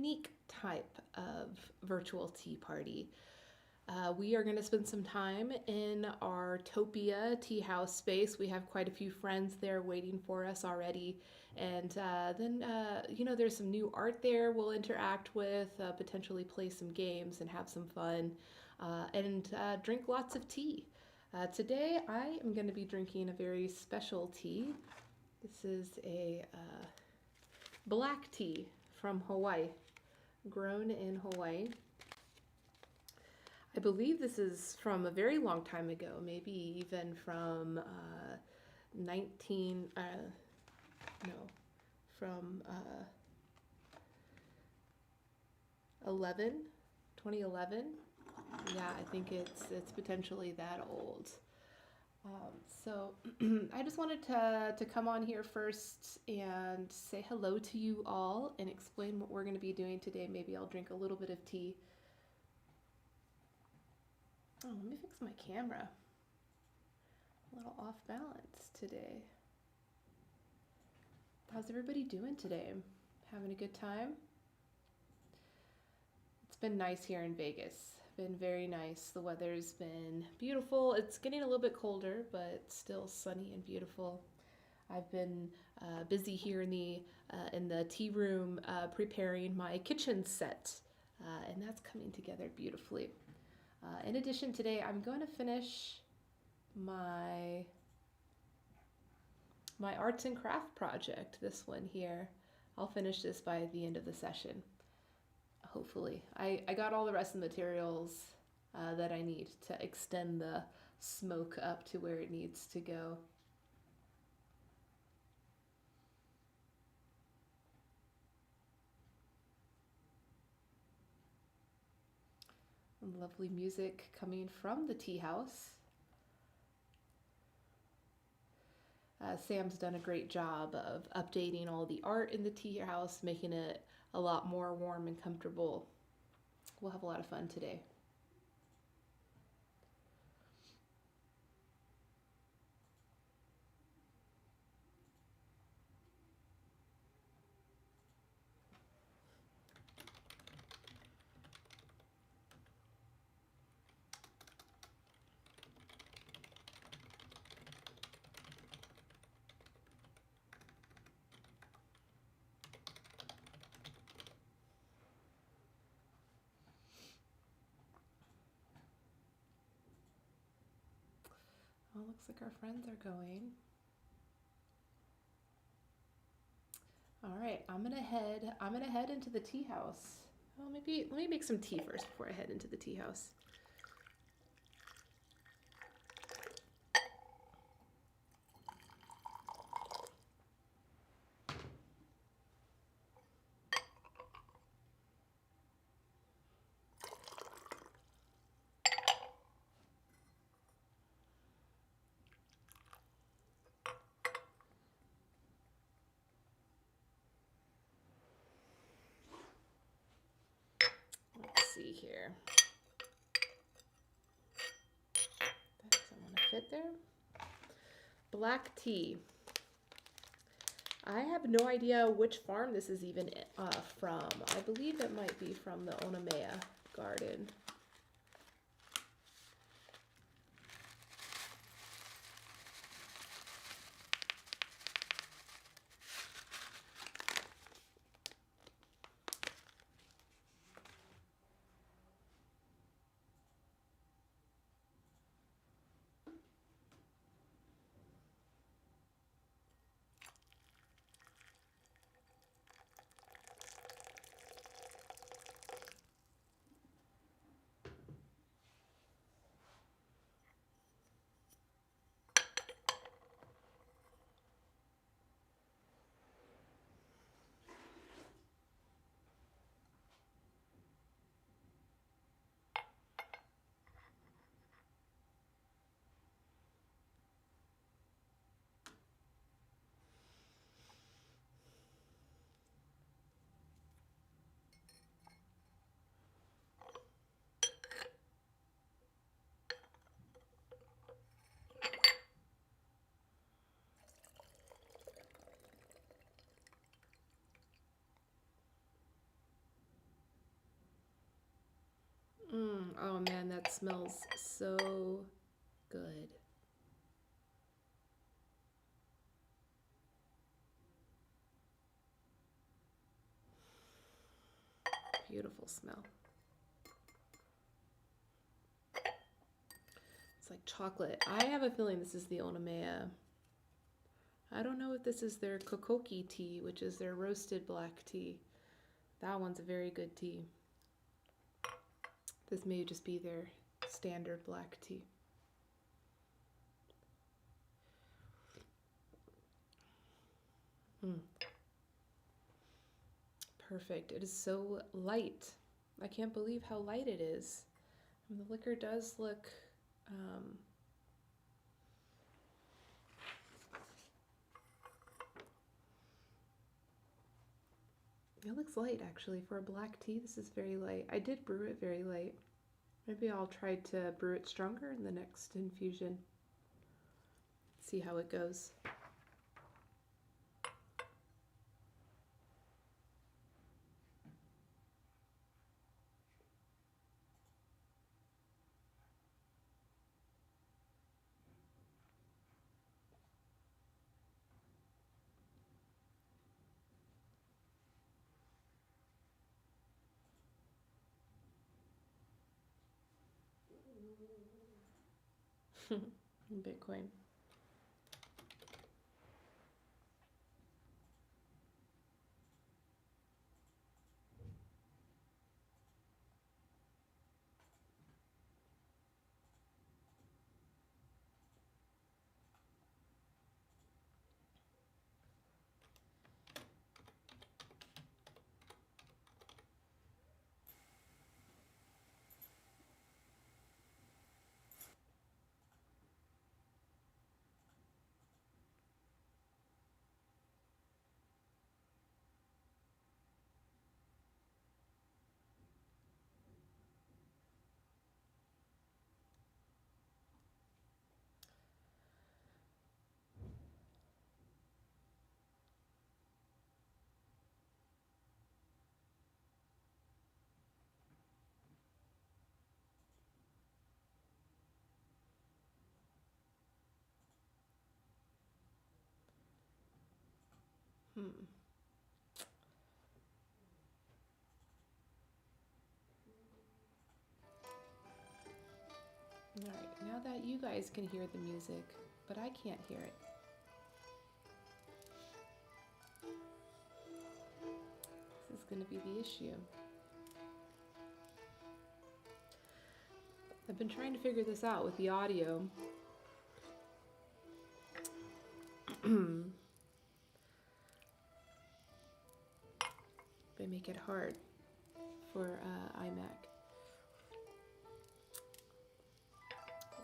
unique type of virtual tea party. We are going to spend some time in our Topia tea house space. We have quite a few friends there waiting for us already. And then, there's some new art there we'll interact with, potentially play some games and have some fun, and drink lots of tea. Today, I am going to be drinking a very special tea. This is a black tea from Hawaii, grown in Hawaii. I believe this is from a very long time ago, maybe even from 19, no, from 2011. Yeah, I think it's potentially that old. So I just wanted to come on here first and say hello to you all and explain what we're going to be doing today. Maybe I'll drink a little bit of tea. Oh, let me fix my camera. A little off balance today. How's everybody doing today? Having a good time? It's been nice here in Vegas. Been very nice. The weather's been beautiful. It's getting a little bit colder, but still sunny and beautiful. I've been busy here in the tea room preparing my kitchen set, and that's coming together beautifully. In addition, today I'm going to finish my arts and craft project. This one here, I'll finish this by the end of the session. Hopefully. I got all the rest of the materials that I need to extend the smoke up to where it needs to go. Lovely music coming from the tea house. Sam's done a great job of updating all the art in the tea house, making it a lot more warm and comfortable. We'll have a lot of fun today. Well, looks like our friends are going. All right, I'm gonna head into the tea house. Oh, maybe let me make some tea first before I head into the tea house. Let's see here. That doesn't want to fit there. Black tea. I have no idea which farm this is even from. I believe it might be from the Onamea garden. Oh man, that smells so good. Beautiful smell. It's like chocolate. I have a feeling this is the Onamea. I don't know if this is their kokoki tea, which is their roasted black tea. That one's a very good tea. This may just be their standard black tea. Perfect. It is so light. I can't believe how light it is. And the liquor does look it looks light actually. For a black tea, this is very light. I did brew it very light. Maybe I'll try to brew it stronger in the next infusion. See how it goes. Bitcoin. Hmm. All right, now that you guys can hear the music, but I can't hear it. This is going to be the issue. I've been trying to figure this out with the audio. They make it hard for iMac.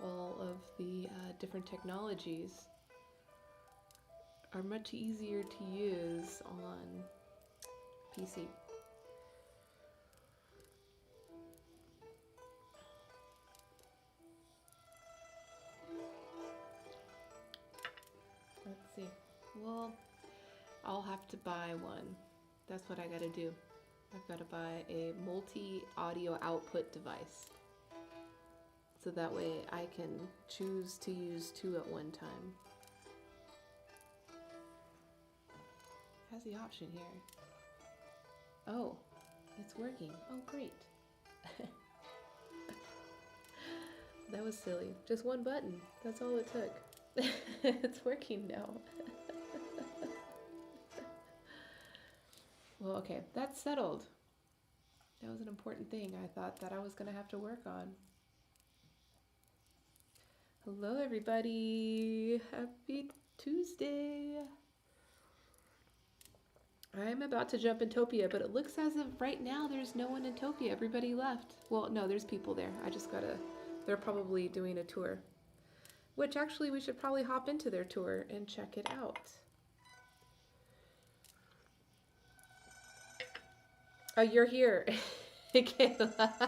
All of the different technologies are much easier to use on PC. Let's see. Well, I'll have to buy one. That's what I gotta do. I've got to buy a multi-audio output device. So that way I can choose to use two at one time. It has the option here. Oh, it's working. Oh, great. That was silly. Just one button. That's all it took. It's working now. Well, okay, that's settled. That was an important thing I thought that I was going to have to work on. Hello, everybody. Happy Tuesday. I'm about to jump in Topia, but it looks as if right now there's no one in Topia. Everybody left. Well, no, there's people there. I just gotta, they're probably doing a tour. Which actually we should probably hop into their tour and check it out. Oh, you're here. Kayla.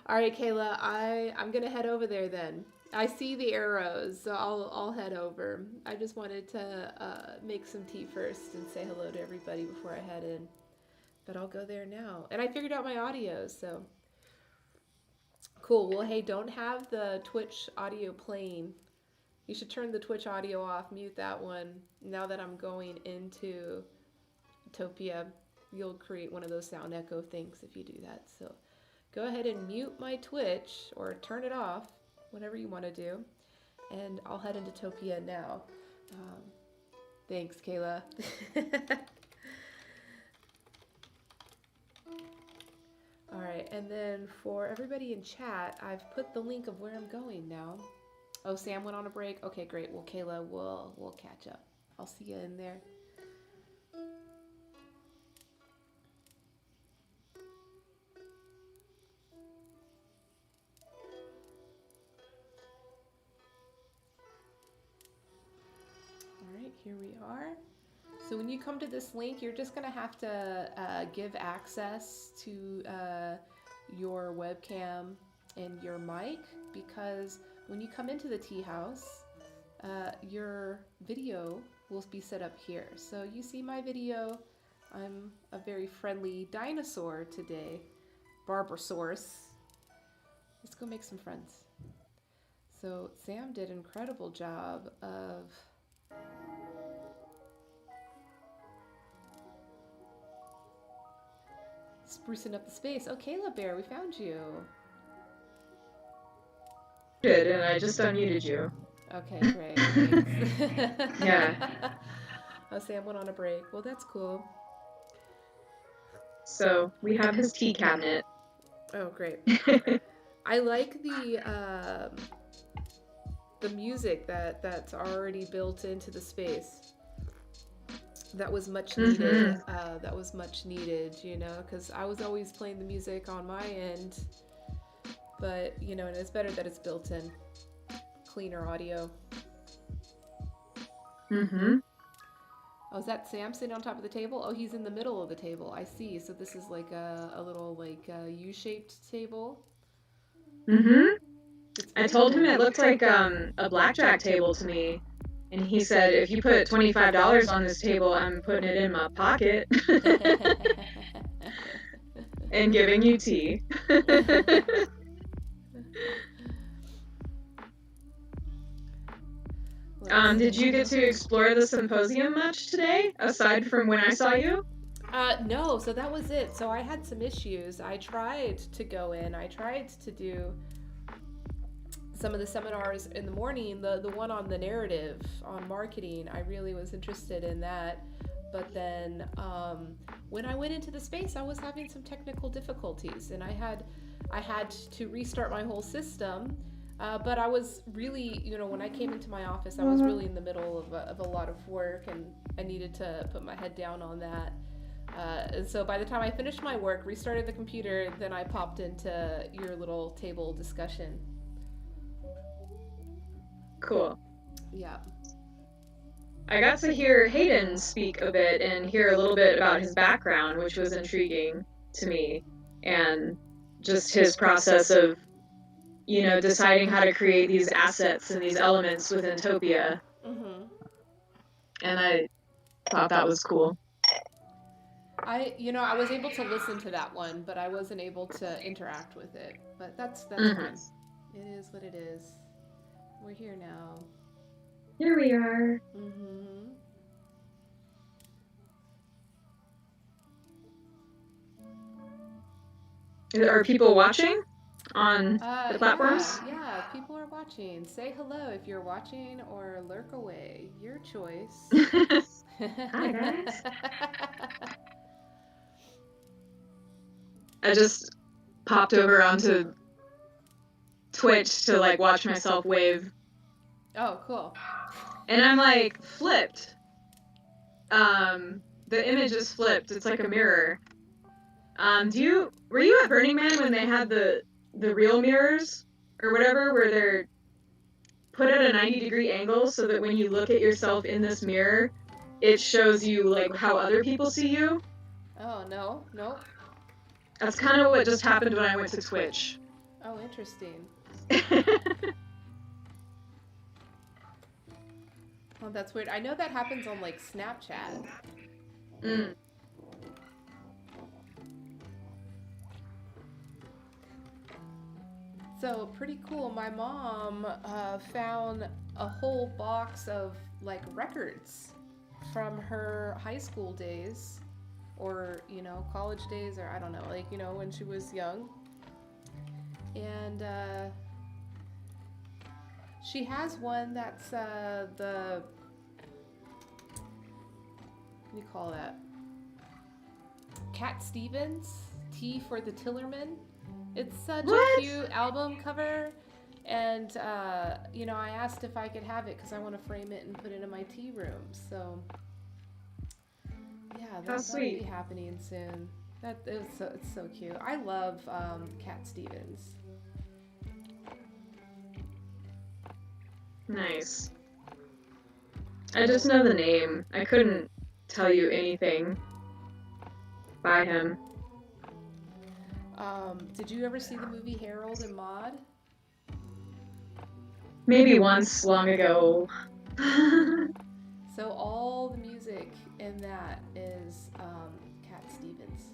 All right, Kayla, I'm gonna head over there then. I see the arrows, so I'll head over. I just wanted to make some tea first and say hello to everybody before I head in. But I'll go there now. And I figured out my audio, so Cool. Well, hey, don't have the Twitch audio playing. You should turn the Twitch audio off, mute that one. Now that I'm going into Utopia, you'll create one of those sound echo things if you do that. So go ahead and mute my Twitch or turn it off, whatever you want to do. And I'll head into Utopia now. Thanks, Kayla. All right, and then for everybody in chat, I've put the link of where I'm going now. Oh, Sam went on a break? Okay, great. Well, Kayla, we'll catch up. I'll see you in there. All right, here we are. So when you come to this link, you're just going to have to give access to your webcam and your mic, because when you come into the tea house, your video will be set up here. So you see my video. I'm a very friendly dinosaur today, Barbasaurus. Let's go make some friends. So Sam did an incredible job of sprucing up the space. Oh, Kayla Bear, we found you. Good, and I just unmuted you. Okay, great. Thanks. Yeah. Oh, Sam went on a break. Well, that's cool. So we have his tea cabinet. Oh, great. I like the music that's already built into the space. That was much needed. That was much needed, you know, because I was always playing the music on my end. But, you know, and it's better that it's built in. Cleaner audio. Oh, is that Sam sitting on top of the table? Oh, he's in the middle of the table. I see. So this is like a little like U-shaped table. I told him it looked like a blackjack table to me. And he said, if you put $25 on this table, I'm putting it in my pocket. And giving you tea. Did you get to explore the symposium much today, aside from when I saw you? No, so that was it. So I had some issues. I tried to go in. I tried to do some of the seminars in the morning. The one on the narrative, on marketing, I really was interested in that. But then when I went into the space, I was having some technical difficulties, and I had to restart my whole system. But I was really, you know, when I came into my office, I was really in the middle of a lot of work, and I needed to put my head down on that. And so by the time I finished my work, restarted the computer, then I popped into your little table discussion. Cool. Yeah. I got to hear Hayden speak a bit and hear a little bit about his background, which was intriguing to me, and just his process of, you know, deciding how to create these assets and these elements within Topia. And I thought that was cool. I was able to listen to that one, but I wasn't able to interact with it. But that's fine. It is what it is. We're here now. Here we are. Are people watching on the platforms? Yeah, people are watching. Say hello if you're watching, or lurk away. Your choice. Hi, guys. I just popped over onto Twitch to like watch myself wave. Oh, cool. And I'm like flipped. The image is flipped. It's like a mirror. Were you at Burning Man when they had the real mirrors or whatever, where they're put at a 90-degree angle so that when you look at yourself in this mirror, it shows you like how other people see you? Oh, no. Nope. That's kind of what just happened when I went to Twitch. Oh, interesting. Oh, that's weird. I know that happens on like Snapchat. So pretty cool. My mom found a whole box of like records from her high school days, or college days, or I don't know, like when she was young, and she has one that's the what do you call that? Cat Stevens, T for the Tillerman. It's such a What? cute album cover. And, I asked if I could have it because I want to frame it and put it in my tea room. So, yeah, How that'll be sweet. happening soon. It's so cute. I love Cat Stevens. Nice. I just know the name. I couldn't tell you anything by him. Did you ever see the movie Harold and Maude? Maybe once long ago. So all the music in that is Cat Stevens.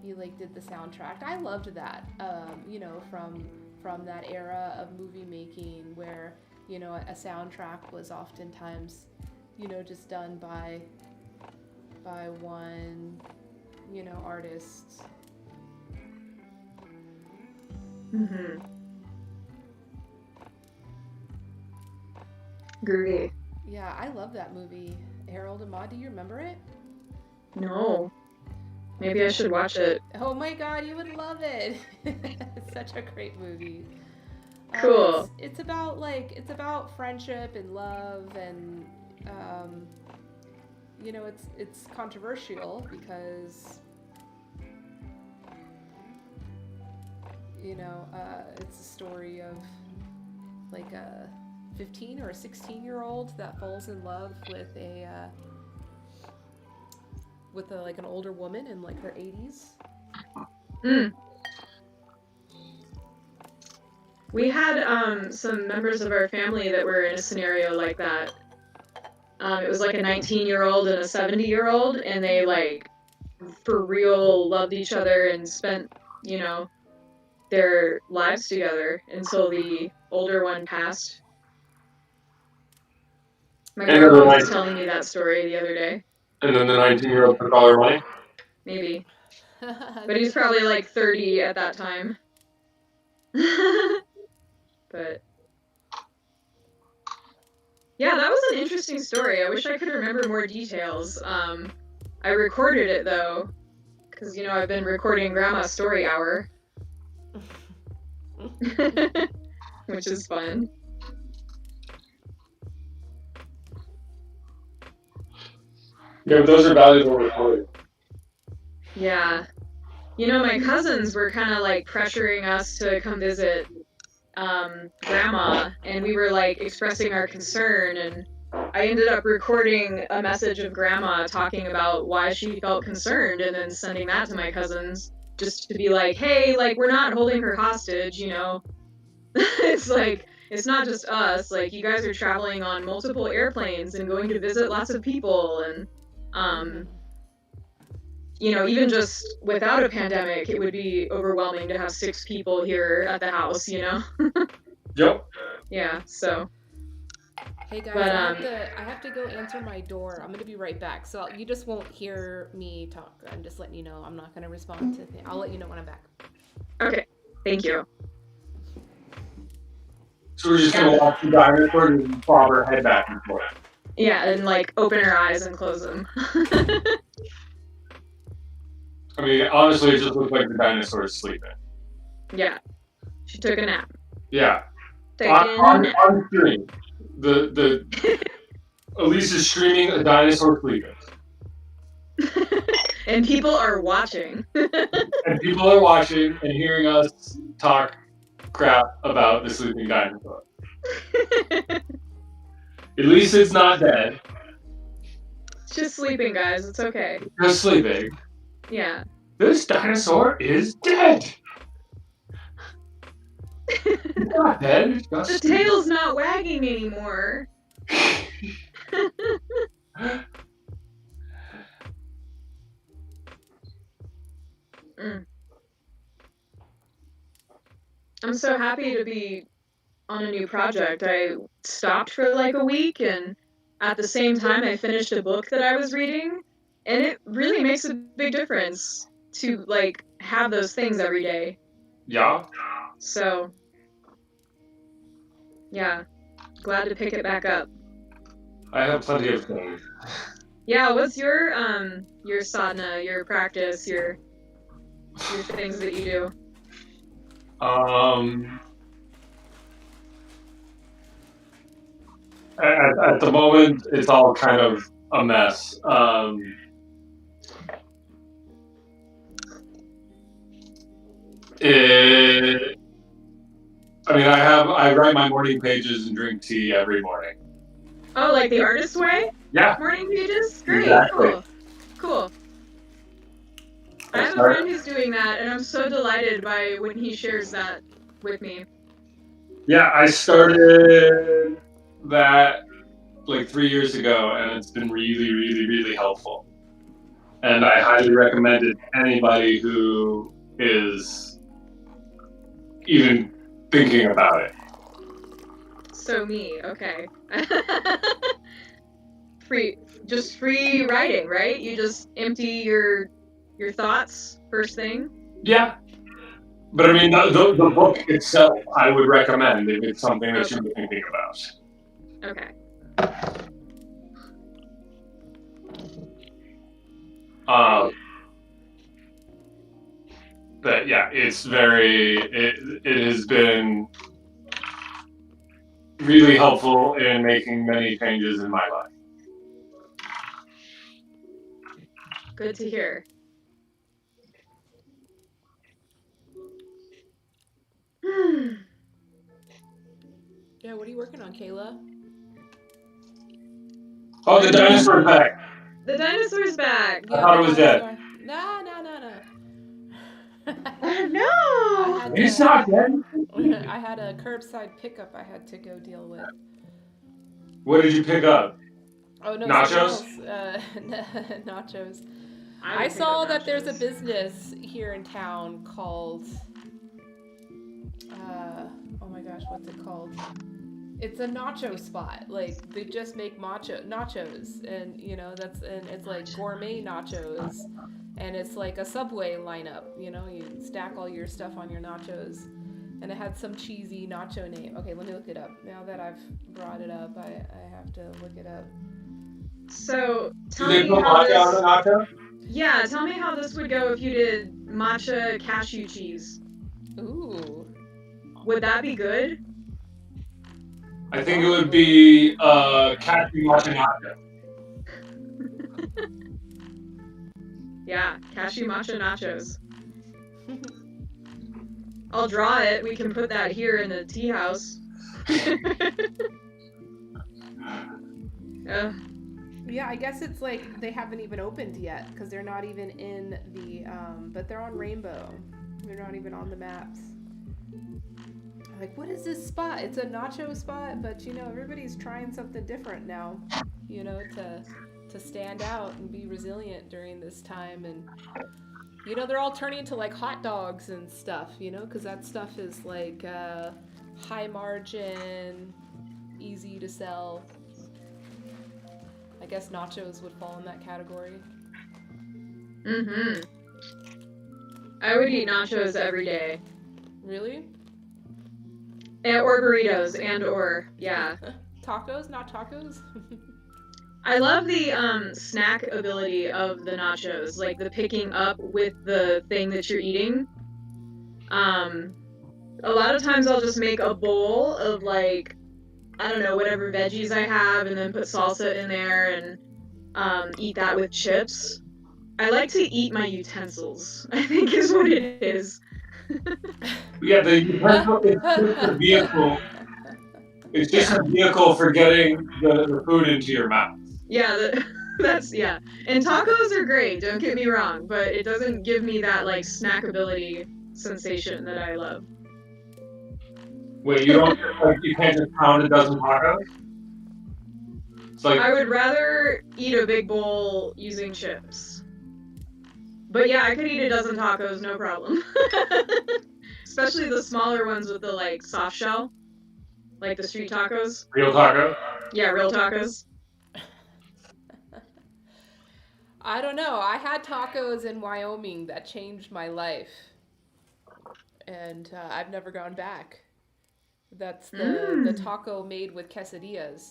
He like did the soundtrack. I loved that. From that era of movie making where a soundtrack was oftentimes just done by one artist. Mm-hmm. Groovy. Yeah, I love that movie, Harold and Maude. Do you remember it? No. Maybe I should watch it. Oh my God, you would love it. It's such a great movie. Cool. It's about friendship and love, and um, it's controversial because it's a story of like a 15 or a 16-year-old that falls in love with like an older woman in like her 80s. Mm. We had some members of our family that were in a scenario like that. It was like a 19-year-old and a 70-year-old, and they like for real loved each other and spent, their lives together until the older one passed. My grandma was telling me that story the other day. And then the 19-year-old took all her money? Maybe. But he was probably like 30 at that time. But yeah, that was an interesting story. I wish I could remember more details. I recorded it though, because I've been recording Grandma's Story Hour, which is fun. Yeah, but those are valuable recordings. Yeah. My cousins were kind of like pressuring us to come visit Grandma, and we were like expressing our concern, and I ended up recording a message of Grandma talking about why she felt concerned, and then sending that to my cousins just to be like, hey, like, we're not holding her hostage, It's like, it's not just us, like, you guys are traveling on multiple airplanes and going to visit lots of people, and even just without a pandemic, it would be overwhelming to have 6 people here at the house, Yep. Yeah, so. Hey guys, But, I have to go answer my door. I'm gonna be right back. So you just won't hear me talk. I'm just letting you know. I'm not gonna respond to things. I'll let you know when I'm back. Okay, thank you. So we're just gonna watch the dinosaur and bob her head back and forth. Yeah, and like open her eyes and close them. I mean, honestly, it just looks like the dinosaur is sleeping. Yeah, she took a nap. Yeah. Taking On stream. Elise is streaming a dinosaur sleeping. And people are watching. And people are watching and hearing us talk crap about the sleeping dinosaur. At least it's not dead. It's just sleeping, guys. It's okay. Just sleeping. Yeah. This dinosaur is dead. It's not dead. It's just the tail's not wagging anymore. I'm so happy to be on a new project. I stopped for like a week, and at the same time I finished a book that I was reading, and it really makes a big difference to like have those things every day. Yeah. So, yeah, glad to pick it back up. I have plenty of things. Yeah, what's your sadhana, your practice, your things that you do? At the moment, it's all kind of a mess. I write my morning pages and drink tea every morning. Oh, like the artist way? Yeah. Morning pages? Great, Exactly. cool. I have a friend who's doing that, and I'm so delighted by when he shares that with me. Yeah, I started that like 3 years ago, and it's been really, really, really helpful. And I highly recommend it to anybody who is even thinking about it. So me, okay. free writing, right? You just empty your thoughts first thing? Yeah. But I mean, the book itself, I would recommend if it's something that you're thinking about. Okay. But yeah, it has been really helpful in making many changes in my life. Good to hear. Yeah, what are you working on, Kayla? Oh, the dinosaur's back. The dinosaur's back. I thought it was dead. No. No. He's not dead. I had a curbside pickup I had to go deal with. What did you pick up? Oh no, nachos. Nachos. I saw that there's a business here in town called. Oh my gosh, what's it called? It's a nacho spot. Like they just make nachos, and you know and it's like gourmet nachos, and it's like a Subway lineup. You know, you stack all your stuff on your nachos, and it had some cheesy nacho name. Okay, let me look it up. Now that I've brought it up, I have to look it up. So tell me how this. On the nacho? Yeah, tell me how this would go if you did matcha cashew cheese. Ooh. Would that be good? I think it would be cashew matcha nacho. Yeah, cashew matcha nachos. I'll draw it. We can put that here in the tea house. Yeah, I guess it's like they haven't even opened yet because they're not even in the, but they're on Rainbow. They're not even on the maps. Like, what is this spot? It's a nacho spot, but you know, everybody's trying something different now, you know, to stand out and be resilient during this time. And, you know, they're all turning into like hot dogs and stuff, you know, because that stuff is like high margin, easy to sell. I guess nachos would fall in that category. Mm-hmm. I would eat nachos every day. Really? Or burritos, yeah. Tacos, not tacos? I love the snack ability of the nachos, like the picking up with the thing that you're eating. A lot of times I'll just make a bowl of like, I don't know, whatever veggies I have, and then put salsa in there and eat that with chips. I like to eat my utensils, I think is what it is. Yeah, the utensil is just a vehicle. It's just a vehicle for getting the food into your mouth. Yeah, yeah. And tacos are great, don't get me wrong, but it doesn't give me that like snackability sensation that I love. Wait, you can't just pound a dozen tacos? It's like, I would rather eat a big bowl using chips. But yeah, I could eat a dozen tacos, no problem. especially the smaller ones with the like soft shell, like the street tacos. Real taco? Yeah, real tacos. I don't know. I had tacos in Wyoming that changed my life, and I've never gone back. That's the taco made with quesadillas,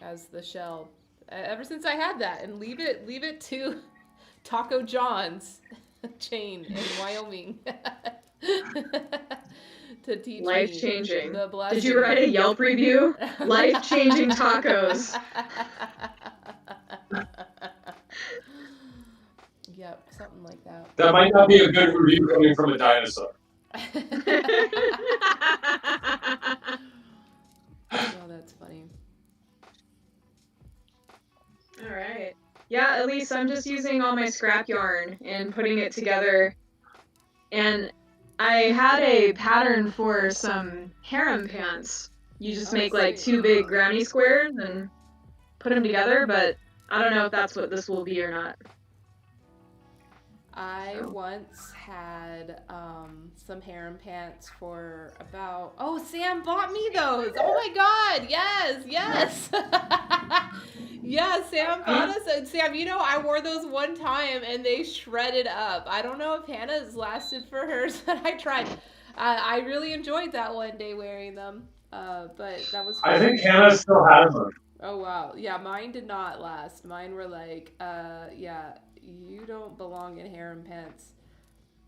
as the shell. Ever since I had that, and leave it to Taco John's chain in Wyoming to teach Life me changing. the blessing. Did you write a Yelp review? Life changing tacos. Yep, something like that. That might not be a good review coming from a dinosaur. Oh, that's funny. All right. Yeah, at least I'm just using all my scrap yarn and putting it together. And I had a pattern for some harem pants. You just make like 2 big granny squares and put them together, but I don't know if that's what this will be or not. I once had some harem pants for about... Oh, Sam bought me those! Oh my god! Yes! Yeah, Sam bought us... Sam, I wore those one time and they shredded up. I don't know if Hannah's lasted for hers, but I tried. I really enjoyed that one day wearing them, but that was fun. I think Hannah still has them. Oh, wow. Yeah, mine did not last. Mine were like, yeah, you don't belong in harem pants.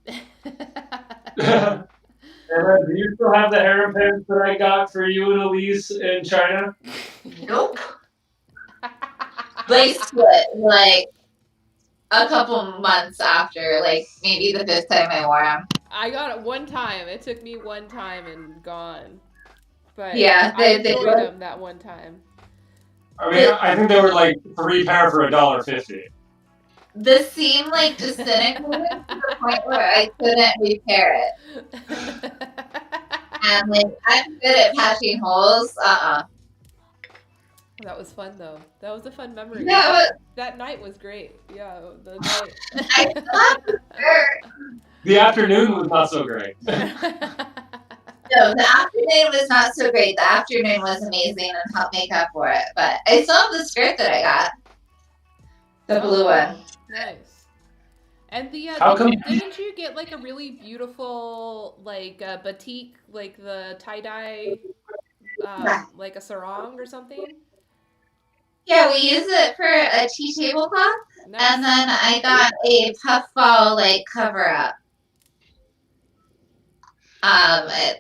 Hannah, do you still have the harem pants that I got for you and Elise in China? Nope. They split like a couple months after, like maybe the 5th time I wore them. I got it one time. It took me one time and gone. But Yeah, I enjoyed them that one time. I mean, I think they were like 3 pair for $1.50. The seam like disintegrated to the point where I couldn't repair it. And like I'm good at patching holes. That was fun though. That was a fun memory. That night was great. Yeah, the night. I still have the shirt. The afternoon was not so great. No, the afternoon was not so great. The afternoon was amazing and helped make up for it. But I still have the skirt that I got. The blue one. Nice. And didn't you get like a really beautiful like batik, like the tie-dye, like a sarong or something? Yeah, we use it for a tea tablecloth. Nice. And then I got a puffball like cover up.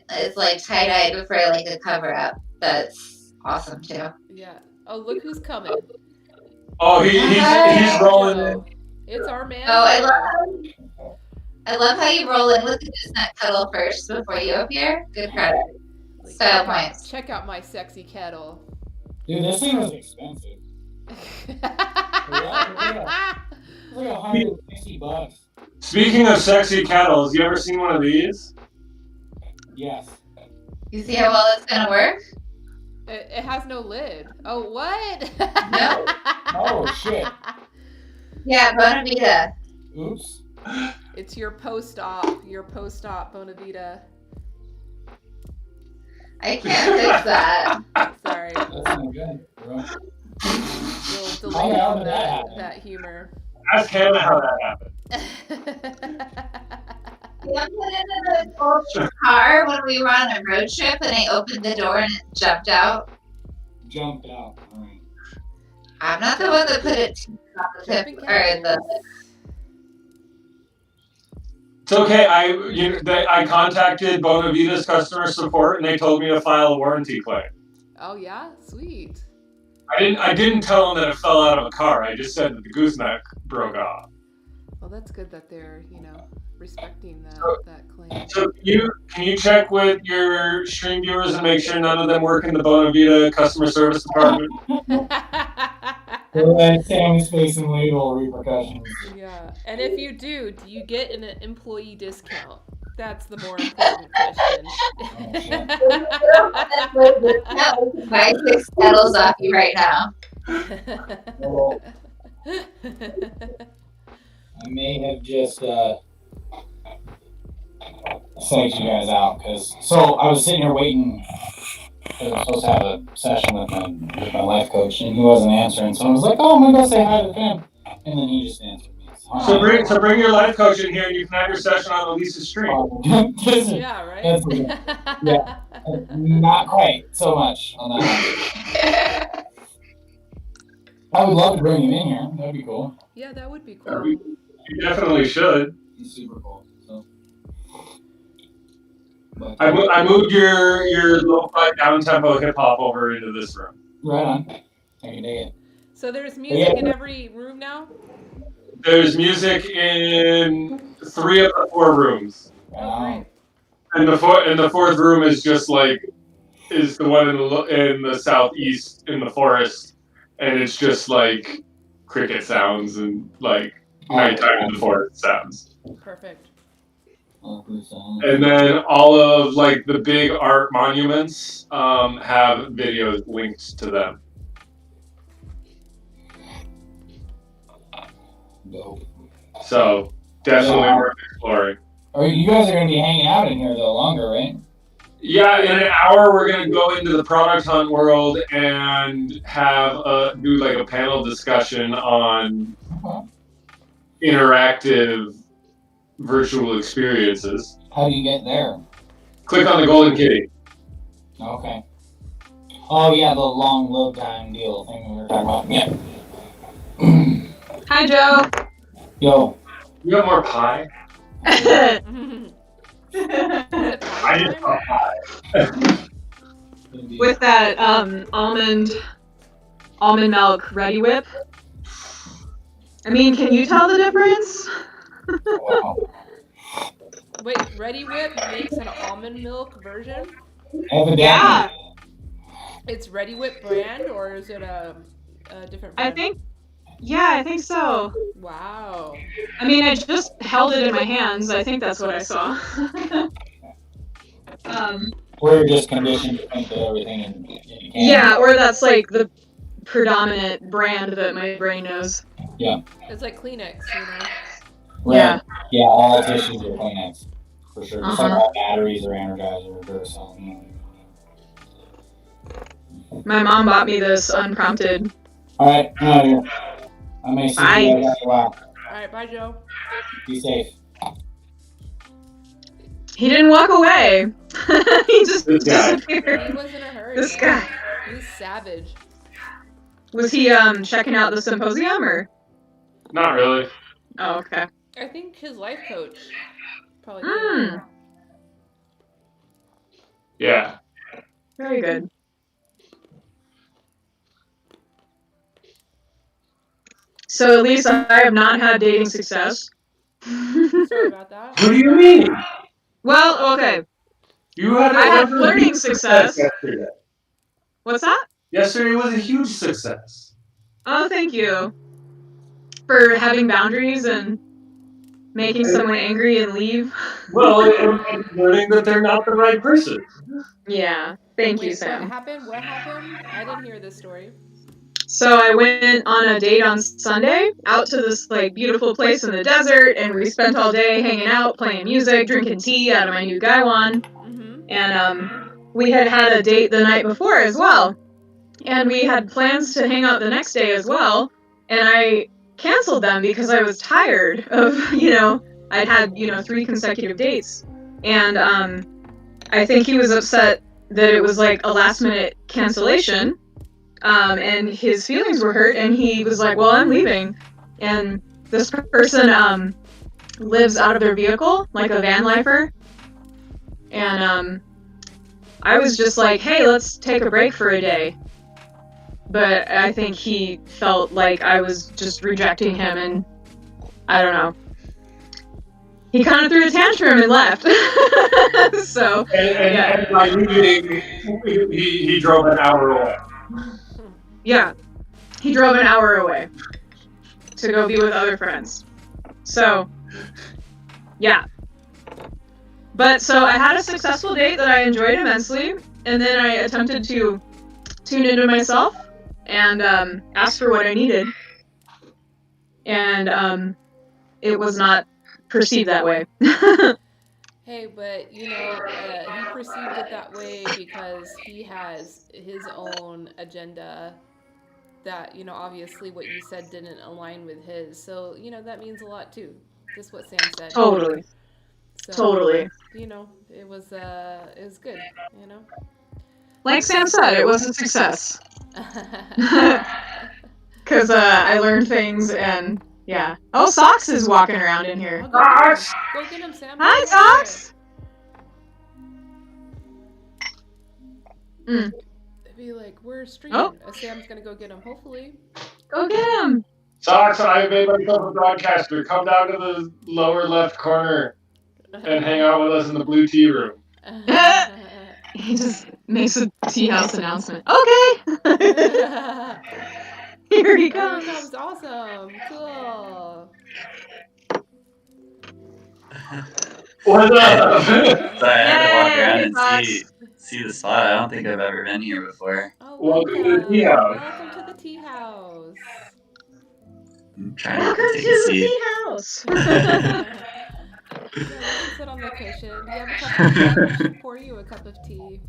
It's like tie-dyed for like a cover up. That's awesome too. Yeah. Oh, look who's coming. Oh, he's rolling in. It's our man. Oh, I love how you roll in with the gooseneck kettle first before you appear. Good credit. Style points. Check out my sexy kettle. Dude, this thing was expensive. It's like $160. Speaking of sexy kettles, you ever seen one of these? Yes. You see how well it's gonna work? It has no lid. Oh, what? No. Oh, shit. Yeah, Bonavita. Oops. It's your post-op Bonavita. I can't fix that. Sorry. That's not good, bro. We'll delete on that humor. Ask Hannah how that happened. Yeah, I put it in an old car when we were on a road trip, and I opened the door and it jumped out. Jumped out. All right. I'm not the one that put it on the tip or the. It's okay. I contacted Bonavita's customer support, and they told me to file a warranty claim. Oh yeah, sweet. I didn't tell them that it fell out of a car. I just said that the gooseneck broke off. Well, that's good that they're respecting that claim. So can you check with your stream viewers and make sure none of them work in the Bonavita customer service department? So that Sam's facing legal repercussions. Yeah, and if you do you get an employee discount? That's the more important question. Buy 6 kettles off you right now. Well, I may have just psyched you guys out because I was sitting here waiting because I'm supposed to have a session with my life coach and he wasn't answering, so I was like, oh, I'm gonna go say hi to the fam, and then he just answered me. So bring your life coach in here and you can have your session on Elise's stream. Yeah, right? Yeah, not quite so much on that one. I would love to bring him in here. That'd be cool. Yeah, that would be cool. You definitely should. He's super cool. So. I moved your lo-fi down-tempo hip-hop over into this room. Right on. I can dig it. So there's music in every room now? There's music in 3 of the 4 rooms. Oh, great. And the 4th room is just is the one in the southeast in the forest, and it's just like cricket sounds and like nighttime in the forest sounds. Perfect. And then all of like the big art monuments have videos linked to them. Dope. So definitely worth exploring. You guys are going to be hanging out in here though longer, right? Yeah, in an hour we're going to go into the product hunt world and do like a panel discussion on interactive virtual experiences. How do you get there? Click on the golden kitty. Okay. Oh yeah, the long load time deal thing we were talking about. Yeah. Hi, Joe. Yo. You have more pie? I just want pie. With that almond milk Ready Whip. I mean, can you tell the difference? Wow. Wait, Ready Whip makes an almond milk version? Evidently. Yeah. It's Ready Whip brand, or is it a different brand? I think so. Wow. I mean, I just held it in my hands. I think that's what I saw. We're just conditioned to think that everything in can. Yeah, or that's like the predominant brand that my brain knows. Yeah. It's like Kleenex, you know? Right. Yeah. Yeah, all tissues are Kleenex. For sure. Just like Uh-huh. all batteries or Energizer or Duracell. My mom bought me this unprompted. Alright, I'm out of here. I may see you guys after a while. Alright, bye, Joe. Be safe. He didn't walk away. He just This guy. disappeared. He was in a hurry. This man. guy. He's savage. Was he checking out the symposium or? Not really. Oh, okay. I think his life coach probably Hmm. did. Yeah. Very good. So at least I have not had dating success. Sorry about that. What do you mean? Well, okay. You had I had flirting success. yesterday. What's that? Yesterday was a huge success. Oh, thank you. For having boundaries and making someone angry and leave. Well, and learning that they're not the right person. Yeah. Thank you, Wait, Sam. what happened? What happened? I didn't hear this story. So I went on a date on Sunday out to this like beautiful place in the desert, and we spent all day hanging out, playing music, drinking tea out of my new Gaiwan. Mm-hmm. And we had had a date the night before as well. And we had plans to hang out the next day as well. And I canceled them because I was tired of, I'd had, 3 consecutive dates. And I think he was upset that it was like a last minute cancellation. And his feelings were hurt, and he was like, well, I'm leaving. And this person lives out of their vehicle, like a van lifer. And I was just like, hey, let's take a break for a day. But I think he felt like I was just rejecting him, and I don't know. He kind of threw a tantrum and left. So, And by leaving, he drove an hour away. yeah, he drove an hour away to go be with other friends. So, yeah. But so I had a successful date that I enjoyed immensely, and then I attempted to tune into myself and ask for what I needed. And it was not perceived that way. Hey, but he perceived it that way because he has his own agenda that, obviously what you said didn't align with his. So, that means a lot too. Just what Sam said. Totally. So, Totally. it was good, you know? Like Sam said, it was a success. Because I learned things and yeah. Oh, Socks is walking around in here. Socks! Go get him, Sam. Hi, He's right Socks! there. Be like, we're streaming. Oh. Sam's gonna go get him, hopefully. Go get him! Socks, I made myself a broadcaster. Come down to the lower left corner and hang out with us in the blue tea room. He just makes a tea house announcement. Okay! Here he comes. Here he comes. Awesome. Cool. What's up? Sorry, I had to walk around Yay, and Socks. see the spot. I don't think I've ever been here before. Oh, Welcome to the tea house. Welcome to the tea house. I'm trying Welcome to to take a the seat. tea house. Yeah, you can sit on the cushion. Do you have a cup of tea? We should pour you a cup of tea.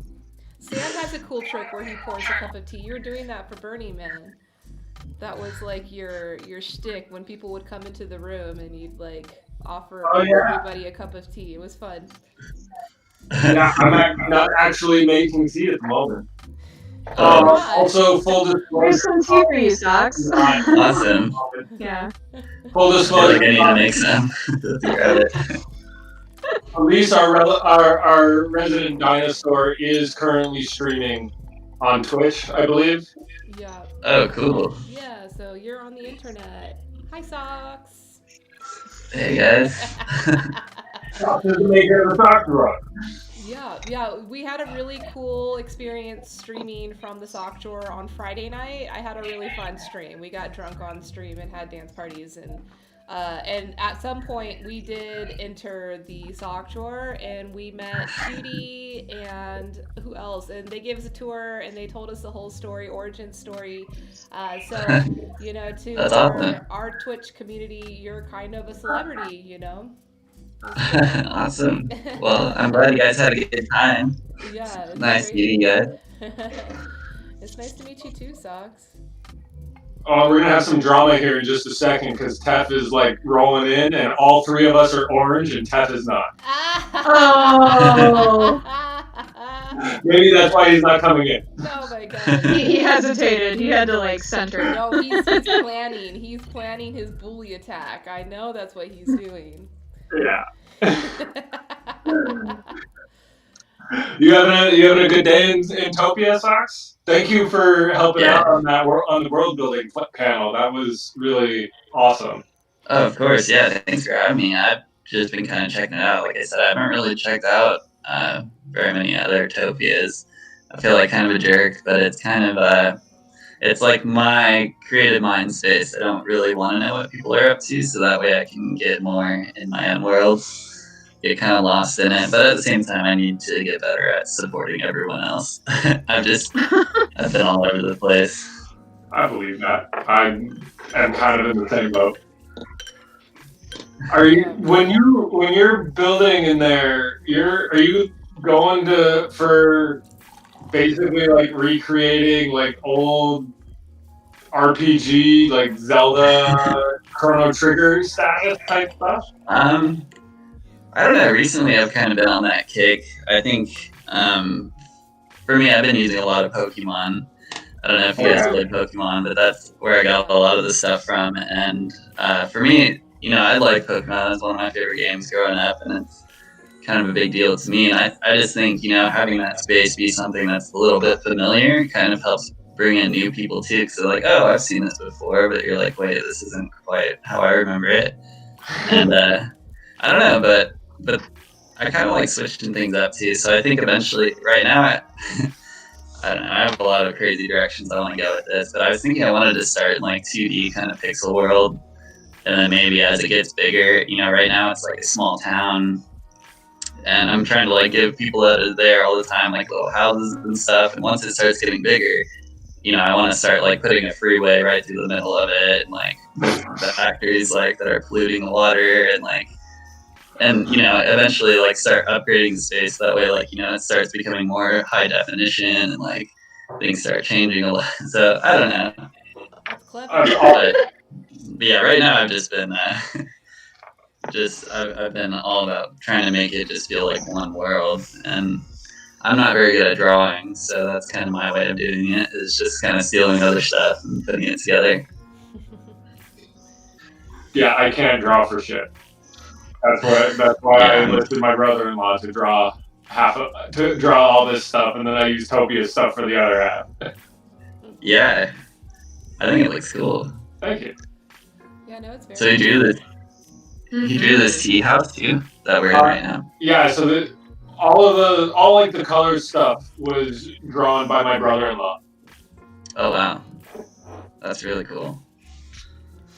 Sam has a cool trick where he pours a cup of tea. You were doing that for Burning Man. That was like your shtick when people would come into the room and you'd like offer everybody a cup of tea. It was fun. Yeah, I'm not actually making tea at the moment. Also, full There's disclosure. some tea for you, Socks. Awesome. Yeah. Full I feel disclosure. like I need to make some. Grab it. Elise, our resident dinosaur, is currently streaming on Twitch, I believe. Yeah. Oh, cool. Yeah, so you're on the internet. Hi, Socks. Hey, guys. Socks is the maker of the sock drawer. Yeah, we had a really cool experience streaming from the sock drawer on Friday night. I had a really fun stream. We got drunk on stream and had dance parties, and at some point we did enter the sock drawer and we met Judy and who else, and they gave us a tour and they told us the whole story, origin story. So to That's awesome. our Twitch community, you're kind of a celebrity, Awesome. Well, I'm glad you guys had a good time. Yeah. It's Nice meeting you guys. It's nice to meet you too, Socks. Oh, we're gonna have some drama here in just a second because Tef is like rolling in, and all three of us are orange, and Tef is not. Oh. Maybe that's why he's not coming in. Oh my god. He hesitated. He had to like center. No, he's planning. He's planning his bully attack. I know that's what he's doing. Yeah. You having a good day in Topia, Socks? Thank you for helping out on the world building panel. That was really awesome. Oh, of course, yeah. Thanks for having me. I've just been kind of checking it out. Like I said, I haven't really checked out very many other Topias. I feel like kind of a jerk, but it's kind of it's like my creative mind space. I don't really want to know what people are up to, so that way I can get more in my own world, get kind of lost in it. But at the same time, I need to get better at supporting everyone else. I've been all over the place. I believe that. I'm kind of in the same boat. Are you when you're building in there? Are you going for basically like recreating like old RPG like Zelda Chrono Trigger status type stuff? I don't know. Recently, I've kind of been on that kick. I think for me, I've been using a lot of Pokemon. I don't know if you guys play Pokemon, but that's where I got a lot of the stuff from. And for me, I like Pokemon. It's one of my favorite games growing up, and it's kind of a big deal to me. And I just think, having that space be something that's a little bit familiar kind of helps bring in new people too. Because they're like, oh, I've seen this before, but you're like, wait, this isn't quite how I remember it. And I don't know, but I kind of like switching things up too. So I think eventually, right now, I don't know, I have a lot of crazy directions I want to go with this, but I was thinking I wanted to start in like 2D kind of pixel world, and then maybe as it gets bigger, right now it's like a small town, and I'm trying to like give people that are there all the time like little houses and stuff, and once it starts getting bigger, I want to start like putting a freeway right through the middle of it, and like the factories like that are polluting the water, and like and eventually like start upgrading the space that way, like it starts becoming more high definition and like things start changing a lot. So I don't know. That's clever. But yeah, right now I've just been I've been all about trying to make it just feel like one world, and I'm not very good at drawing, so that's kind of my way of doing it, is just kind of stealing other stuff and putting it together. Yeah, I can't draw for shit. That's why I enlisted my brother-in-law to draw all this stuff, and then I use Topia's stuff for the other half. Yeah, I think it looks cool. Thank you. Yeah, no, it's very. So you drew this tea house too that we're in right now. Yeah, so all like the color stuff was drawn by my brother-in-law. Oh wow, that's really cool.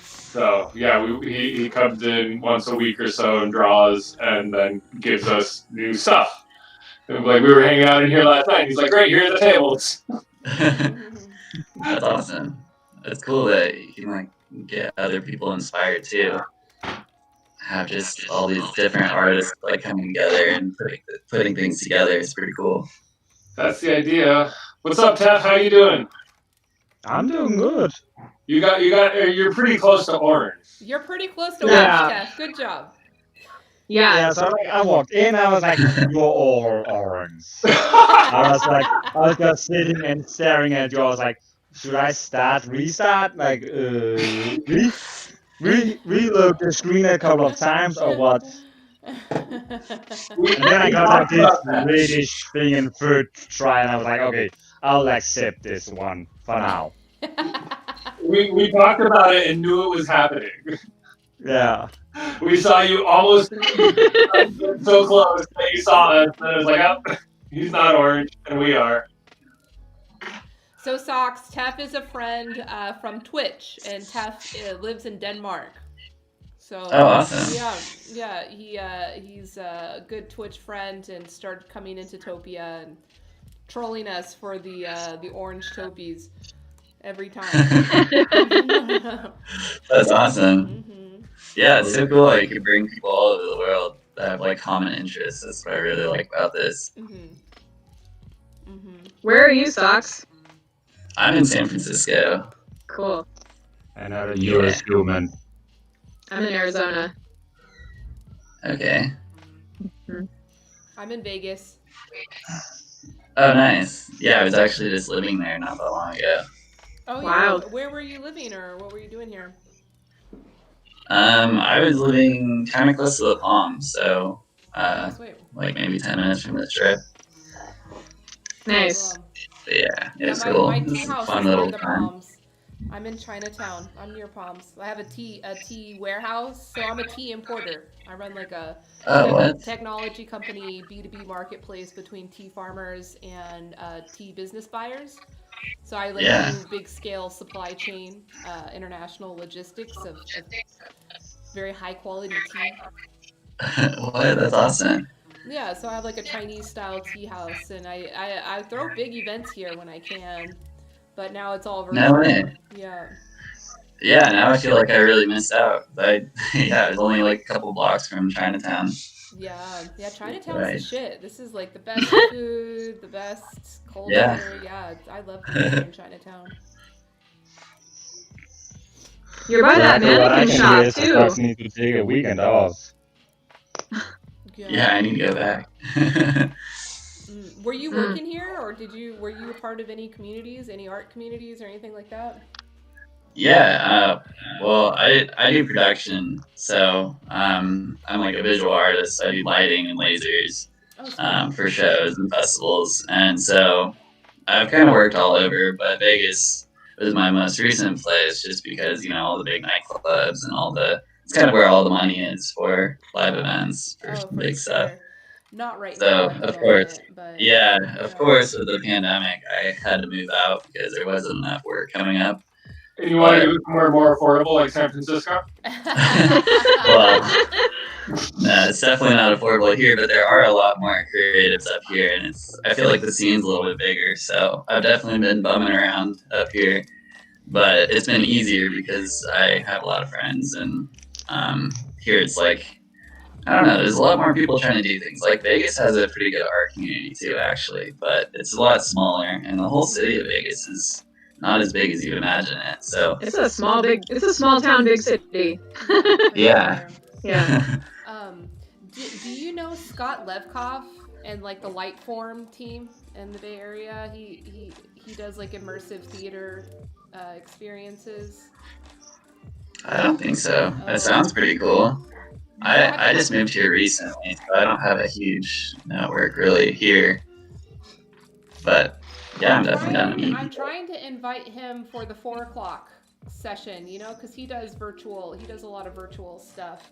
So yeah, he comes in once a week or so and draws, and then gives us new stuff. And like, we were hanging out in here last night. He's like, "Great, here are the tables." That's awesome. It's cool that you can like get other people inspired too. Have just all these different artists like coming together and putting things together. It's pretty cool. That's the idea. What's up, Tef? How you doing? I'm doing good. You're pretty close to orange. You're pretty close to Yeah. orange, Tef. Good job. Yeah. So like, I walked in, I was like, "You're all orange." I was just sitting and staring at you. I was like, "Should I restart? Like, reload the screen a couple of times or what?" And then I got like this reddish thing in third try, and I was like, "Okay, I'll accept this one for now." We talked about it and knew it was happening. Yeah. We saw you almost so close that you saw us, and it was like, "Oh, he's not orange, and we are." So Socks, Tef is a friend from Twitch, and Tef lives in Denmark. So Oh, awesome. He's a good Twitch friend and started coming into Topia and trolling us for the orange topies every time. That's awesome. Mm-hmm. Yeah, it's so cool. You can bring people all over the world that have like common interests. That's what I really like about this. Mm-hmm. Mm-hmm. Where are you, Socks? I'm in San Francisco. Cool. Another US human. I'm in Arizona. Okay. I'm in Vegas. Oh, nice. Yeah, I was actually just living there not that long ago. Oh, Wow. yeah. Where were you living, or what were you doing here? I was living kind of close to the Palm, so Sweet. like maybe 10 minutes from the Strip. Nice. But yeah, it was my cool. tea It was a house fun is near little the time. Palms. I'm in Chinatown. I'm near Palms. I have a tea warehouse, so I'm a tea importer. I run like a technology company, B2B marketplace between tea farmers and tea business buyers. So I do big scale supply chain, international logistics of very high quality tea. What? That's awesome. Yeah, so I have like a Chinese style tea house, and I throw big events here when I can, but now it's all virtual. No way. Yeah. Yeah, now I feel like I really missed out. It was only like a couple blocks from Chinatown. Yeah, Chinatown's the shit. This is like the best food, the best culture. Yeah, I love being here in Chinatown. You're by that mannequin shop too. I need to take a weekend off. Yeah, I need to go back. Were you working here, or were you a part of any communities, any art communities, or anything like that? Yeah, well, I do production, so I'm like a visual artist. I do lighting and lasers for shows and festivals, and so I've kind of worked all over, but Vegas was my most recent place just because, all the big nightclubs and it's kind of where all the money is for live events, for big stuff. Not right now. So, of course, of course, with the pandemic, I had to move out because there wasn't enough work coming up. And you want to do it somewhere more affordable, like San Francisco? Well, no, it's definitely not affordable here, but there are a lot more creatives up here, and I feel like the scene's a little bit bigger, so I've definitely been bumming around up here, but it's been easier because I have a lot of friends, and here it's like I don't know. There's a lot more people trying to do things. Like Vegas has a pretty good art community too, actually, but it's a lot smaller, and the whole city of Vegas is not as big as you imagine it. So it's a small town, big city. yeah. Yeah. Do you know Scott Levkoff and like the Lightform team in the Bay Area? He does like immersive theater experiences. I don't think so. That sounds pretty cool. I just moved here recently, so I don't have a huge network really here. But yeah, I'm definitely down to meet. I'm trying to invite him for the 4 o'clock session, you know, because he does a lot of virtual stuff.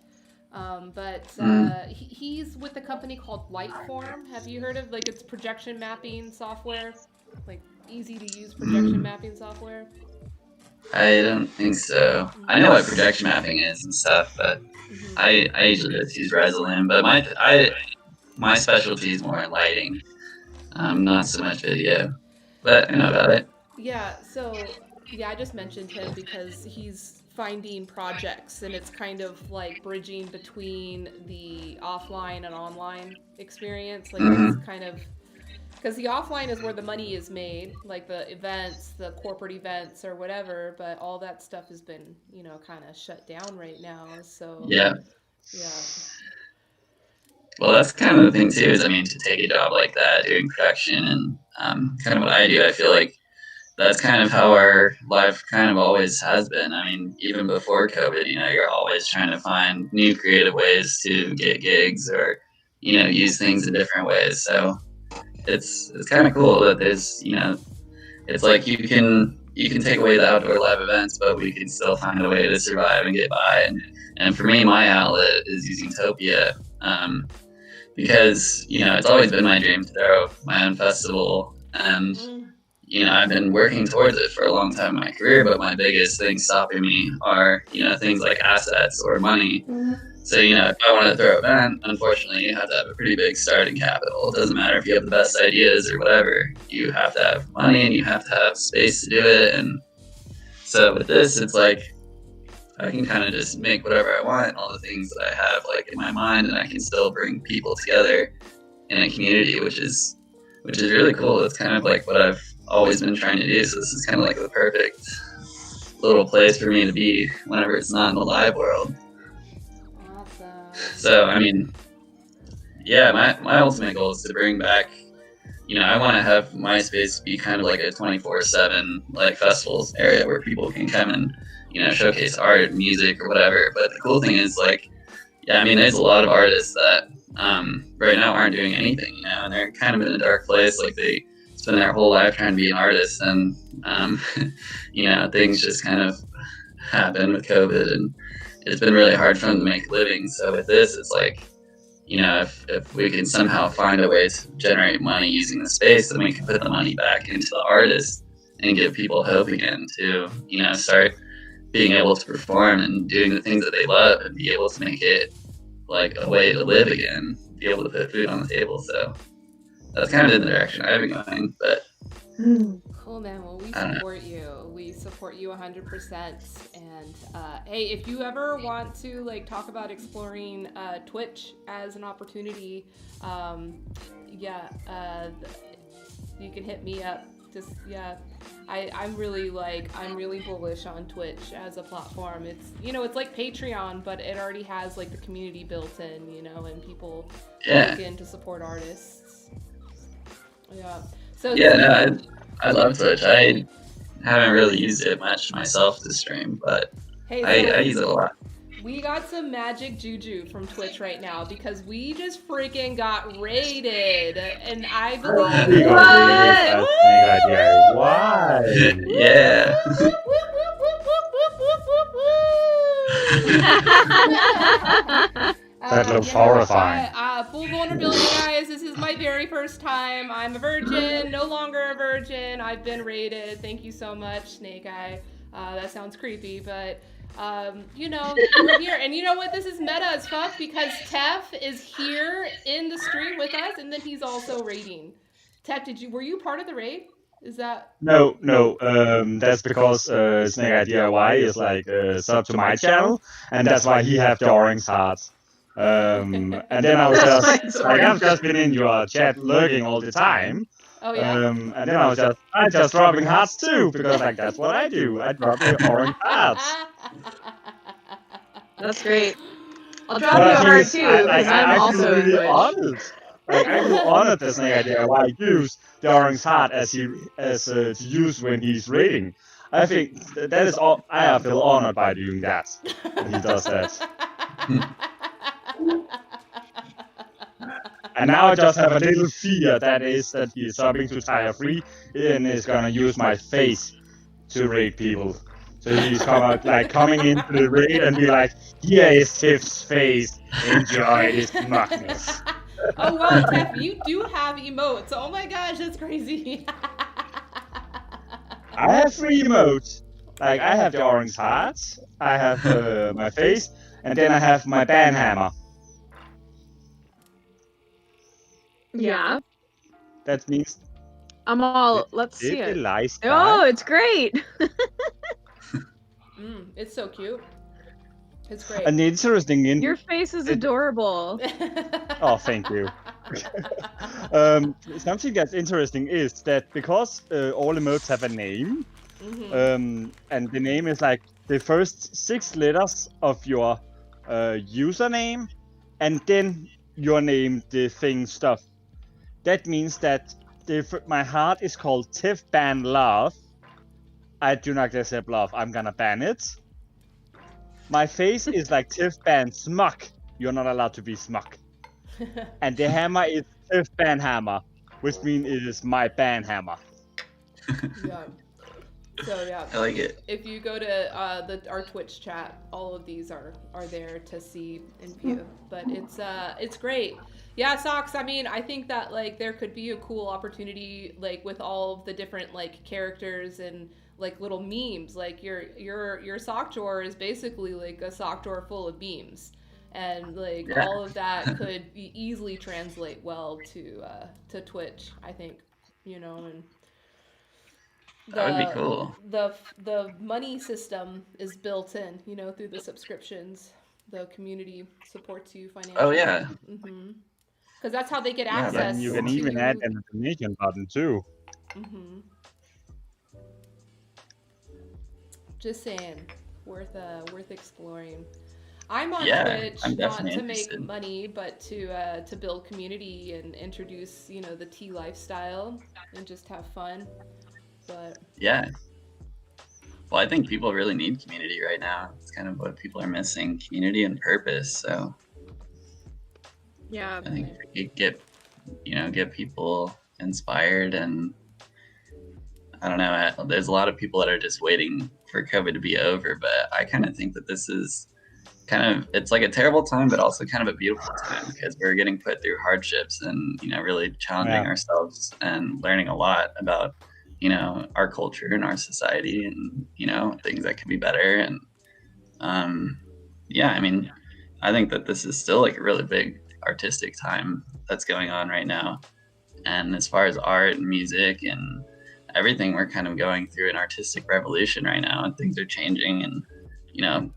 He's with a company called Lightform. Have you heard of, like, it's projection mapping software? Like, easy to use projection mapping software? I don't think so. I know what projection mapping is and stuff, but I usually just use Resolum. But my specialty is more in lighting, not so much video. But I know about it. Yeah, I just mentioned him because he's finding projects, and it's kind of like bridging between the offline and online experience. Like, it's kind of, because the offline is where the money is made, like the events, the corporate events or whatever, but all that stuff has been, you know, kind of shut down right now. So yeah. Well, that's kind of the thing too. Is, I mean, to take a job like that, doing production and kind of what I do, I feel like that's kind of how our life kind of always has been. I mean, even before COVID, you know, you're always trying to find new creative ways to get gigs or, you know, use things in different ways. So it's kind of cool that there's, you know, it's like you can take away the outdoor live events, but we can still find a way to survive and get by. And for me, my outlet is using Topia, because, you know, it's always been my dream to throw my own festival, and you know, I've been working towards it for a long time in my career, but my biggest thing stopping me are, you know, things like assets or money. So, you know, if I want to throw an event, unfortunately, you have to have a pretty big starting capital. It doesn't matter if you have the best ideas or whatever. You have to have money and you have to have space to do it. And so with this, it's like I can kind of just make whatever I want, all the things that I have like in my mind, and I can still bring people together in a community, which is really cool. It's kind of like what I've always been trying to do. So this is kind of like the perfect little place for me to be whenever it's not in the live world. So, I mean, yeah, my ultimate goal is to bring back, you know, I want to have my space be kind of like a 24/7 like festivals area where people can come and, you know, showcase art, music, or whatever. But the cool thing is, like, yeah, I mean, there's a lot of artists that right now aren't doing anything, you know, and they're kind of in a dark place. Like, they spend their whole life trying to be an artist, and you know, things just kind of happen with COVID, and it's been really hard for them to make a living. So with this, it's like, you know, if we can somehow find a way to generate money using the space, then we can put the money back into the artist and give people hope again to, you know, start being able to perform and doing the things that they love and be able to make it like a way to live again, be able to put food on the table. So that's kind of the direction I've been going. But cool, man. Well, we support you. We support you 100%. And hey, if you ever want to like talk about exploring Twitch as an opportunity, you can hit me up. Just I'm really bullish on Twitch as a platform. It's, you know, it's like Patreon, but it already has like the community built in, you know, and people look in to support artists. Yeah. So I love Twitch. I haven't really used it much myself to stream, but I use it a lot. We got some magic juju from Twitch right now because we just freaking got raided, and I believe Why? Yeah. That looks horrifying. Full vulnerability, guys. This is my very first time. I'm a virgin, no longer a virgin. I've been raided. Thank you so much, Snake Eye. That sounds creepy, but you know, we're here. And you know what? This is meta as fuck because Tef is here in the stream with us, and then he's also raiding. Tef, were you part of the raid? Is that no? That's because Snake Eye DIY is like sub to my channel, and that's why he have the orange hearts. And then I was just like, I've just been in your chat lurking all the time. Oh yeah. And then I just dropping hearts too, because like that's what I do. I drop the orange hearts. That's great. I'll But drop you a I think heart it's, too, I because I'm feel also in really Twitch. honored. Like I feel honored that Snake Idea why he use the orange heart as to use when he's raiding. I think that is all. I feel honored by doing that. He does that. And now I just have a little fear that he is jumping to tire free and is gonna use my face to raid people. So he's coming into the raid and be like, here is Tiff's face. Enjoy this smugness. Oh wow, Tef, you do have emotes. Oh my gosh, that's crazy. I have 3 emotes. Like I have the orange heart, I have my face, and then I have my ban hammer. Yeah. That means I'm all, let's see Tiff it. lies. Oh, it's great. It's so cute. It's great. And the interesting in Your face is adorable. Oh, thank you. Something that's interesting is that because all emotes have a name, and the name is like the first 6 letters of your username, and then your name, the thing stuff. That means that my heart is called Tiff Ban Love. I do not accept love. I'm gonna ban it. My face is like Tiff Ban Smuck. You're not allowed to be Smuck. And the hammer is Tiff Ban Hammer, which means it is my ban hammer. Yeah. So yeah, I like it. If you go to our Twitch chat, all of these are there to see and view. But it's great. Yeah, Socks. I mean, I think that like there could be a cool opportunity like with all of the different like characters and like little memes. Like your sock drawer is basically like a sock drawer full of memes. And like all of that could easily translate well to Twitch, I think, and That would be cool. The money system is built in, through the subscriptions. The community supports you financially. Oh yeah. Because that's how they get access. And you can even add an donation button too. Just saying, worth exploring. I'm on Twitch not to make money, but to build community and introduce, the tea lifestyle and just have fun. But yeah. Well, I think people really need community right now. It's kind of what people are missing: community and purpose. So yeah, I think we could get people inspired, and I don't know. There's a lot of people that are just waiting for COVID to be over, but I kind of think that this is it's like a terrible time, but also kind of a beautiful time because we're getting put through hardships and really challenging ourselves and learning a lot about our culture and our society and things that could be better. And I mean, I think that this is still like a really big artistic time that's going on right now. And as far as art and music and everything, we're kind of going through an artistic revolution right now, and things are changing, and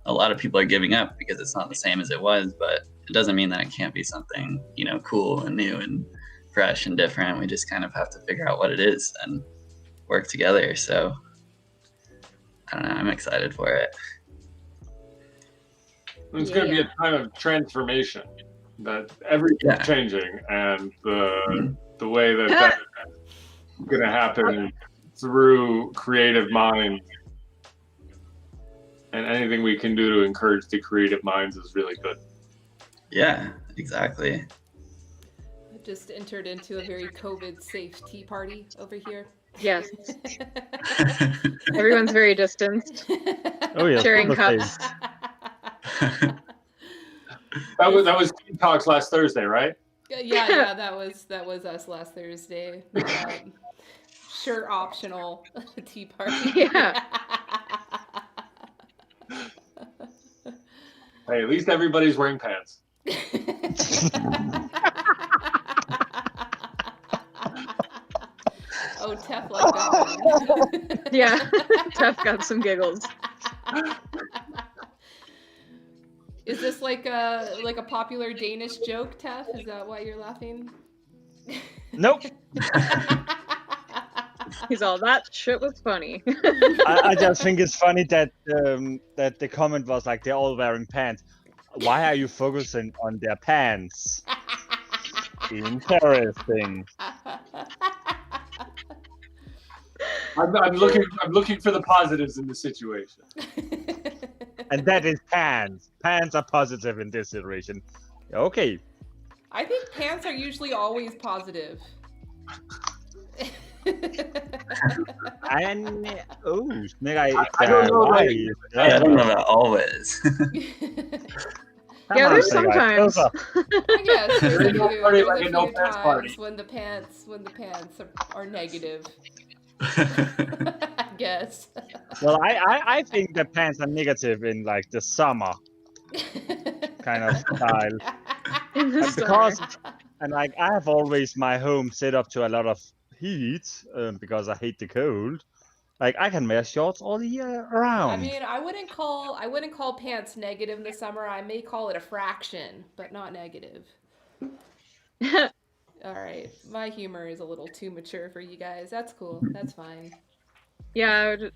a lot of people are giving up because it's not the same as it was, but it doesn't mean that it can't be something cool and new and fresh and different. We just kind of have to figure out what it is and work together. So I don't know, I'm excited for it. It's going to be a time of transformation, that everything's changing, and the way that's going to happen through creative minds, and anything we can do to encourage the creative minds is really good. Yeah, exactly. I just entered into a very COVID-safe tea party over here. Yes. Everyone's very distanced. Oh yeah, sharing cups. That was Tea Talks last Thursday, right? Yeah, that was us last Thursday. Shirt optional tea party. Yeah. Hey, at least everybody's wearing pants. Oh, Tef like that one. Yeah, Tef got some giggles. Is this like a popular Danish joke, Tef? Is that why you're laughing? Nope. He's all, that shit was funny. I just think it's funny that that the comment was like they're all wearing pants. Why are you focusing on their pants? Interesting. I'm looking for the positives in the situation. And that is pants. Pants are positive in this situation. Okay. I think pants are usually always positive. And Snake I don't know, like, I don't know about always. Yeah, there's sometimes. I guess there's There's no party like a a no few pants times party. when the pants are negative. I guess. Well, I think the pants are negative in like the summer kind of style. In the And because summer. and like I have always my home set up to a lot of heat because I hate the cold. Like I can wear shorts all year round. I mean, I wouldn't call pants negative in the summer. I may call it a fraction, but not negative. All right, my humor is a little too mature for you guys. That's cool. That's fine. Yeah. I would...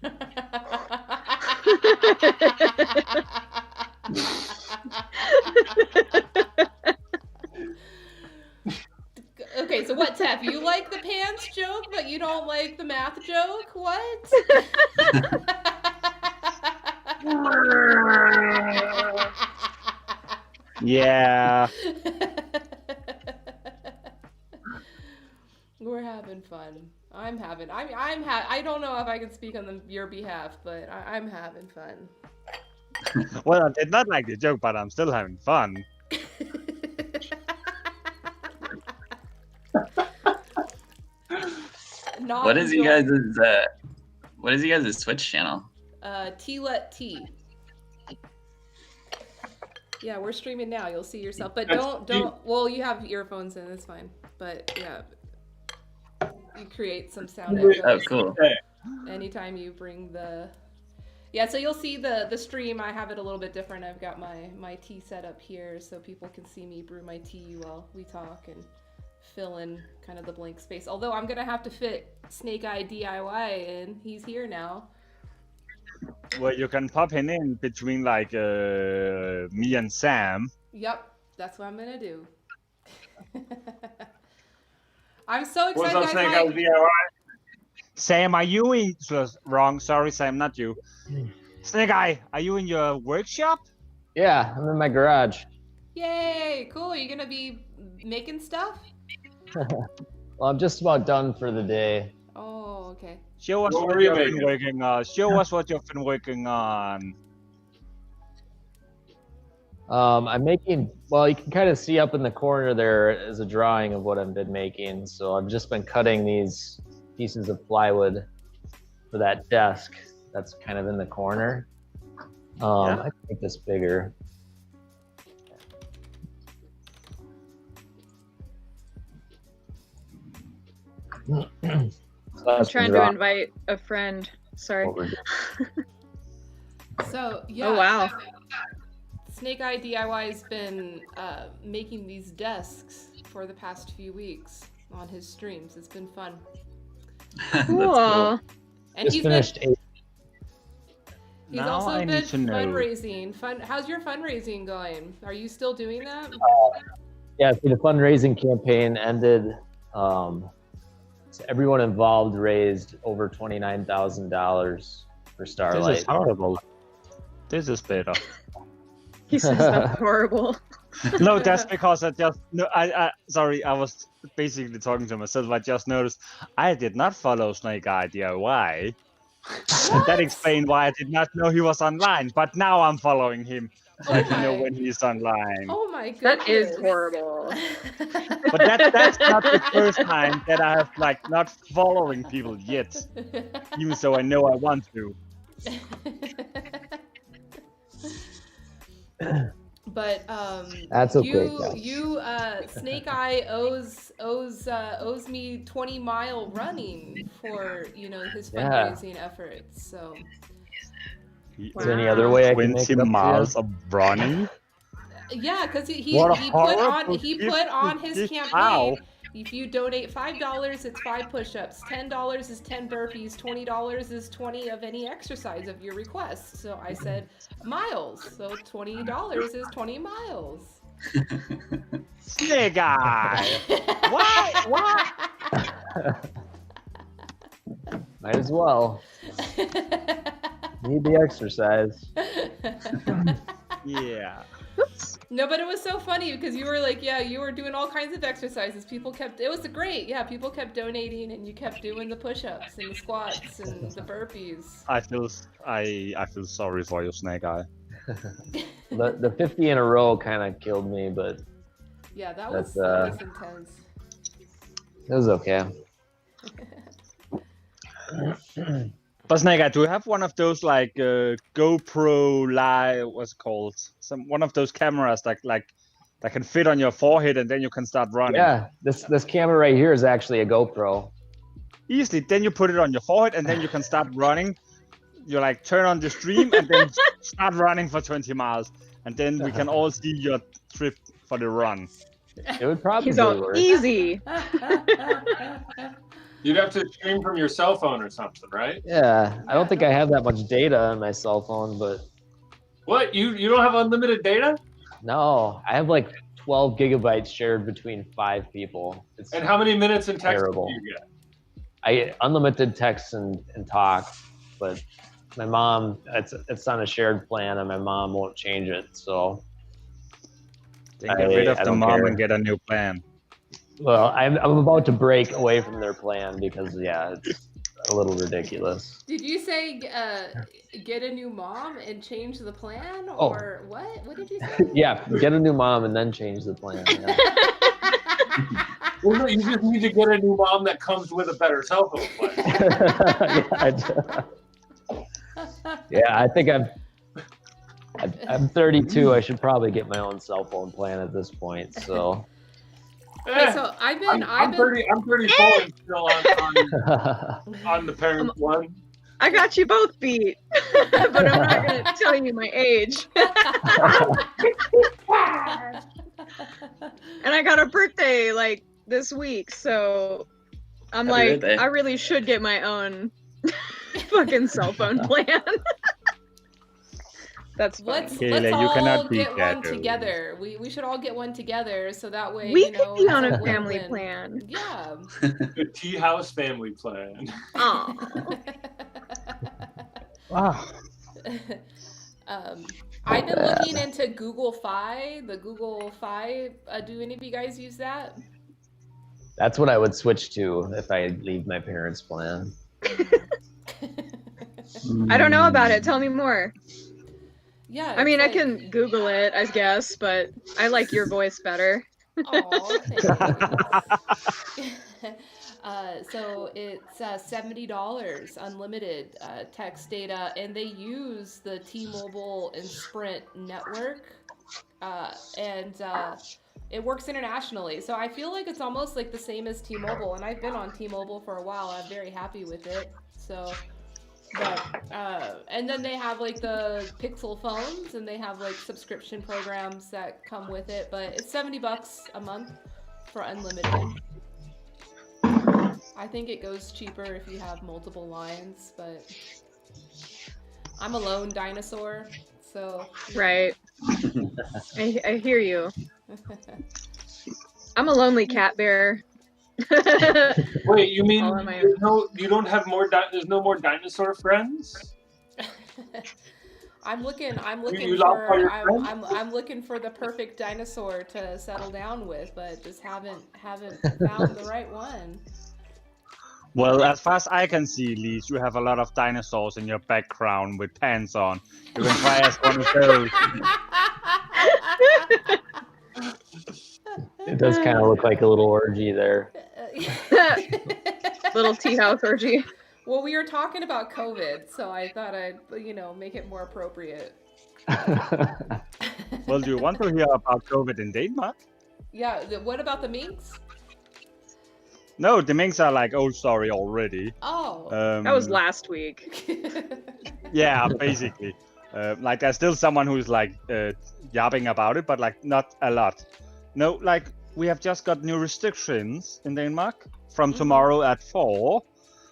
Okay, so what, Tef? You like the pants joke, but you don't like the math joke? What? Yeah. We're having fun. I don't know if I can speak on your behalf, but I'm having fun. Well, I did not like the joke, but I'm still having fun. Not What is you enjoying- guys' Twitch channel? T-Let T. Yeah, we're streaming now. You'll see yourself, but That's don't. Well, you have earphones in. It's fine. But yeah, you create some sound Oh, echoes cool. anytime you bring the. Yeah, so you'll see the stream. I have it a little bit different. I've got my tea set up here so people can see me brew my tea while we talk and fill in kind of the blank space. Although I'm gonna have to fit Snake Eye DIY in. He's here now. Well, you can pop him in between like me and Sam. Yep, that's what I'm gonna do. I'm so excited, What's up, guys. Snake Eyes DIY? Sam, are you in? Wrong. Sorry, Sam, not you. Snake Eye, are you in your workshop? Yeah, I'm in my garage. Yay! Cool. Are you gonna be making stuff? Well, I'm just about done for the day. Oh, okay. Show us What what were you you've been making? working on. Show us what you've been working on. I'm making, well, you can kind of see up in the corner there is a drawing of what I've been making. So I've just been cutting these pieces of plywood for that desk that's kind of in the corner. I can make this bigger. I'm trying to invite a friend. Sorry. So yeah. Oh wow. Snake Eye DIY has been making these desks for the past few weeks on his streams. It's been fun. Cool. And Just finished 8. He's Now also I been need to know. fundraising. How's your fundraising going? Are you still doing that? Yeah, so the fundraising campaign ended. So everyone involved raised over $29,000 for Starlight. This is horrible. This is better. He says that's horrible. No, that's because I just no. Sorry, I was basically talking to myself. I just noticed I did not follow Snake Eye DIY. And that explained why I did not know he was online. But now I'm following him, so I can know when he's online. Oh my goodness. That is horrible. But that's not the first time that I have like not following people yet, even so I know I want to. But That's okay, Cal. you Snake Eye owes me 20-mile running for his fundraising efforts. So Is there any other way I can make it 20 up to miles of running? Yeah, because he What a put horrible on gift his to give campaign. out. If you donate $5, it's 5 push-ups. $10 is 10 burpees. $20 is 20 of any exercise of your request. So I said miles. So $20 is 20 miles. Snake Eye. Why? Might as well. Need the exercise. Yeah. No, but it was so funny because you were like, yeah, you were doing all kinds of exercises. It was great. Yeah, people kept donating and you kept doing the push-ups and the squats and the burpees. I feel sorry for you, Snake Eye. The 50 in a row kind of killed me, but Yeah, that was intense. it was okay. But Snake Eye, do you have one of those like GoPro Live? What's it called? One of those cameras that can fit on your forehead and then you can start running. Yeah, this camera right here is actually a GoPro. Easily, then you put it on your forehead and then you can start running. You like turn on the stream and then start running for 20 miles, and then we can all see your trip for the run. It would probably He's all work. easy. You'd have to stream from your cell phone or something, right? Yeah, I don't think I have that much data on my cell phone, but What? You don't have unlimited data? no, I have like 12 gigabytes shared between 5 people. It's And how many minutes in text terrible. do you get? I get unlimited text and talk, but my mom, it's on a shared plan, and my mom won't change it. So Then get rid of I the don't mom care. and get a new plan. Well, I'm about to break away from their plan because it's a little ridiculous. Did you say get a new mom and change the plan, or what? What did you say? Yeah, get a new mom and then change the plan. Yeah. Well, no, you just need to get a new mom that comes with a better cell phone plan. Yeah, I think I'm 32. I should probably get my own cell phone plan at this point. So. Okay, so I'm 34 and still on the parent one. I got you both beat, but I'm not going to tell you my age. And I got a birthday like this week, so I'm Happy like, birthday. I really should get my own fucking cell phone plan. That's fun. Let's Kayla, you all cannot beat get that, one though. together. We should all get one together so that way We you know, could be on it's a family win-win. plan. Yeah. The tea house family plan. Aw. Wow. I've been looking into Google Fi, the Google Fi. Do any of you guys use that? That's what I would switch to if I leave my parents' plan. I don't know about it. Tell me more. Yeah. I mean, it's I can Google it, I guess, but I like your voice better. Aw, thanks. So it's $70 unlimited text data, and they use the T-Mobile and Sprint network, and it works internationally. So I feel like it's almost like the same as T-Mobile, and I've been on T-Mobile for a while. I'm very happy with it. So, but and then they have like the Pixel phones, and they have like subscription programs that come with it. But it's $70 a month for unlimited. I think it goes cheaper if you have multiple lines, but I'm a lone dinosaur, so Right. I hear you. I'm a lonely cat bear. Wait, you mean All on my you don't have more? There's no more dinosaur friends? I'm looking You lost all your for friends? I'm looking for the perfect dinosaur to settle down with, but just haven't found the right one. Well, as far as I can see, Lise, you have a lot of dinosaurs in your background with pants on. You can try as one of those. It does kind of look like a little orgy there. Little tea house orgy. Well, we were talking about COVID, so I thought I'd make it more appropriate. Well, do you want to hear about COVID in Denmark? Yeah. What about the minks? No, the minks are like old story already. Oh. That was last week. Yeah, basically. Like there's still someone who's like yapping about it, but like not a lot. No, like we have just got new restrictions in Denmark from tomorrow at 4,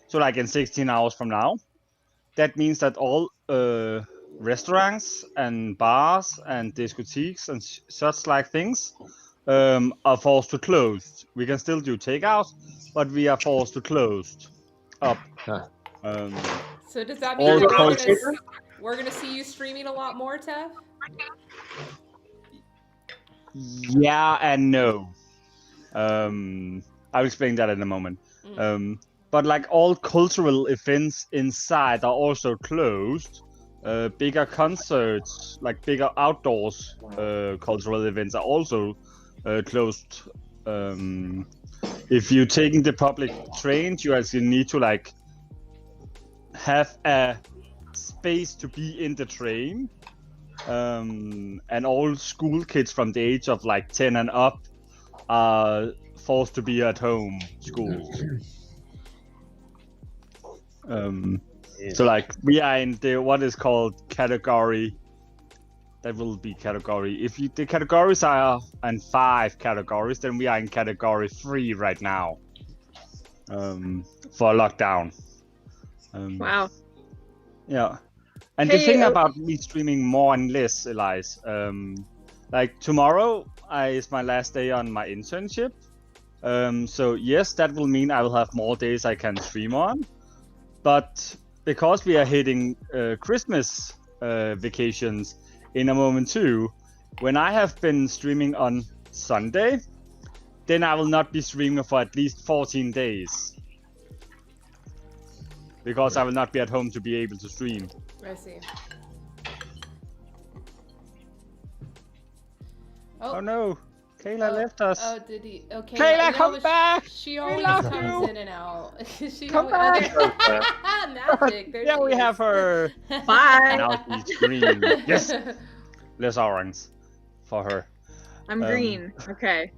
so like in 16 hours from now. That means that all restaurants and bars and discotheques and such like things are forced to close. We can still do takeout, but we are forced to close up. Huh. So does that mean all that we're gonna see you streaming a lot more, Tef? Yeah and no. I'll explain that in a moment. But like all cultural events inside are also closed. Bigger concerts, like bigger outdoors cultural events are also closed. If you're taking the public trains, you actually need to like have a space to be in the train. And all school kids from the age of like 10 and up are forced to be at home schools. So like we are in the what is called category. That will be category. If the categories are in 5 categories, then we are in category 3 right now. For lockdown. Wow. Yeah. And the thing about me streaming more and less, Elias, like tomorrow is my last day on my internship. So yes, that will mean I will have more days I can stream on. But because we are hitting Christmas vacations in a moment too, when I have been streaming on Sunday, then I will not be streaming for at least 14 days. Because I will not be at home to be able to stream. I see. Oh no, Kayla left us. Oh, did he? Okay. Kayla, come back! She always love comes you. in and out. Come back! Magic. There Yeah, she we is. have her. Bye. Now she's green. Yes. Less orange for her. I'm green. Okay.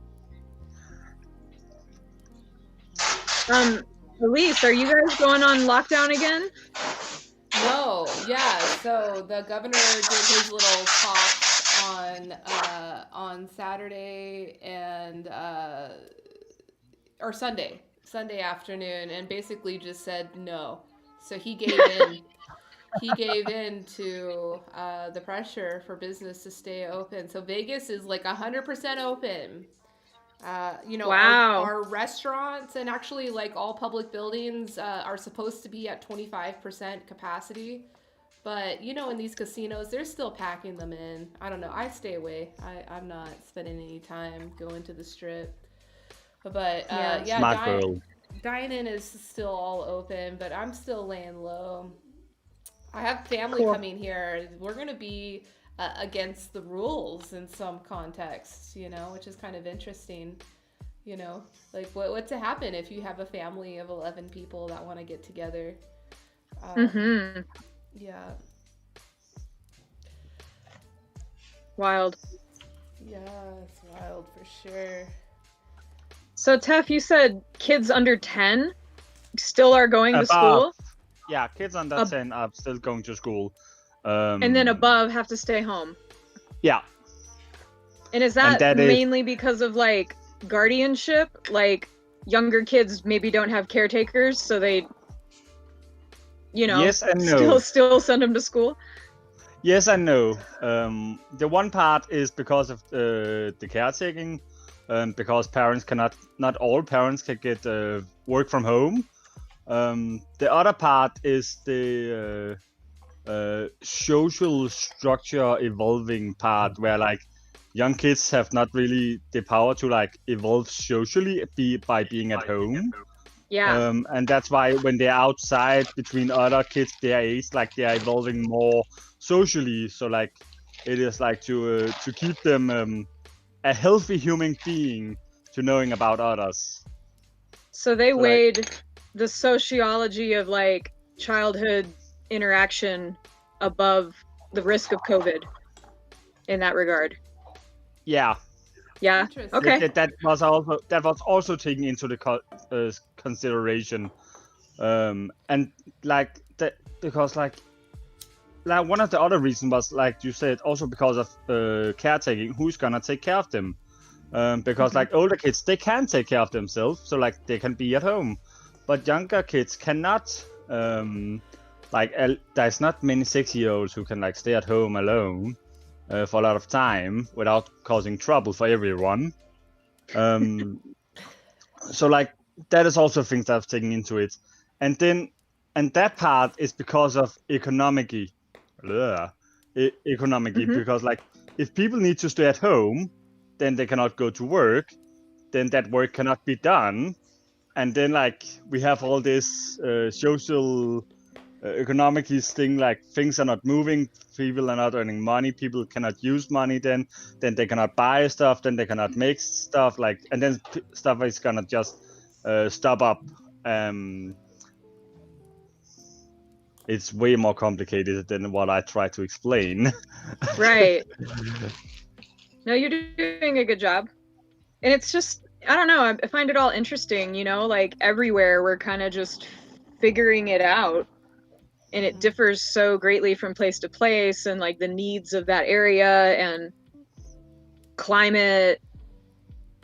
Elise, are you guys going on lockdown again? No, yeah. So the governor did his little talk on Saturday and or Sunday afternoon, and basically just said no. So he gave in. He gave in to the pressure for business to stay open. So Vegas is like 100% open. Wow. Our restaurants and actually like all public buildings are supposed to be at 25% capacity. But, in these casinos, they're still packing them in. I don't know. I stay away. I'm not spending any time going to the strip. But, dine-in is still all open, but I'm still laying low. I have family coming here. We're going to be against the rules in some contexts, which is kind of interesting. Like what to happen if you have a family of 11 people that want to get together. Yeah. Wild. Yeah, it's wild for sure. So Tef, you said kids under 10 still are going to school? Yeah, kids under 10 are still going to school. And then above have to stay home. Yeah. And is that mainly because of like guardianship? Like younger kids maybe don't have caretakers, so they, yes and no. still send them to school? Yes and no. The one part is because of the caretaking, because parents not all parents can get work from home. The other part is the social structure evolving part, where like young kids have not really the power to like evolve socially by being at home. Yeah. And that's why when they're outside between other kids their age, like they're evolving more socially. So like it is like to keep them a healthy human being to knowing about others. So they weighed the sociology of like childhood interaction above the risk of COVID in that regard. Yeah. Yeah. Okay. That was also taken into the consideration, and like that because like like one of the other reasons was, like you said, also because of caretaking. Who's gonna take care of them? Because like older kids, they can take care of themselves, so like they can be at home, but younger kids cannot. There's not many 6-year-olds who can like stay at home alone for a lot of time without causing trouble for everyone. So like that is also things that I've taken into it, and that part is because of economically, because like if people need to stay at home, then they cannot go to work, then that work cannot be done, and then like we have all this social economically thing, like things are not moving, people are not earning money, people cannot use money, then they cannot buy stuff, then they cannot make stuff, like, and then stuff is gonna just stop up. It's way more complicated than what I try to explain. Right. No, you're doing a good job. And it's just, I don't know, I find it all interesting, you know, like everywhere we're kind of just figuring it out. And it differs so greatly from place to place, and like the needs of that area and climate,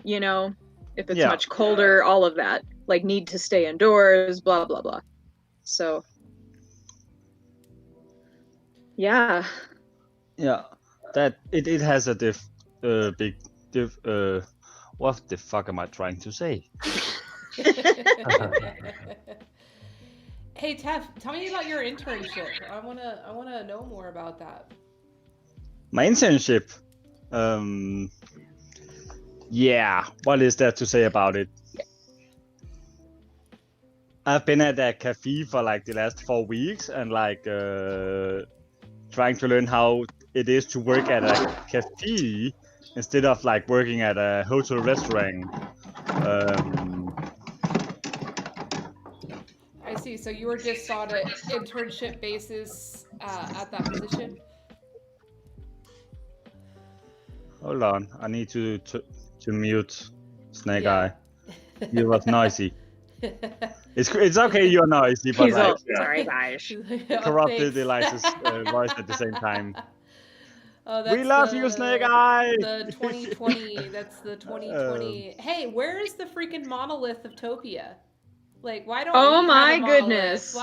you know, if it's much colder, all of that, like need to stay indoors, blah, blah, blah. So, yeah. Yeah, that it has a big what the fuck am I trying to say? Hey Tef, tell me about your internship. I wanna know more about that. My internship. Yeah, what is there to say about it? I've been at a cafe for like the last 4 weeks, and like trying to learn how it is to work at a cafe instead of like working at a hotel restaurant. I see. So you were just on an internship basis at that position? Hold on, I need to mute Snake Eye. You was noisy. It's okay, you're noisy, but He's like, all, sorry guys. corrupted Eliza's voice at the same time. Oh, we love you, Snake Eye. The 2020. That's the 2020. Hey, where is the freaking monolith of Topia? Like, why don't oh we my have a monolith? goodness.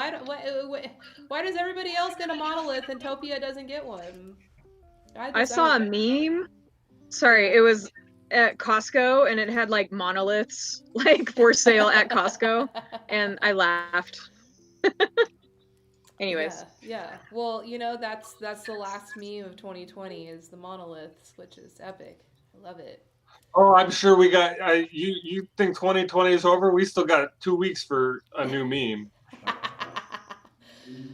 Why does everybody else get a monolith and Topia doesn't get one? I saw a meme. Sorry, it was at Costco, and it had like monoliths like for sale at Costco, and I laughed. Anyways. Yeah. Well, you know, that's the last meme of 2020 is the monoliths, which is epic. I love it. Oh, I'm sure we got. You think 2020 is over? We still got 2 weeks for a new meme.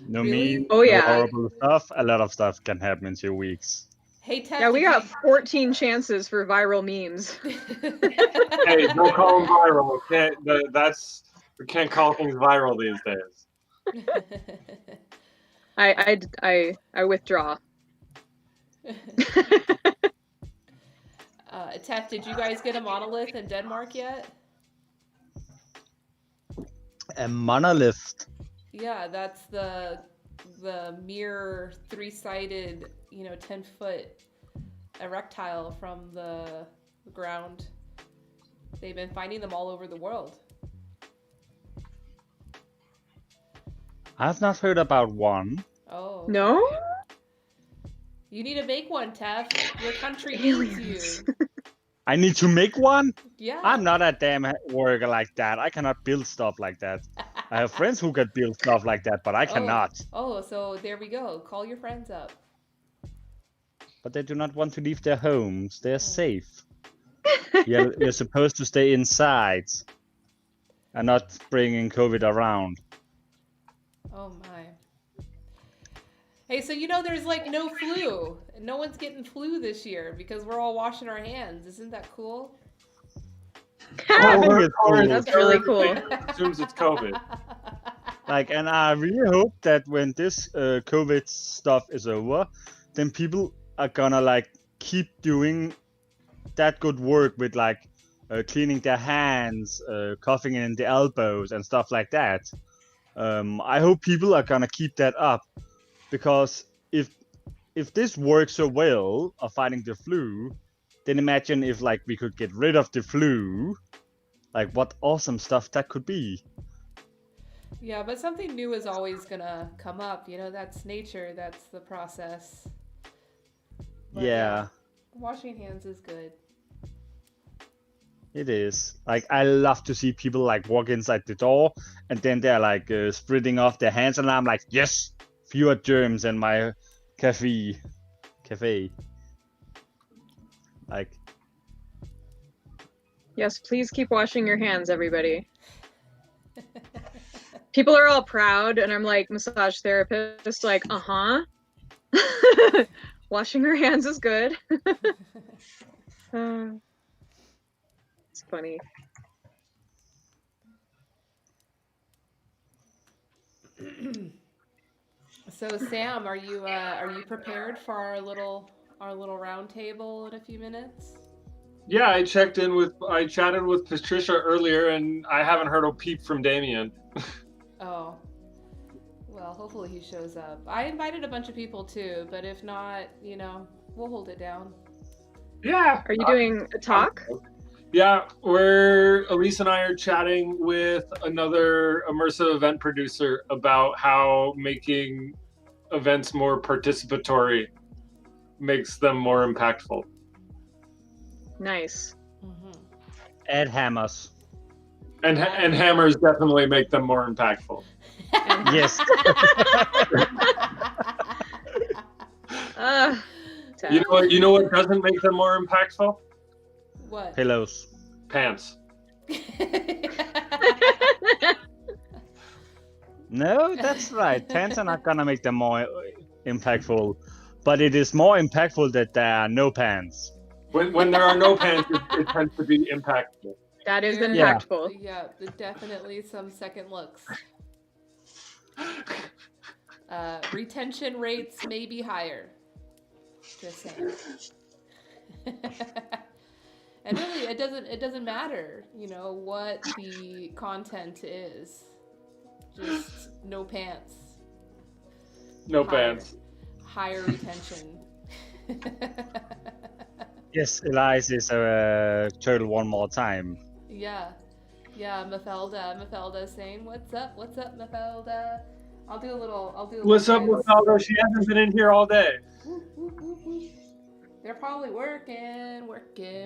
No Really? meme. Oh yeah. No horrible stuff. A lot of stuff can happen in 2 weeks. Hey, Tef, yeah, we got 14 chances for viral memes. Hey, don't call them viral. We can't call things viral these days. I withdraw. Tef, did you guys get a monolith in Denmark yet? A monolith. Yeah, that's the mere 3-sided, 10-foot erectile from the ground. They've been finding them all over the world. I've not heard about one. Oh. No? You need to make one, Tef. Your country needs you. I need to make one? Yeah. I'm not a damn worker like that. I cannot build stuff like that. I have friends who can build stuff like that, but I cannot. Oh, so there we go. Call your friends up. But they do not want to leave their homes. They're safe. You're supposed to stay inside and not bringing COVID around. Oh my. Hey, so there's like no flu. No one's getting flu this year because we're all washing our hands. Isn't that cool? That's really cool. Assumes it's COVID. Like, and I really hope that when this COVID stuff is over, then people are gonna like keep doing that good work with like cleaning their hands, coughing in the elbows and stuff like that. I hope people are gonna keep that up, because if this works so well of fighting the flu, then imagine if like we could get rid of the flu, like what awesome stuff that could be. Yeah, but something new is always gonna come up. You know, that's nature. That's the process. But Yeah, washing hands is good. it is. Like I love to see people like walk inside the door and then they're like spreading off their hands, and I'm like, yes, fewer germs in my cafe. Like, Yes, please keep washing your hands, everybody. People are all proud, and I'm like, massage therapist, like, washing her hands is good. It's funny. So Sam, are you prepared for our little round table in a few minutes? Yeah, I chatted with Patricia earlier, and I haven't heard a peep from Damien. Oh. Well, hopefully he shows up. I invited a bunch of people too, but if not, you know, we'll hold it down. Yeah. Are you doing a talk? Yeah, Elise and I are chatting with another immersive event producer about how making events more participatory makes them more impactful. Nice. add hammers. And hammers definitely make them more impactful. Yes. You know what doesn't make them more impactful? What? Pillows. Pants. No, that's right. Pants are not gonna make them more impactful, but it is more impactful that there are no pants. When there are no pants, it tends to be impactful. That is impactful. Yeah, definitely some second looks. Retention rates may be higher. Just saying. And really, it doesn't matter, you know, what the content is. Just no pants. No pants. Higher retention. Yes, Elias is a turtle one more time. Yeah, Mafelda saying, "What's up, Mafelda?" I'll do a little. What's up, Mafelda? She hasn't been in here all day. They're probably working,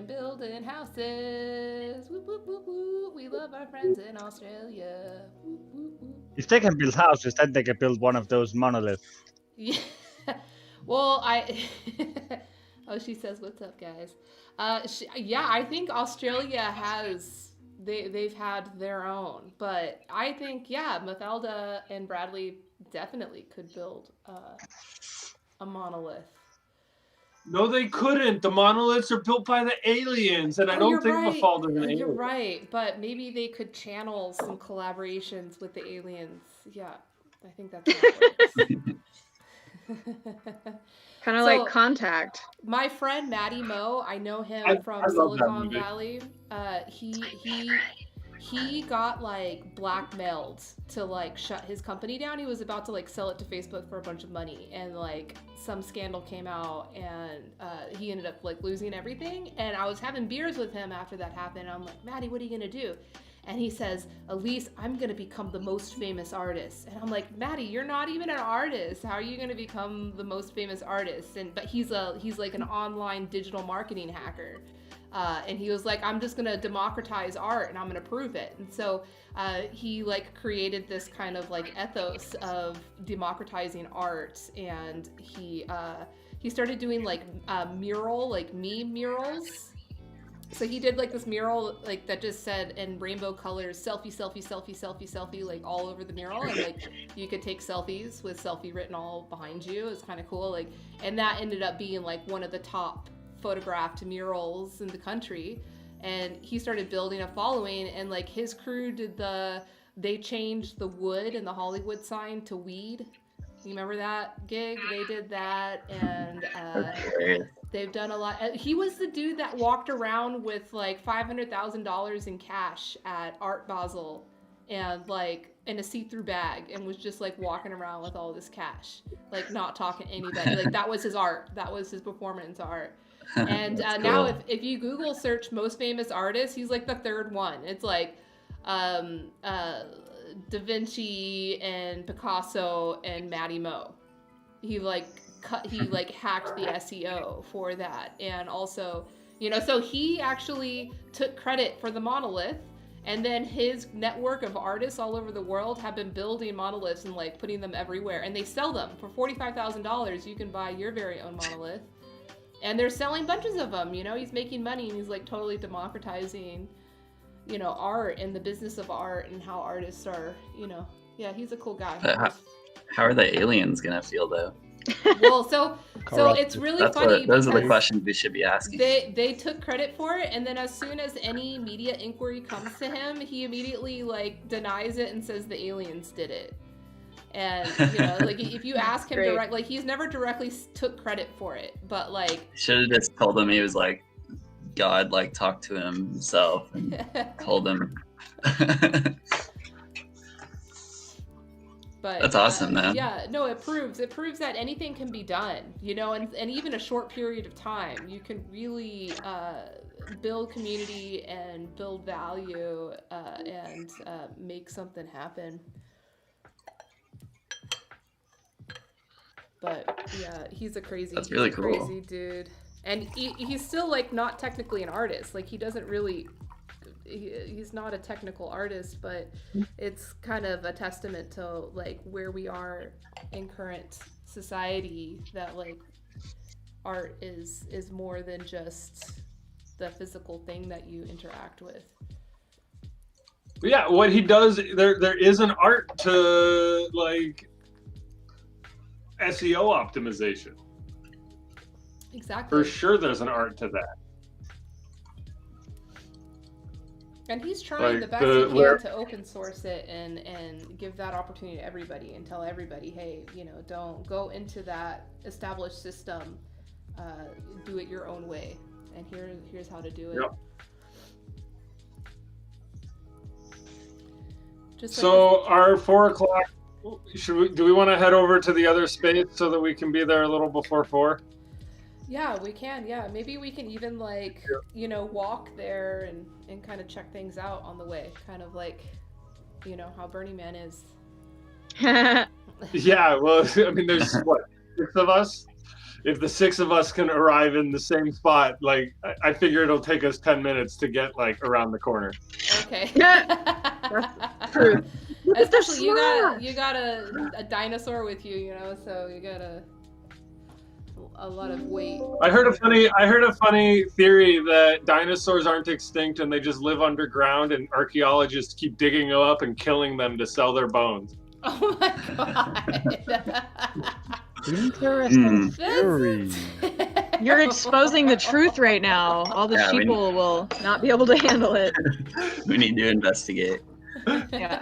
building houses. Whoop, whoop, whoop, whoop. We love our friends in Australia. Whoop, whoop, whoop. If they can build houses, then they can build one of those monoliths. Yeah. Well, oh, she says, "What's up, guys?" I think Australia has. They've had their own, but I think Mafelda and Bradley definitely could build a monolith. No, they couldn't. The monoliths are built by the aliens, and I don't think Mafalda's an alien. You're right, but maybe they could channel some collaborations with the aliens. Yeah, I think that's how it works. Kind of like Contact. My friend Matty Moe, I know him from Silicon Valley. He got like blackmailed to like shut his company down. He was about to like sell it to Facebook for a bunch of money, and like some scandal came out, and he ended up like losing everything. And I was having beers with him after that happened. And I'm like, Matty, what are you gonna do? And he says, Elise, I'm gonna become the most famous artist. And I'm like, Matty, you're not even an artist. How are you gonna become the most famous artist? But he's like an online digital marketing hacker. And he was like, I'm just gonna democratize art and I'm gonna prove it. And so he like created this kind of like ethos of democratizing art, and he started doing like mural, like meme murals. So he did like this mural like that just said in rainbow colors, selfie, selfie, selfie, selfie, selfie, like all over the mural, and like you could take selfies with selfie written all behind you. It's kind of cool, like, and that ended up being like one of the top photographed murals in the country. And he started building a following, and like his crew they changed the wood in the Hollywood sign to weed. You remember that gig? They did that, and they've done a lot. He was the dude that walked around with like $500,000 in cash at Art Basel and like in a see-through bag, and was just like walking around with all this cash, like not talking to anybody. Like that was his art. That was his performance art. And now if you Google search most famous artists, he's like the third one. It's like Da Vinci and Picasso and Matty Mo. He like hacked the SEO for that. And also, so he actually took credit for the monolith, and then his network of artists all over the world have been building monoliths and like putting them everywhere, and they sell them for $45,000. You can buy your very own monolith, and they're selling bunches of them. He's making money, and he's like totally democratizing art and the business of art and how artists are, yeah, he's a cool guy. How are the aliens gonna feel though? Well, so it's really funny. Those are the questions we should be asking. They took credit for it, and then as soon as any media inquiry comes to him, he immediately like denies it and says the aliens did it. And like if you ask him directly, like he's never directly took credit for it, but like should have just told him he was like God, like talked to himself and told him. But that's awesome, man. Yeah, no, it proves that anything can be done, and even a short period of time, you can really build community and build value and make something happen. But yeah, he's a crazy dude, and he's still like not technically an artist. Like he doesn't really. He's not a technical artist, but it's kind of a testament to like where we are in current society, that like art is more than just the physical thing that you interact with. Yeah, what he does, there is an art to like SEO optimization. Exactly. For sure there's an art to that. And he's trying the best he can to open source it and give that opportunity to everybody, and tell everybody, hey, don't go into that established system. Do it your own way, and here's how to do it. Yep. So our 4:00. Do we want to head over to the other space so that we can be there a little before 4? Yeah, we can. Yeah, maybe we can even like walk there and kind of check things out on the way, kind of like how Burning Man is. Yeah, well, I mean, there's what, 6 of us. If the 6 of us can arrive in the same spot, like I figure it'll take us 10 minutes to get like around the corner. Okay. True. Especially you got a dinosaur with you, so you got a lot of weight. I heard a funny theory that dinosaurs aren't extinct and they just live underground, and archaeologists keep digging them up and killing them to sell their bones. Oh my god. Interesting theory. You're exposing the truth right now. All the sheeple will not be able to handle it. We need to investigate. Yeah.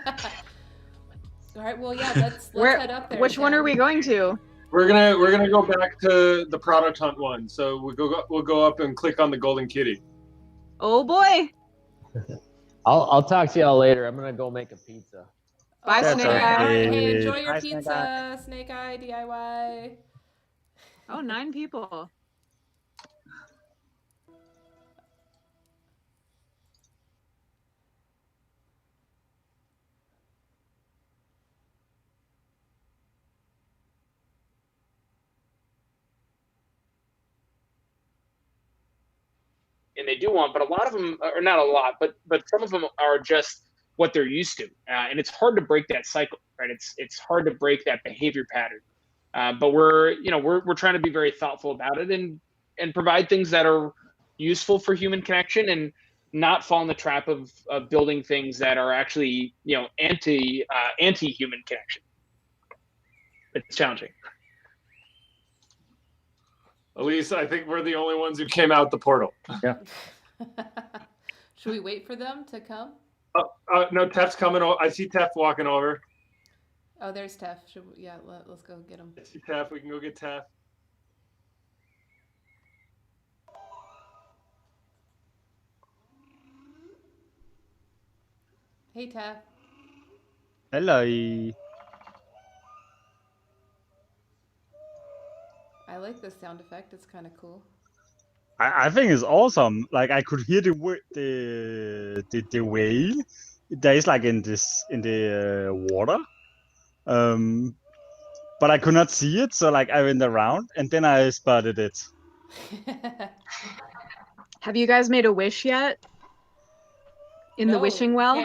All right. Well, yeah. Let's head up there. Which one are we going to? We're gonna go back to the product hunt one. So we'll go up and click on the golden kitty. Oh boy. I'll talk to y'all later. I'm gonna go make a pizza. Bye, Snake Eye. Hey, enjoy your pizza, Snake Eye DIY. Oh, 9 people. And they do want, but a lot of them, or not a lot, but some of them are just what they're used to, and it's hard to break that cycle, right? It's hard to break that behavior pattern, but we're trying to be very thoughtful about it and provide things that are useful for human connection, and not fall in the trap of building things that are actually anti-human connection. It's challenging. Elise, I think we're the only ones who came out the portal. Yeah. Should we wait for them to come? No, Tef's coming. I see Tef walking over. Oh, there's Tef. Let's go get him. I see Tef. We can go get Tef. Hey, Tef. Hello. I like this sound effect. It's kind of cool. I think it's awesome. Like I could hear the whale that is like in the water. But I could not see it, so like I went around and then I spotted it. Have you guys made a wish yet? In the wishing well?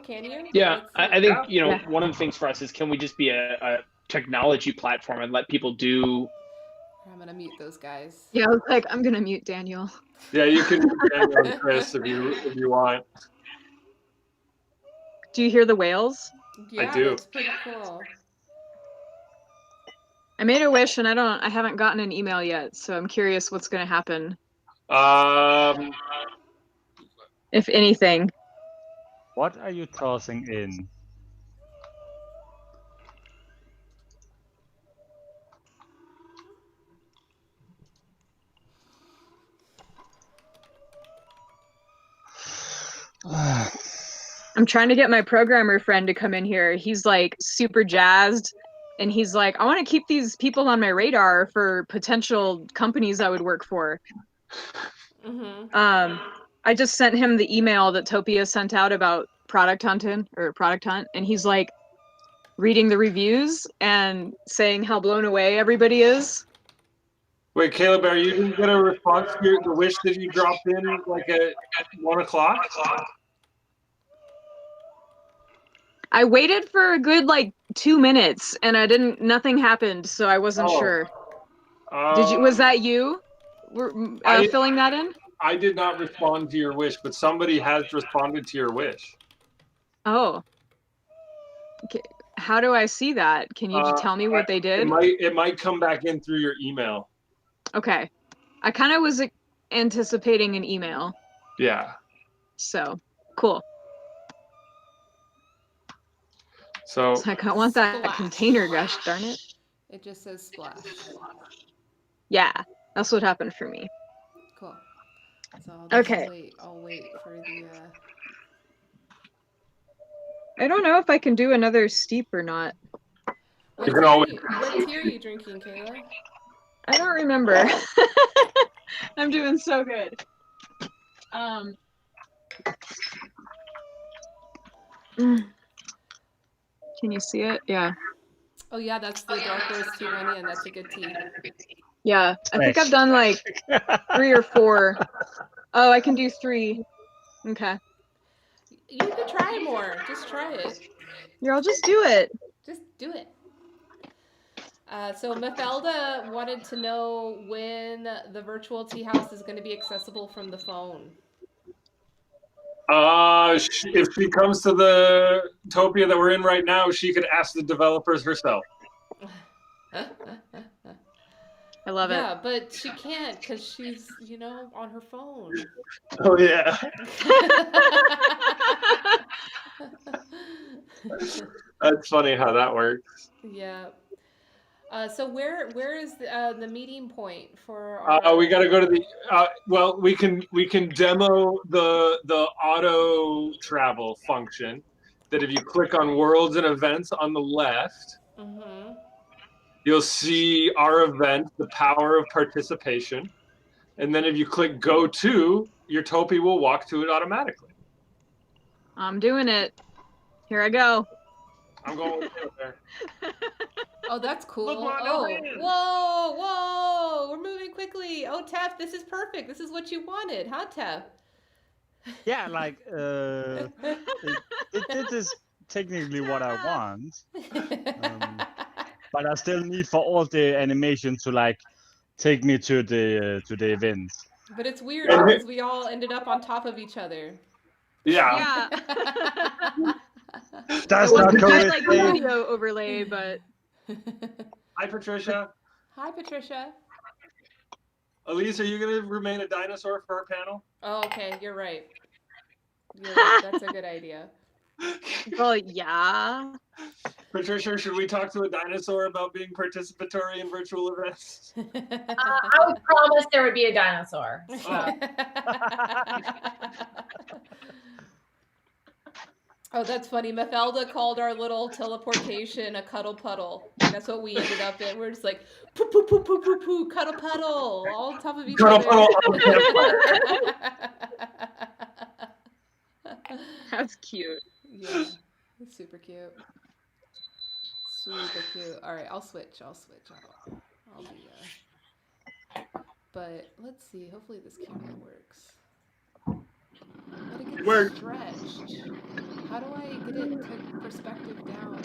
Can you? Yeah, I think Yeah. one of the things for us is, can we just be a technology platform and let people do? I'm gonna mute those guys. Yeah, I was like, I'm gonna mute Daniel. Yeah, you can mute Daniel and Chris if you want. Do you hear the whales? Yeah, I do. That's pretty cool. I made a wish and I haven't gotten an email yet, so I'm curious what's gonna happen. If anything. What are you tossing in? I'm trying to get my programmer friend to come in here. He's like super jazzed and he's like, I want to keep these people on my radar for potential companies I would work for. Mm-hmm. I just sent him the email that Topia sent out about product hunt, and he's like reading the reviews and saying how blown away everybody is. Wait, Caleb, are you didn't get a response to the wish that you dropped in like at 1 o'clock? I waited for a good like 2 minutes and nothing happened, so I wasn't sure. Was that you filling that in? I did not respond to your wish, but somebody has responded to your wish. Oh. Okay. How do I see that? Can you tell me what they did? It might come back in through your email. Okay. I kind of was anticipating an email. Yeah. So, cool. So it's like, I want that container, gosh darn it. It just says splash. Yeah, that's what happened for me. Cool. So I'll wait for the I don't know if I can do another steep or not. What tea are you drinking, Kayla? I don't remember. I'm doing so good. Can you see it? Yeah. Oh yeah, that's the dark roast tea Lenny, and that's a good tea. Yeah, I think I've done like 3 or 4. Oh, I can do 3. Okay. You can try more. Just try it. Yeah, I'll just do it. Just do it. So Mafelda wanted to know when the virtual tea house is going to be accessible from the phone. If she comes to the Topia that we're in right now, she could ask the developers herself. I love it. Yeah, but she can't because she's, on her phone. Oh, yeah. That's funny how that works. Yeah. So where is the meeting point for we got to go to the well, we can demo the auto travel function that if you click on worlds and events on the left, you'll see our event, the power of participation, and then if you click go to, your Topi will walk to it automatically. I'm doing it. Here I go. I'm going there. Oh, that's cool. Whoa, we're moving quickly. Oh, Tef, this is perfect. This is what you wanted, huh, Tef? Yeah, like it is technically what I want, but I still need for all the animation to like take me to the event. But it's weird because we all ended up on top of each other. Yeah. That's not correct. Like video overlay, but. Hi, Patricia. Hi, Patricia. Elise, are you going to remain a dinosaur for our panel? Oh, okay. You're right. That's a good idea. Well, yeah. Patricia, should we talk to a dinosaur about being participatory in virtual events? I would promise there would be a dinosaur. So. Oh, that's funny. Mafelda called our little teleportation a cuddle puddle. Like that's what we ended up in. We're just like poo poo poo poo poo poo cuddle puddle all on top of each Cuddle other. puddle on the campfire. That's cute. Yeah, it's super cute. Super cute. All right, I'll switch. I'll do but let's see. Hopefully this camera works. But it gets stretched. How do I get it to perspective down?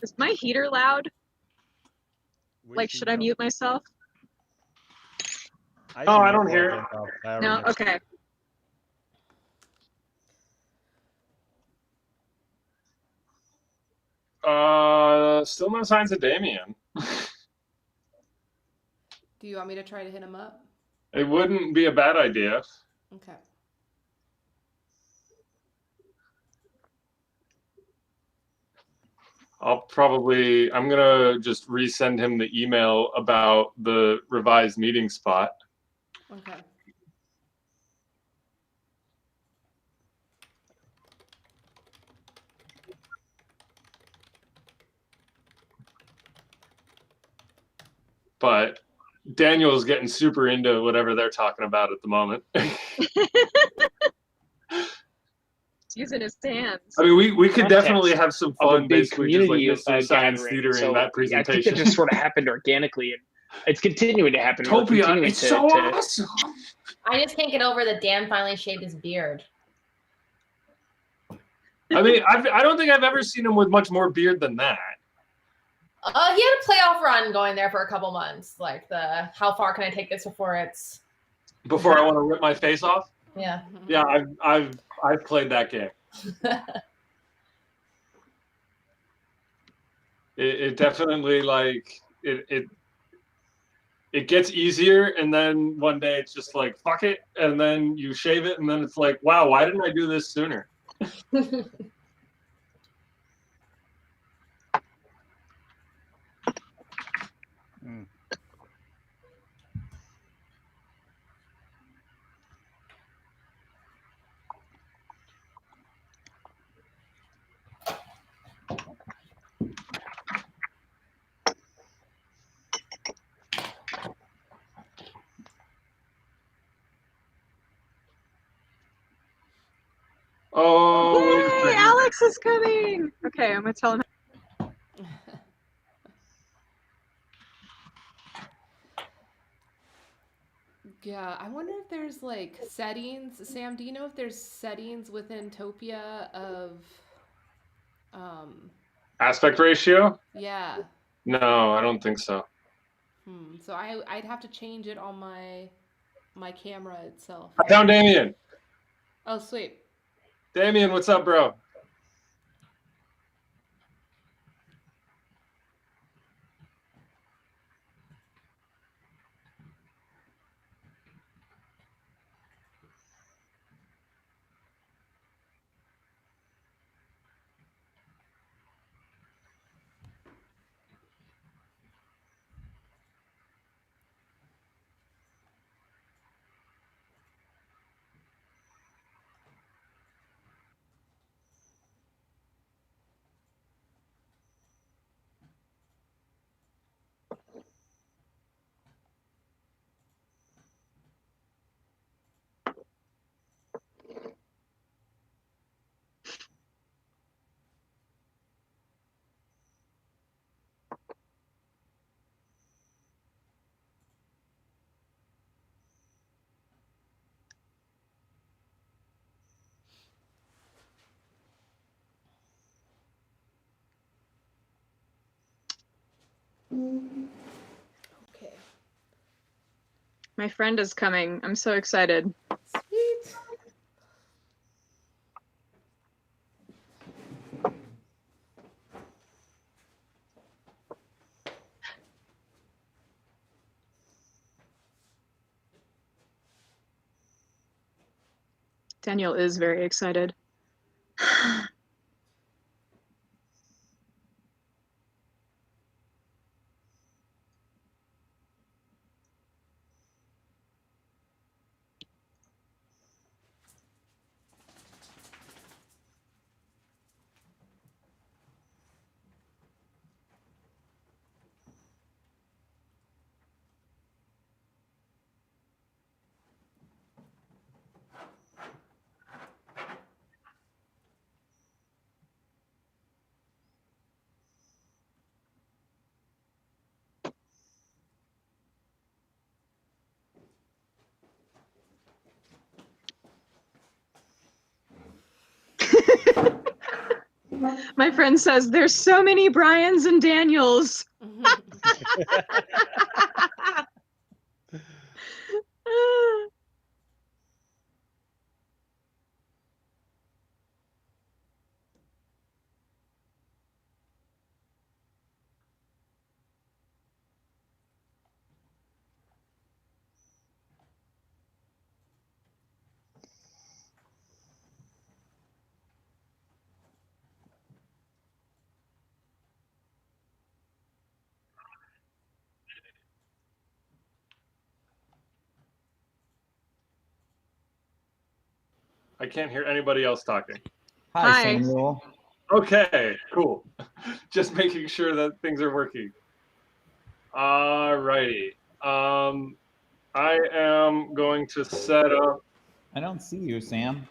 Is my heater loud? Like, should I mute myself? Oh, I don't hear it. No? Okay. Still no signs of Damien. Do you want me to try to hit him up? It wouldn't be a bad idea. Okay. I'm gonna just resend him the email about the revised meeting spot. Okay. But Daniel's getting super into whatever they're talking about at the moment. He's using his hands. I mean, we could definitely have some of a fun, big basically just like community Mystery Science gathering. Theater So in that I think presentation. that just sort of happened organically, and it's continuing to happen. Topia, it's so awesome. I just can't get over that Dan finally shaved his beard. I mean, I don't think I've ever seen him with much more beard than that. He had a playoff run going there for a couple months. Like how far can I take this before it's Before I want to rip my face off? Yeah. Yeah, I've played that game. It definitely like it gets easier, and then one day it's just like fuck it, and then you shave it, and then it's like, wow, why didn't I do this sooner? Oh, Yay, Alex is coming. Okay, I'm gonna tell him. Yeah, I wonder if there's like settings. Sam, do you know if there's settings within Topia of aspect ratio? Yeah. No, I don't think so. So I'd have to change it on my camera itself. I found Damien. Oh, sweet. Damien, what's up, bro? Okay. My friend is coming. I'm so excited. Sweet. Daniel is very excited. My friend says there's so many Brians and Daniels. I can't hear anybody else talking. Hi. Samuel. Okay, cool. Just making sure that things are working. Alrighty. I am going to set up. I don't see you, Sam.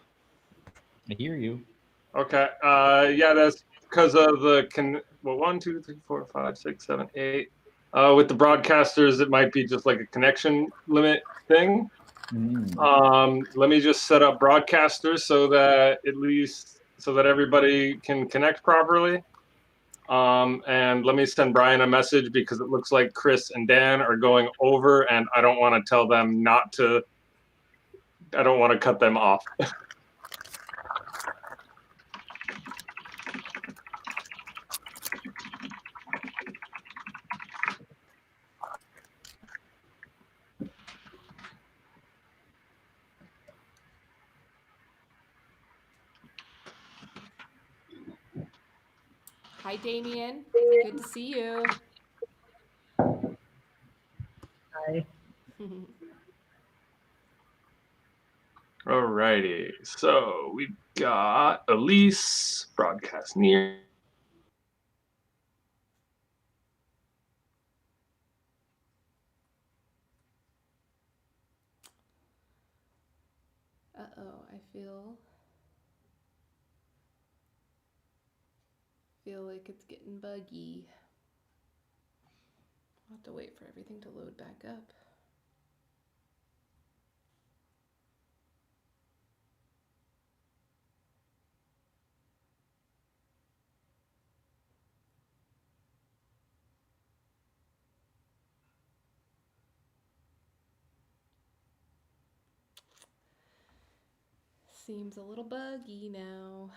I hear you. Okay. Yeah, that's because of the 1, 2, 3, 4, 5, 6, 7, 8. With the broadcasters, it might be just like a connection limit thing. Let me just set up broadcasters so that everybody can connect properly. And let me send Brian a message because it looks like Chris and Dan are going over, and I don't want to tell them not to. I don't want to cut them off. Hi, Damien. Good to see you. Hi. Alrighty, so we've got Elise, broadcast near. Uh-oh, I feel like it's getting buggy. I'll have to wait for everything to load back up. Seems a little buggy now.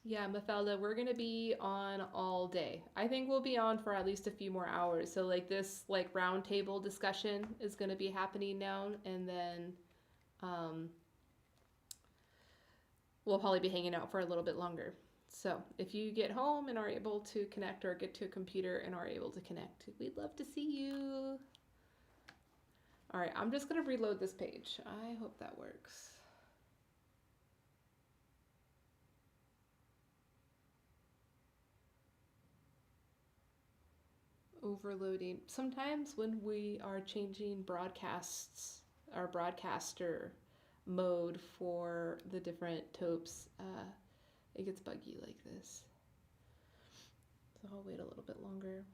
Yeah, Mafelda, we're gonna be on all day. I think we'll be on for at least a few more hours. So like this round table discussion is gonna be happening now, and then we'll probably be hanging out for a little bit longer. So if you get home and are able to connect, or get to a computer and are able to connect, we'd love to see you. All right, I'm just gonna reload this page. I hope that works. Overloading. Sometimes when we are changing our broadcaster mode for the different topes, it gets buggy like this. So I'll wait a little bit longer.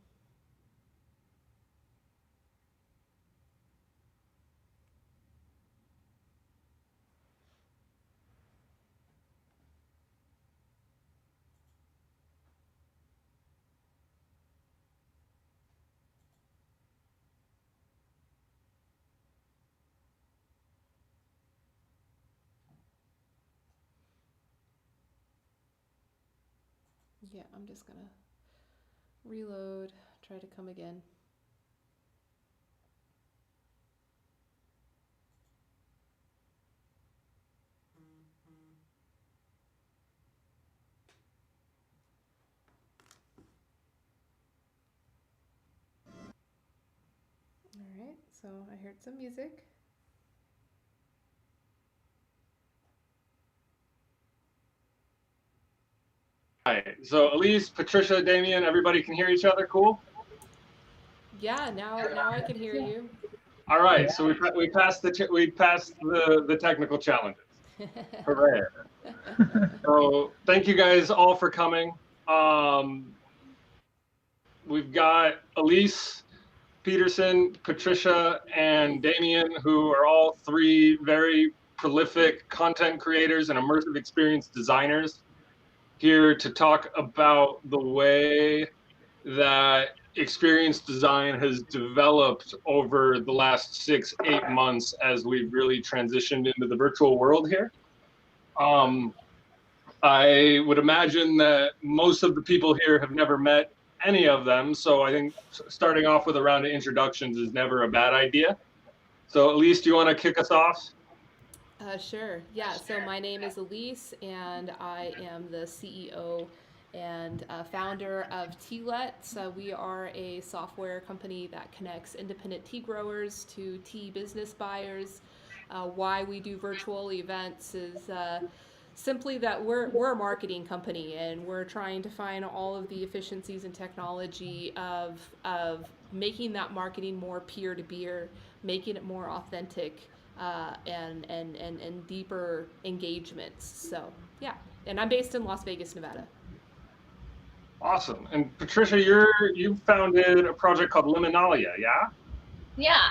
Yeah, I'm just gonna reload, try to come again. All right, so I heard some music. All right, so Elise, Patricia, Damien, everybody can hear each other, cool? Yeah, now I can hear you. All right, so we passed the technical challenges. Hooray. So thank you guys all for coming. We've got Elise, Peterson, Patricia, and Damien, who are all three very prolific content creators and immersive experience designers, here to talk about the way that experience design has developed over the last 6-8 months as we've really transitioned into the virtual world here. I would imagine that most of the people here have never met any of them, so I think starting off with a round of introductions is never a bad idea. So Elise, do you want to kick us off? Sure. Yeah, so my name is Elise, and I am the CEO and founder of TLET. We are a software company that connects independent tea growers to tea business buyers. Why we do virtual events is simply that we're a marketing company, and we're trying to find all of the efficiencies and technology of making that marketing more peer-to-peer, making it more authentic, and deeper engagements. So yeah, and I'm based in Las Vegas, Nevada. Awesome. And Patricia, you founded a project called Liminalia, yeah? Yeah.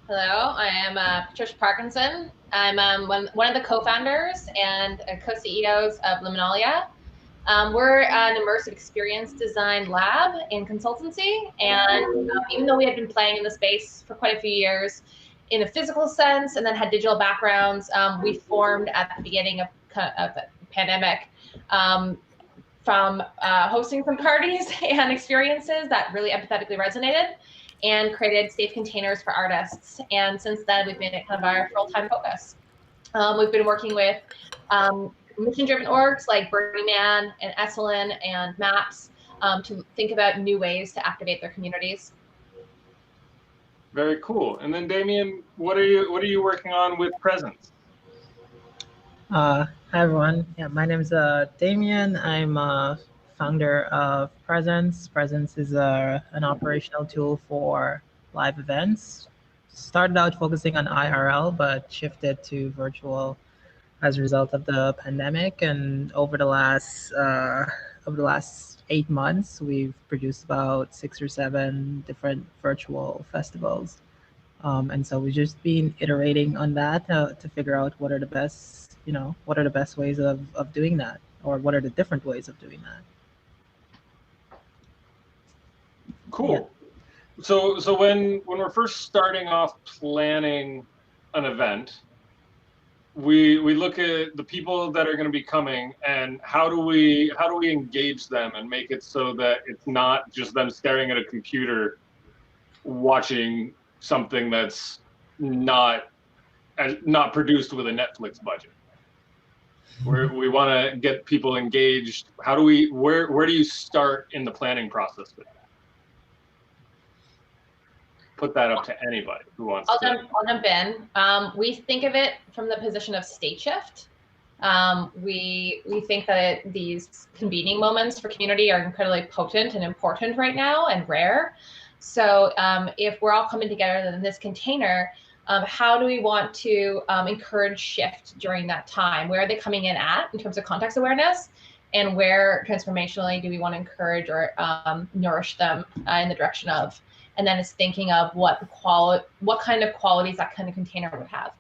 Hello, I am Patricia Parkinson. I'm one of the co-founders and co-CEOs of Liminalia. We're an immersive experience design lab and consultancy, and even though we had been playing in the space for quite a few years in a physical sense and then had digital backgrounds, we formed at the beginning of the pandemic from hosting some parties and experiences that really empathetically resonated, and created safe containers for artists. And since then, we've made it kind of our full-time focus. We've been working with mission-driven orgs like Burning Man and Esalen and MAPS to think about new ways to activate their communities. Very cool. And then Damien, what are you working on with Presence? Hi everyone. Yeah, my name is Damien. I'm a founder of Presence. Presence is an operational tool for live events. Started out focusing on IRL, but shifted to virtual as a result of the pandemic. And over the last 8 months, we've produced about 6 or 7 different virtual festivals. And so we've just been iterating on that to figure out what are the best ways of doing that, or what are the different ways of doing that. Cool. Yeah. So when we're first starting off planning an event, we look at the people that are going to be coming and how do we engage them and make it so that it's not just them staring at a computer watching something that's not produced with a Netflix budget. We want to get people engaged. How do where do you start in the planning process with that? Put that up to anybody who wants to. I'll jump in. We think of it from the position of state shift. We think that these convening moments for community are incredibly potent and important right now and rare. So if we're all coming together in this container, how do we want to encourage shift during that time? Where are they coming in terms of context awareness? And where transformationally do we want to encourage or nourish them in the direction of? And then it's thinking of what kind of qualities that kind of container would have.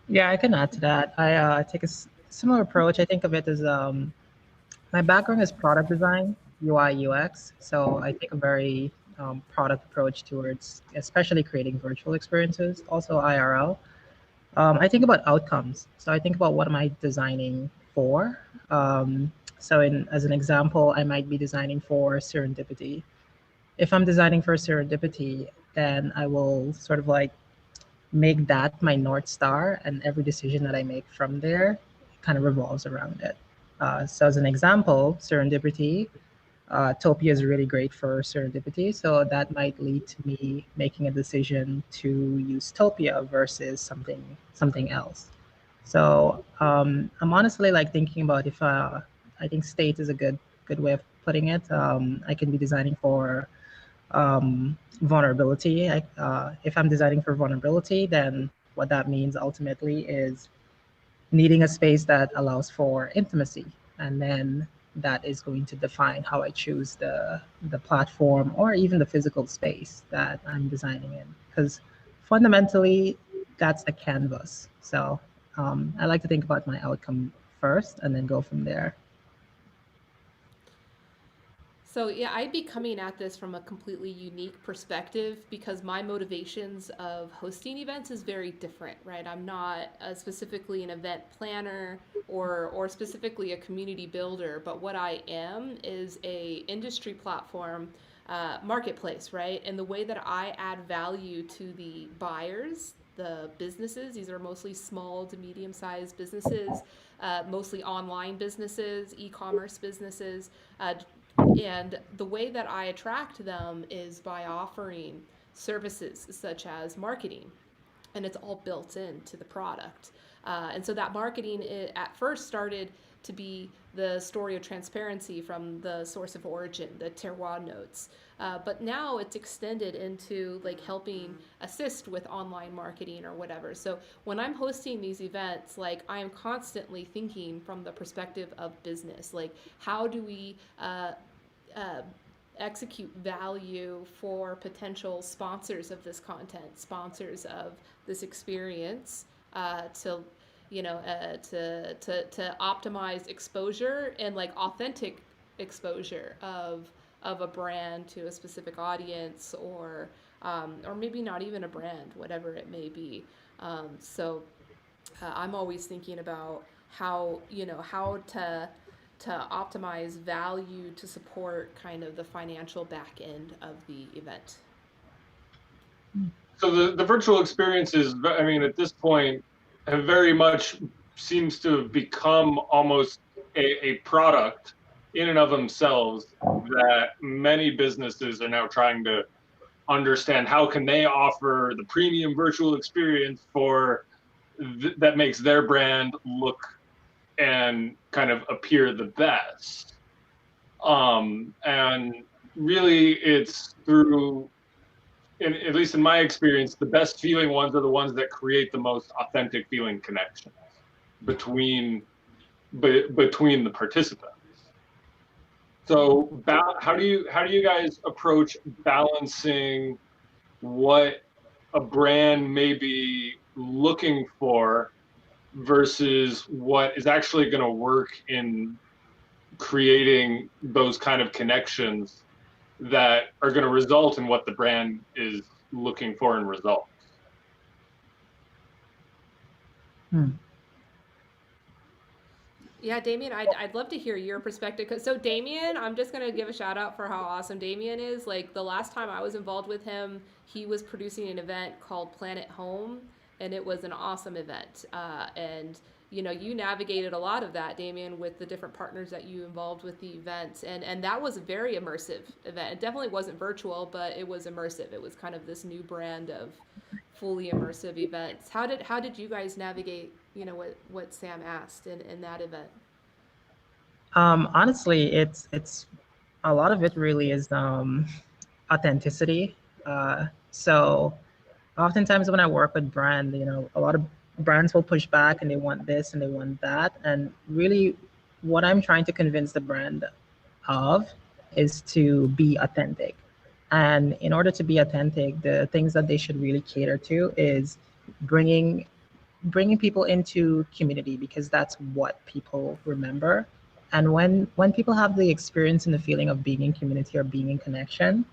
Yeah, I can add to that. I take a similar approach. I think of it as my background is product design, UI, UX. So I take a very product approach towards especially creating virtual experiences, also IRL. I think about outcomes. So I think about what am I designing for. So as an example, I might be designing for serendipity. If I'm designing for serendipity, then I will sort of like make that my North Star, and every decision that I make from there kind of revolves around it. So as an example, serendipity, Topia is really great for serendipity. So that might lead to me making a decision to use Topia versus something else. So I'm honestly like thinking about if I think state is a good way of putting it. I can be designing for vulnerability. If I'm designing for vulnerability, then what that means ultimately is needing a space that allows for intimacy, and then that is going to define how I choose the platform or even the physical space that I'm designing in, because fundamentally that's the canvas. So I like to think about my outcome first and then go from there. So yeah, I'd be coming at this from a completely unique perspective because my motivations of hosting events is very different, right? I'm not specifically an event planner or specifically a community builder, but what I am is a industry platform marketplace, right? And the way that I add value to the buyers, the businesses, these are mostly small to medium sized businesses, mostly online businesses, e-commerce businesses, and the way that I attract them is by offering services such as marketing, and it's all built into the product. And so that marketing at first started to be the story of transparency from the source of origin, the terroir notes. But now it's extended into like helping assist with online marketing or whatever. So when I'm hosting these events, like I am constantly thinking from the perspective of business, like how do we execute value for potential sponsors of this content, sponsors of this experience, to to optimize exposure and like authentic exposure of a brand to a specific audience, or maybe not even a brand, whatever it may be. I'm always thinking about how how to optimize value to support kind of the financial back end of the event. So the virtual experiences, I mean, at this point, have very much seems to have become almost a product in and of themselves that many businesses are now trying to understand how can they offer the premium virtual experience for that makes their brand look and kind of appear the best. And really it's through, at least in my experience, the best feeling ones are the ones that create the most authentic feeling connections between the participants. So how do you guys approach balancing what a brand may be looking for versus what is actually going to work in creating those kind of connections that are going to result in what the brand is looking for in results? Yeah, Damien, I'd love to hear your perspective. So Damien, I'm just gonna give a shout out for how awesome Damien is. Like the last time I was involved with him, he was producing an event called Planet Home, and it was an awesome event. And you navigated a lot of that, Damien, with the different partners that you involved with the event, and that was a very immersive event. It definitely wasn't virtual, but it was immersive. It was kind of this new brand of fully immersive events. How did you guys navigate what Sam asked in that event? Honestly, it's a lot of it really is authenticity. So oftentimes when I work with brand, a lot of brands will push back and they want this and they want that. And really what I'm trying to convince the brand of is to be authentic. And in order to be authentic, the things that they should really cater to is bringing people into community, because that's what people remember. And when people have the experience and the feeling of being in community or being in connection,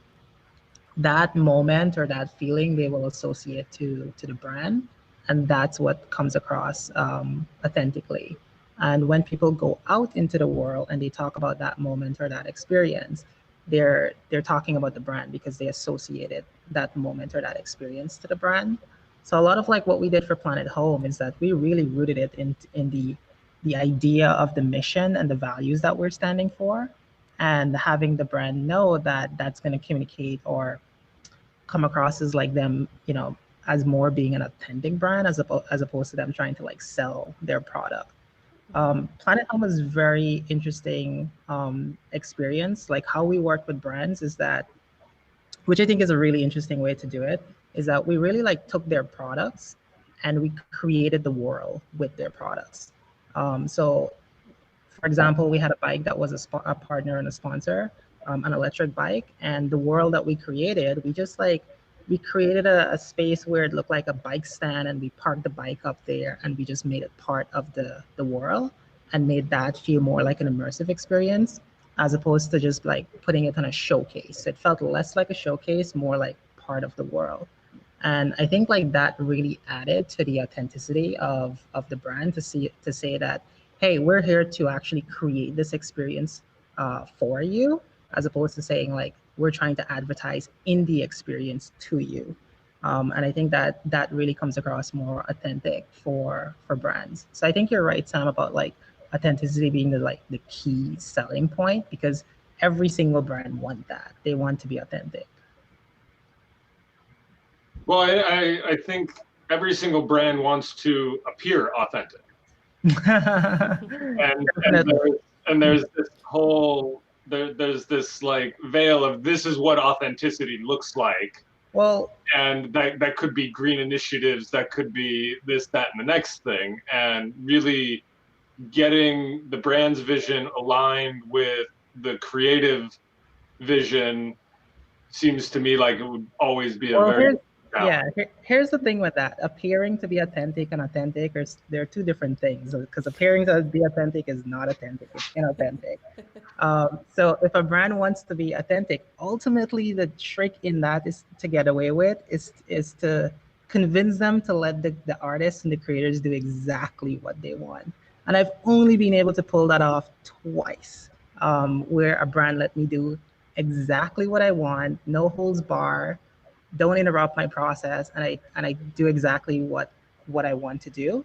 that moment or that feeling they will associate to the brand, and that's what comes across authentically. And when people go out into the world and they talk about that moment or that experience, they're talking about the brand because they associated that moment or that experience to the brand. So a lot of like what we did for Planet Home is that we really rooted it in the idea of the mission and the values that we're standing for, and having the brand know that that's going to communicate or come across as like them, you know, as more being an authentic brand as opposed to them trying to like sell their product. Planet Home is very interesting experience. Like how we work with brands is that, which I think is a really interesting way to do it, is that we really like took their products and we created the world with their products. So for example, we had a bike that was a partner and a sponsor, an electric bike, and the world that we created, we created a space where it looked like a bike stand, and we parked the bike up there, and we just made it part of the world, and made that feel more like an immersive experience, as opposed to just like putting it on a showcase. It felt less like a showcase, more like part of the world. And I think like that really added to the authenticity of the brand to say that, hey, we're here to actually create this experience for you, as opposed to saying like we're trying to advertise in the experience to you. And I think that that really comes across more authentic for brands. So I think you're right, Sam, about like authenticity being the key selling point, because every single brand want that. They want to be authentic. Well, I think every single brand wants to appear authentic. and there's this whole there's this like veil of this is what authenticity looks like. Well, and that could be green initiatives, that could be this, that, and the next thing, and really getting the brand's vision aligned with the creative vision seems to me like it would always be a very here's the thing with that. Appearing to be authentic and authentic they're two different things, because appearing to be authentic is not authentic, it's inauthentic. So if a brand wants to be authentic, ultimately the trick in that is to get away with is to convince them to let the artists and the creators do exactly what they want. And I've only been able to pull that off twice, where a brand let me do exactly what I want, no holds bar, don't interrupt my process, and I do exactly what I want to do.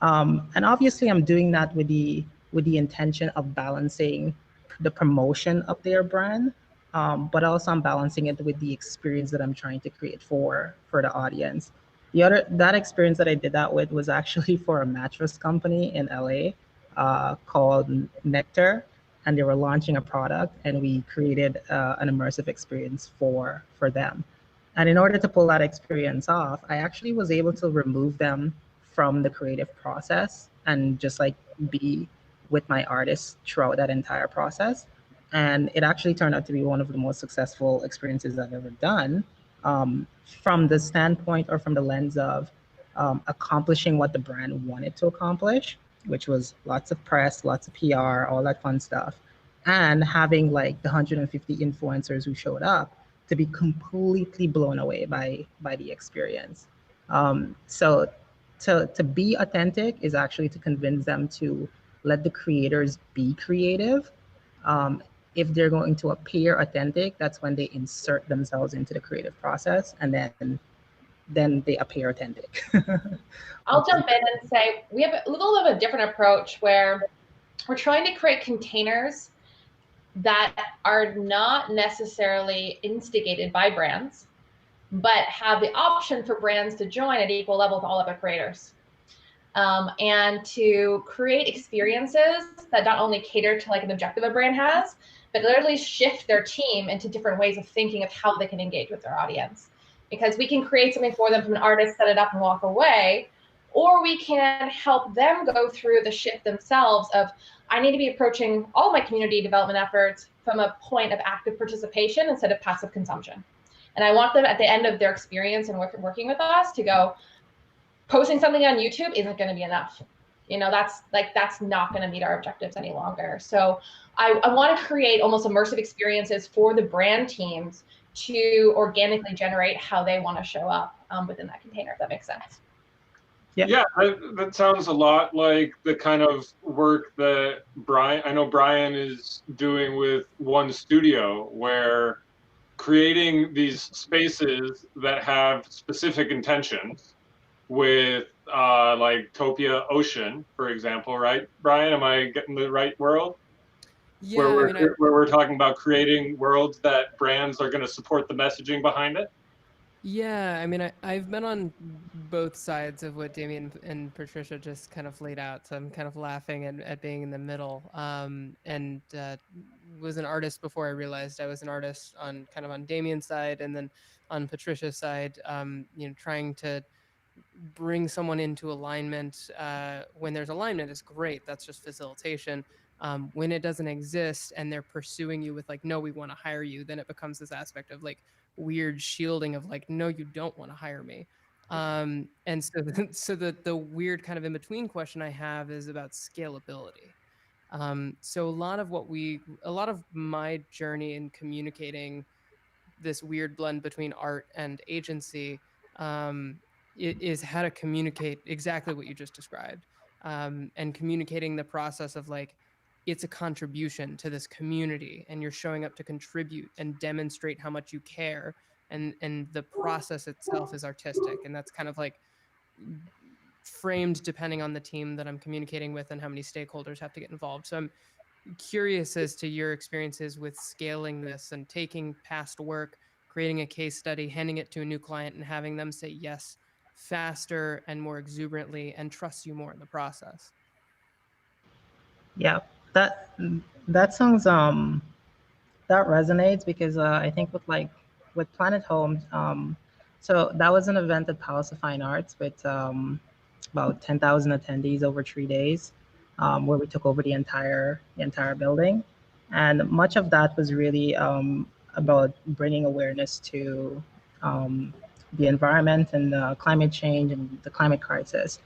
And obviously I'm doing that with the intention of balancing the promotion of their brand, but also I'm balancing it with the experience that I'm trying to create for the audience. That experience that I did that with was actually for a mattress company in LA called Nectar, and they were launching a product, and we created an immersive experience for them. And in order to pull that experience off, I actually was able to remove them from the creative process and just like be with my artists throughout that entire process. And it actually turned out to be one of the most successful experiences I've ever done, from the standpoint or from the lens of accomplishing what the brand wanted to accomplish, which was lots of press, lots of PR, all that fun stuff, and having like the 150 influencers who showed up to be completely blown away by the experience. So to be authentic is actually to convince them to let the creators be creative. If they're going to appear authentic, that's when they insert themselves into the creative process, and then they appear authentic. I'll jump in and say we have a little of a different approach where we're trying to create containers that are not necessarily instigated by brands, but have the option for brands to join at equal level with all other creators. And to create experiences that not only cater to like an objective a brand has, but literally shift their team into different ways of thinking of how they can engage with their audience. Because we can create something for them from an artist, set it up and walk away, or we can help them go through the shift themselves of, I need to be approaching all my community development efforts from a point of active participation instead of passive consumption. And I want them at the end of their experience and working with us to go, posting something on YouTube isn't going to be enough. You know, that's not going to meet our objectives any longer. So I want to create almost immersive experiences for the brand teams to organically generate how they want to show up within that container, if that makes sense. Yeah, that sounds a lot like the kind of work that I know Brian is doing with One Studio, where creating these spaces that have specific intentions with like Topia Ocean, for example, right? Brian, am I getting the right world? Yeah, Where we're talking about creating worlds that brands are going to support the messaging behind it? Yeah, I mean, I've been on both sides of what Damien and Patricia just kind of laid out, so I'm kind of laughing at being in the middle. And was an artist before I realized I was an artist on kind of on Damien's side, and then on Patricia's side, trying to bring someone into alignment when there's alignment is great. That's just facilitation. When it doesn't exist and they're pursuing you with like, no, we want to hire you, then it becomes this aspect of like weird shielding of like, no, you don't want to hire me. And so, so the weird kind of in between question I have is about scalability. So a lot of my journey in communicating this weird blend between art and agency is how to communicate exactly what you just described, and communicating the process of like it's a contribution to this community and you're showing up to contribute and demonstrate how much you care, and the process itself is artistic, and that's kind of like framed depending on the team that I'm communicating with and how many stakeholders have to get involved. So I'm curious as to your experiences with scaling this and taking past work, creating a case study, handing it to a new client, and having them say yes faster and more exuberantly and trust you more in the process. Yeah, that sounds that resonates because I think with Planet Homes, so that was an event at Palace of Fine Arts with about 10,000 attendees over 3 days, where we took over the entire building, and much of that was really about bringing awareness to the environment and climate change and the climate crisis.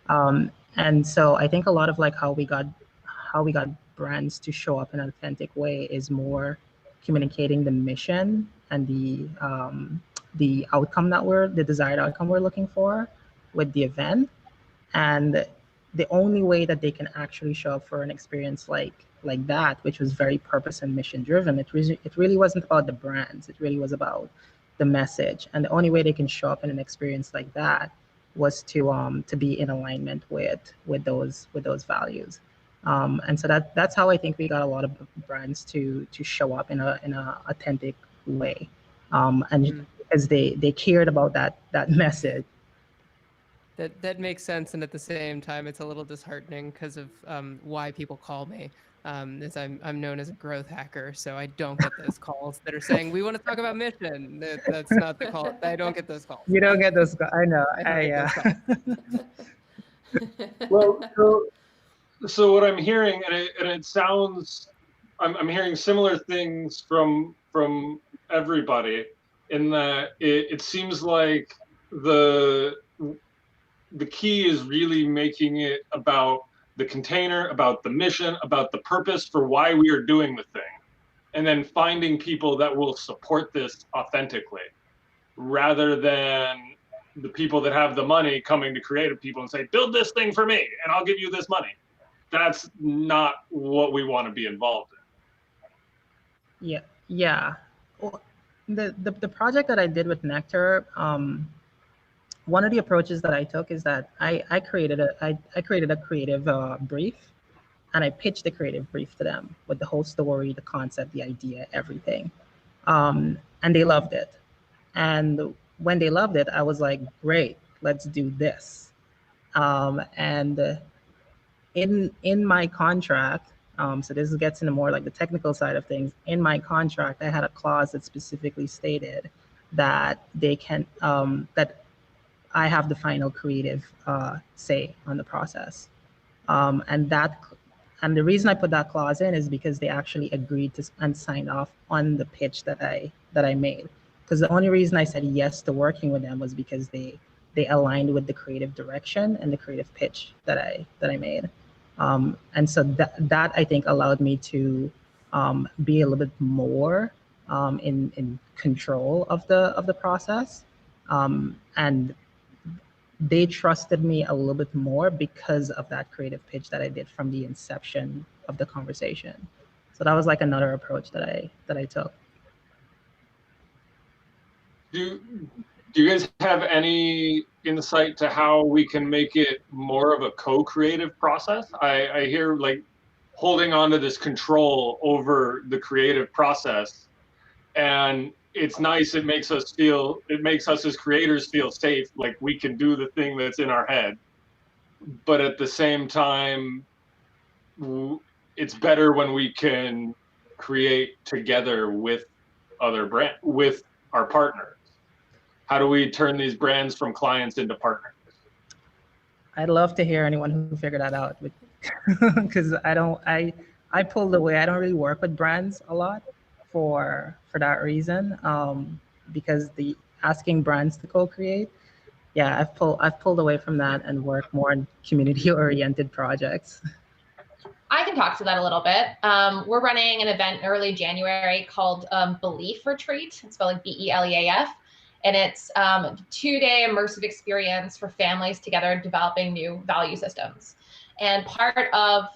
And so I think a lot of like how we got brands to show up in an authentic way is more communicating the mission and the outcome the desired outcome we're looking for with the event. And the only way that they can actually show up for an experience like that, which was very purpose and mission driven, it really wasn't about the brands. It really was about the message. And the only way they can show up in an experience like that was to be in alignment with those values. And so that's how I think we got a lot of brands to show up in a authentic way, and because they cared about that message. That makes sense, and at the same time, it's a little disheartening because of why people call me. Is I'm known as a growth hacker, so I don't get those calls that are saying we want to talk about mission. That's not the call. I don't get those calls. You don't get those calls. I know. Well, so what I'm hearing, and it sounds, I'm hearing similar things from everybody, in that it seems like the key is really making it about the container, about the mission, about the purpose for why we are doing the thing, and then finding people that will support this authentically, rather than the people that have the money coming to creative people and say, build this thing for me and I'll give you this money. That's not what we want to be involved in. Yeah. Well, the project that I did with Nectar, one of the approaches that I took is that I created a creative brief, and I pitched the creative brief to them with the whole story, the concept, the idea, everything, and they loved it. And when they loved it, I was like, great, let's do this. And in my contract, so this gets into more like the technical side of things. In my contract, I had a clause that specifically stated that they can that I have the final creative say on the process, and the reason I put that clause in is because they actually agreed to and signed off on the pitch that I made. Because the only reason I said yes to working with them was because they aligned with the creative direction and the creative pitch that I made, and so that I think allowed me to be a little bit more in control of the process, and they trusted me a little bit more because of that creative pitch that I did from the inception of the conversation. So that was like another approach that I took. Do you guys have any insight to how we can make it more of a co-creative process? I hear like holding on to this control over the creative process, and it's nice. It makes us as creators feel safe, like we can do the thing that's in our head. But at the same time, it's better when we can create together with with our partners. How do we turn these brands from clients into partners? I'd love to hear anyone who figured that out, because I pulled away. I don't really work with brands a lot for that reason, because the asking brands to co-create, yeah, I've pulled away from that and work more on community-oriented projects. I can talk to that a little bit. We're running an event early January called Belief Retreat. It's spelled like BELEAF. And it's a 2-day immersive experience for families together developing new value systems. And part of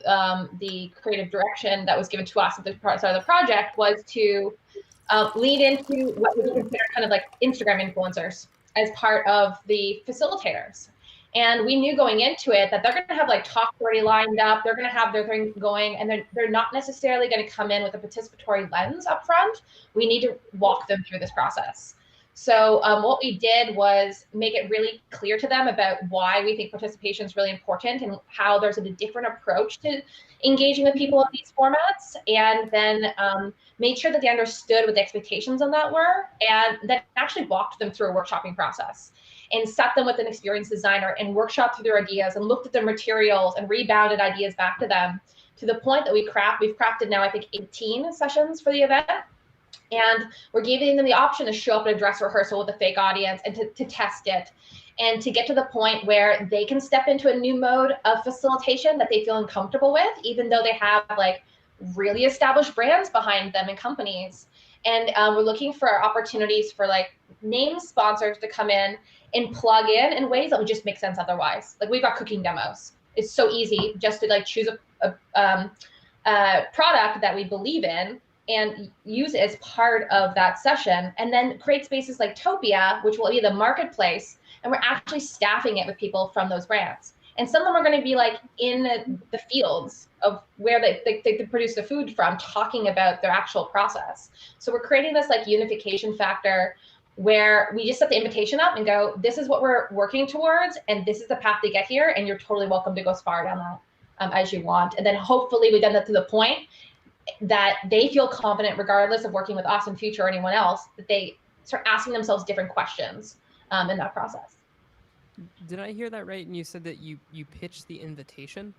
the creative direction that was given to us at the start of the project was to lead into what we consider kind of like Instagram influencers as part of the facilitators. And we knew going into it that they're going to have like talks already lined up. They're going to have their thing going, and they're not necessarily going to come in with a participatory lens up front. We need to walk them through this process. So what we did was make it really clear to them about why we think participation is really important and how there's a different approach to engaging with people in these formats, and then made sure that they understood what the expectations on that were, and then actually walked them through a workshopping process and sat them with an experienced designer and workshopped through their ideas and looked at their materials and rebounded ideas back to them, to the point that we've crafted now, I think, 18 sessions for the event. And we're giving them the option to show up at a dress rehearsal with a fake audience and to test it, and to get to the point where they can step into a new mode of facilitation that they feel uncomfortable with, even though they have like really established brands behind them and companies. And we're looking for opportunities for like name sponsors to come in and plug in ways that would just make sense otherwise. Like we've got cooking demos. It's so easy just to like choose a product that we believe in and use it as part of that session, and then create spaces like Topia, which will be the marketplace, and we're actually staffing it with people from those brands. And some of them are going to be like in the fields of where they produce the food from, talking about their actual process. So we're creating this like unification factor where we just set the invitation up and go, this is what we're working towards, and this is the path to get here, and you're totally welcome to go as far down that as you want. And then hopefully we've done that to the point that they feel confident, regardless of working with us in future or anyone else, that they start asking themselves different questions in that process. Did I hear that right? And you said that you pitched the invitation?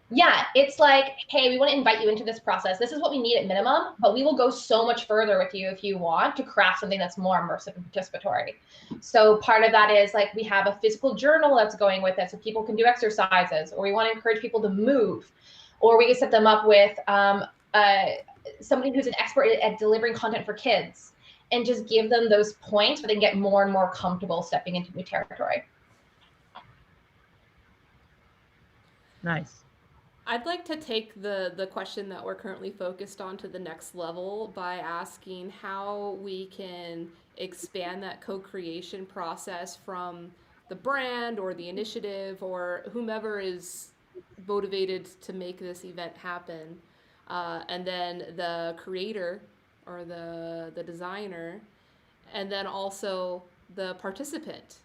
Yeah, it's like, hey, we want to invite you into this process. This is what we need at minimum, but we will go so much further with you if you want to craft something that's more immersive and participatory. So part of that is like we have a physical journal that's going with it so people can do exercises, or we want to encourage people to move. Or we can set them up with somebody who's an expert at delivering content for kids, and just give them those points where they can get more and more comfortable stepping into new territory. Nice. I'd like to take the question that we're currently focused on to the next level by asking how we can expand that co-creation process from the brand or the initiative or whomever is motivated to make this event happen, and then the creator or the designer, and then also the participant.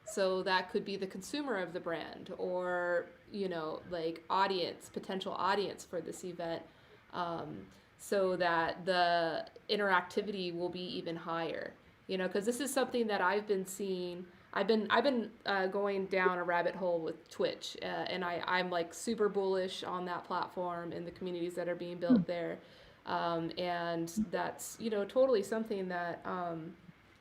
So that could be the consumer of the brand, or like potential audience for this event, so that the interactivity will be even higher. Because this is something that I've been seeing. I've been going down a rabbit hole with Twitch, and I'm like super bullish on that platform and the communities that are being built there, and that's totally something that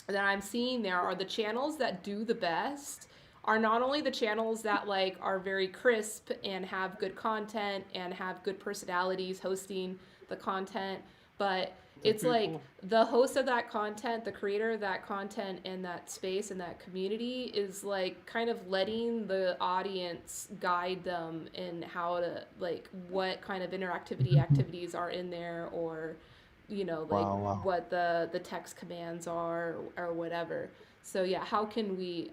that I'm seeing there are the channels that do the best are not only the channels that like are very crisp and have good content and have good personalities hosting the content, but it's like the host of that content, the creator of that content and that space and that community is like kind of letting the audience guide them in how to, like, what kind of interactivity activities are in there, or like what the text commands are or whatever. So yeah, how can we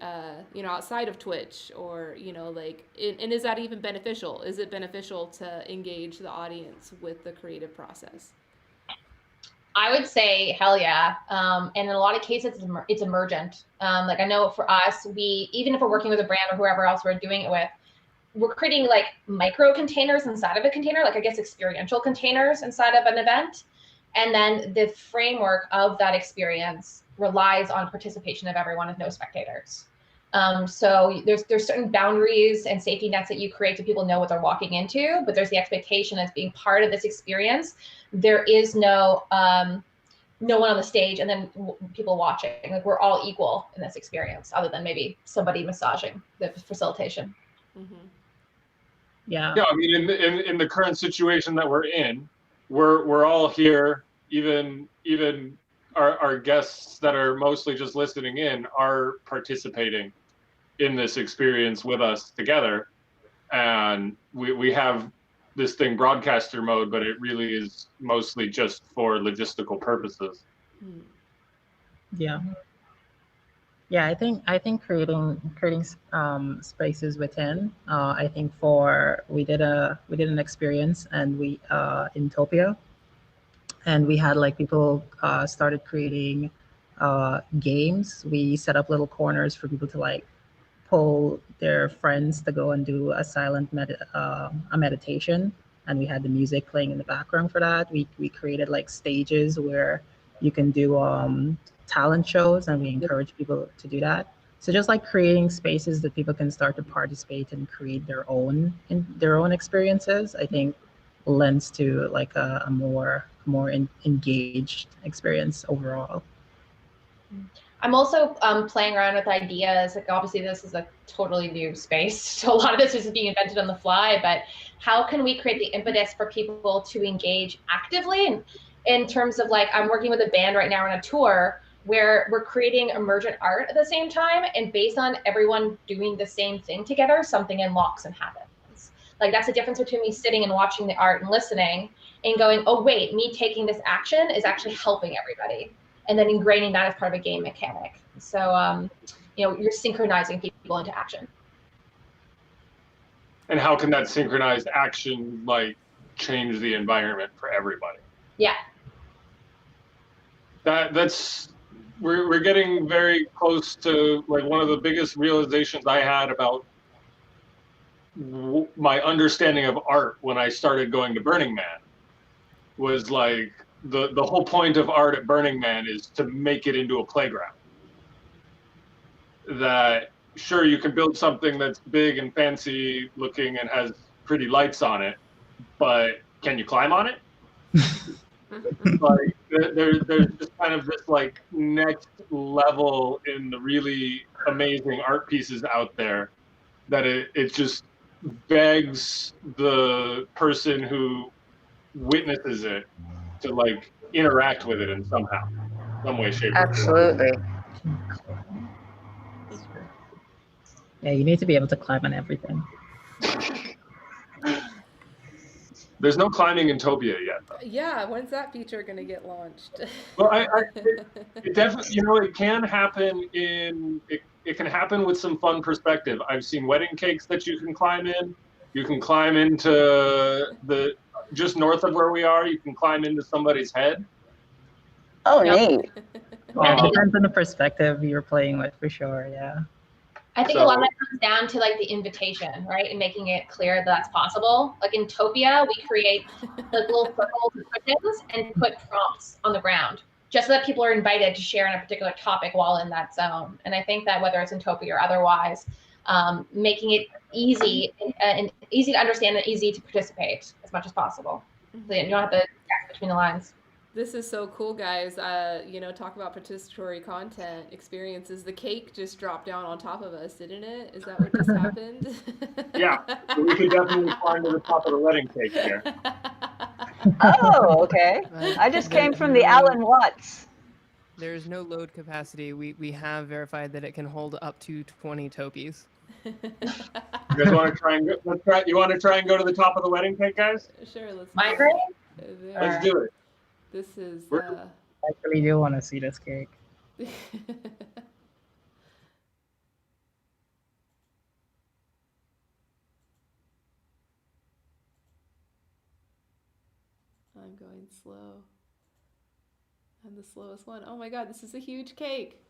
outside of Twitch, or like, and is that even beneficial? Is it beneficial to engage the audience with the creative process? I would say hell yeah. And in a lot of cases, it's emergent. Like I know for us, even if we're working with a brand or whoever else we're doing it with, we're creating like micro containers inside of a container, like I guess experiential containers inside of an event. And then the framework of that experience relies on participation of everyone with no spectators. So there's certain boundaries and safety nets that you create so people know what they're walking into, but there's the expectation as being part of this experience. There is no one on the stage and then people watching. Like we're all equal in this experience, other than maybe somebody massaging the facilitation. Mm-hmm. Yeah. I mean, in the current situation that we're in, we're all here. Even our guests that are mostly just listening in are participating in this experience with us together, and we have this thing broadcaster mode, but it really is mostly just for logistical purposes. Yeah. I think creating spaces within. I think we did an experience, and we in Topia, and we had like people started creating games. We set up little corners for people to like pull their friends to go and do a silent meditation, and we had the music playing in the background for that. We created like stages where you can do talent shows, and we encourage people to do that. So just like creating spaces that people can start to participate and create their own experiences, I think lends to like a more engaged experience overall. I'm also playing around with ideas. Like obviously this is a totally new space, so a lot of this is being invented on the fly, but how can we create the impetus for people to engage actively in terms of, like, I'm working with a band right now on a tour where we're creating emergent art at the same time, and based on everyone doing the same thing together, something unlocks and happens. Like that's the difference between me sitting and watching the art and listening and going, oh wait, me taking this action is actually helping everybody, and then ingraining that as part of a game mechanic. So you're synchronizing people into action. And how can that synchronized action like change the environment for everybody? Yeah. We're getting very close to like one of the biggest realizations I had about my understanding of art when I started going to Burning Man was like the whole point of art at Burning Man is to make it into a playground. That sure, you can build something that's big and fancy looking and has pretty lights on it, but can you climb on it? Like there's just kind of this like next level in the really amazing art pieces out there that it just begs the person who witnesses it to like interact with it in some way, shape, Absolutely. or form. Yeah, you need to be able to climb on everything. There's no climbing in Topia yet, though. Yeah, when's that feature going to get launched? Well, it definitely, it can happen it can happen with some fun perspective. I've seen wedding cakes that you can climb in. You can climb into just north of where we are, you can climb into somebody's head. Oh, neat. Yeah, it depends on the perspective you're playing with, for sure, yeah. I think a lot of that comes down to like the invitation, right? And making it clear that that's possible. Like in Topia, we create like little circles and cushions and put prompts on the ground just so that people are invited to share on a particular topic while in that zone. And I think that whether it's in Topia or otherwise, making it easy and easy to understand and easy to participate as much as possible. So you don't have to guess between the lines. This is so cool, guys. Talk about participatory content experiences. The cake just dropped down on top of us, didn't it? Is that what just happened? Yeah, so we could definitely climb to the top of the wedding cake here. Oh, okay. I just came from the Alan Watts. There's no load capacity. We have verified that it can hold up to 20 topies. You guys want to try and go, you want to try and go to the top of the wedding cake, guys? Sure, let's Migraine? Let's do it. This is I actually do want to see this cake. I'm going slow. I'm the slowest one. Oh my god, this is a huge cake.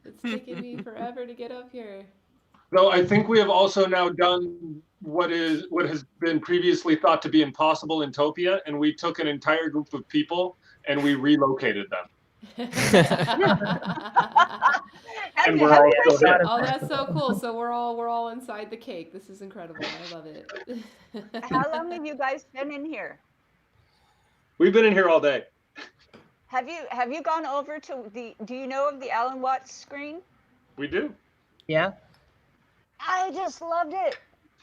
It's taking me forever to get up here. Though I think we have also now done what has been previously thought to be impossible in Topia, and we took an entire group of people and we relocated them. And we're all still here. Oh, that's so cool. So we're all inside the cake. This is incredible. I love it. How long have you guys been in here? We've been in here all day. Have you gone over to do you know of the Alan Watts screen? We do. Yeah. I just loved it.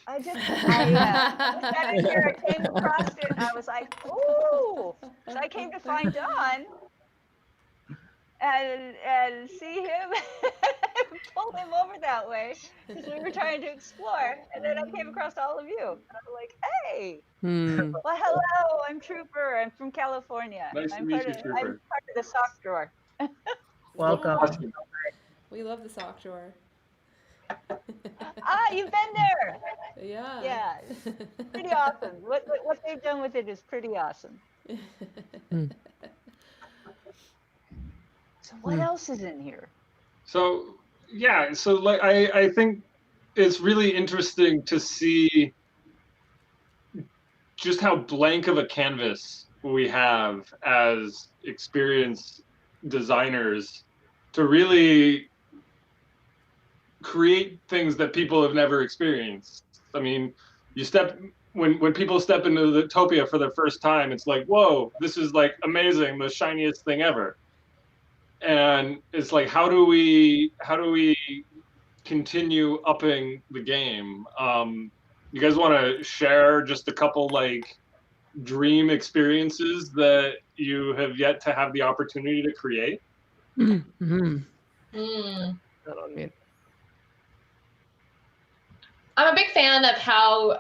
I sat in here, I came across it, and I was like, ooh. So I came to find Don and see him and pull him over that way because we were trying to explore. And then I came across all of you. And I was like, hey. Well, hello, I'm Trooper. I'm from California. Nice to I'm meet you, Trooper. I'm part of the sock drawer. Welcome. We love the sock drawer. You've been there. Yeah. Yeah. It's pretty awesome. What they've done with it is pretty awesome. So what else is in here? So yeah, so like I think it's really interesting to see just how blank of a canvas we have as experienced designers to really create things that people have never experienced. I mean, when people step into the Topia for the first time, it's like, whoa, this is like amazing, the shiniest thing ever. And it's like, how do we continue upping the game? You guys want to share just a couple like dream experiences that you have yet to have the opportunity to create? I'm a big fan of how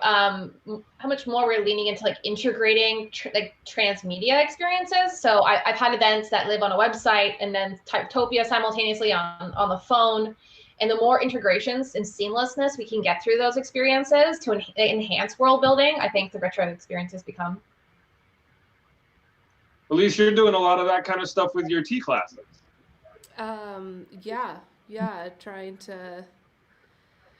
much more we're leaning into like integrating transmedia experiences. So I've had events that live on a website and then Typetopia simultaneously on the phone. And the more integrations and seamlessness we can get through those experiences to enhance world building, I think the richer the experiences become. Elise, you're doing a lot of that kind of stuff with your T classes. Yeah, trying to.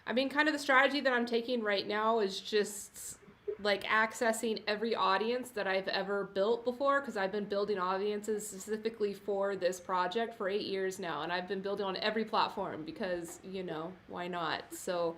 I mean, kind of the strategy that I'm taking right now is just like accessing every audience that I've ever built before, because I've been building audiences specifically for this project for 8 years now, and I've been building on every platform because, why not? So,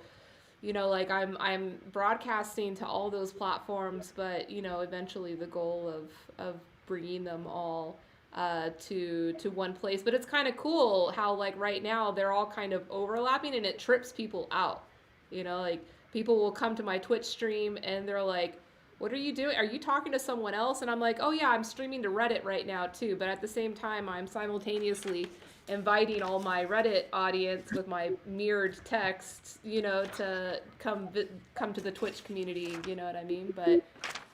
like I'm broadcasting to all those platforms, but eventually the goal of bringing them all to one place. But it's kind of cool how like right now they're all kind of overlapping and it trips people out. Like people will come to my Twitch stream and they're like, what are you doing? Are you talking to someone else? And I'm like, oh yeah, I'm streaming to Reddit right now too. But at the same time, I'm simultaneously inviting all my Reddit audience with my mirrored text, to come to the Twitch community, you know what I mean? But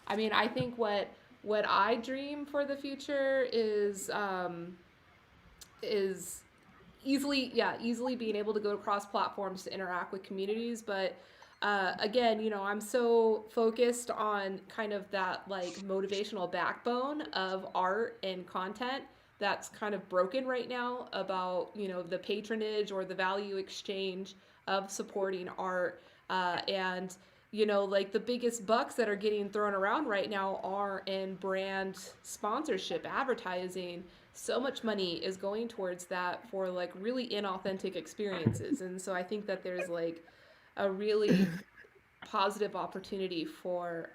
I mean, I think what I dream for the future is easily being able to go across platforms to interact with communities. But again, I'm so focused on kind of that like motivational backbone of art and content that's kind of broken right now about, the patronage or the value exchange of supporting art. And like the biggest bucks that are getting thrown around right now are in brand sponsorship, advertising. So much money is going towards that for like really inauthentic experiences. And so I think that there's like a really positive opportunity for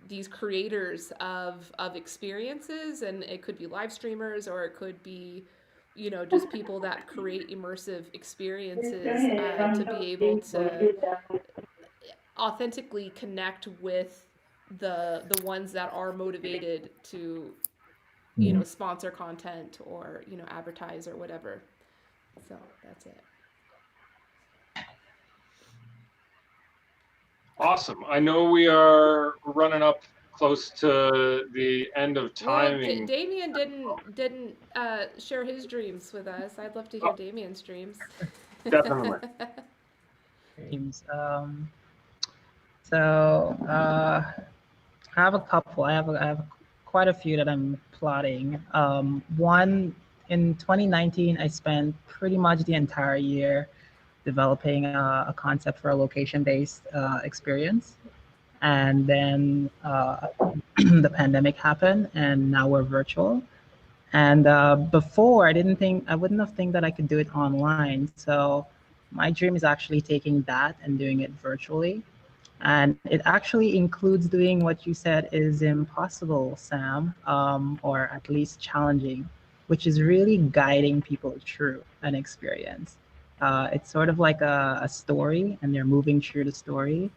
these creators of experiences, and it could be live streamers or it could be just people that create immersive experiences to be able to authentically connect with the ones that are motivated to, you know, sponsor content or, you know, advertise or whatever. So that's it. Awesome. I know we are running up close to the end of timing. Well, Damien didn't share his dreams with us. I'd love to hear Damien's dreams. Definitely. Dreams. So I have a couple. I have quite a few that I'm plotting. One, in 2019, I spent pretty much the entire year developing a concept for a location-based experience. And then the pandemic happened, and now we're virtual. And before, I wouldn't have think that I could do it online. So my dream is actually taking that and doing it virtually. And it actually includes doing what you said is impossible, Sam, or at least challenging, which is really guiding people through an experience. It's sort of like a story, and they're moving through the story.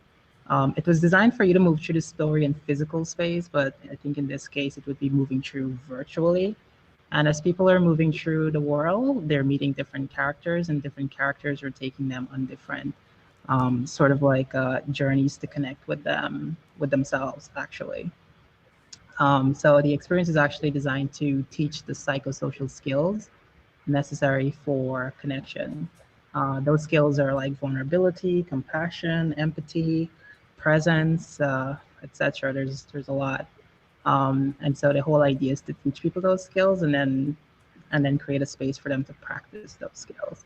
It was designed for you to move through the story in physical space, but I think in this case, it would be moving through virtually. And as people are moving through the world, they're meeting different characters, and different characters are taking them on different sort of like journeys to connect with themselves, actually. So the experience is actually designed to teach the psychosocial skills necessary for connection. Those skills are like vulnerability, compassion, empathy, presence, etc. There's a lot. And so the whole idea is to teach people those skills and then create a space for them to practice those skills.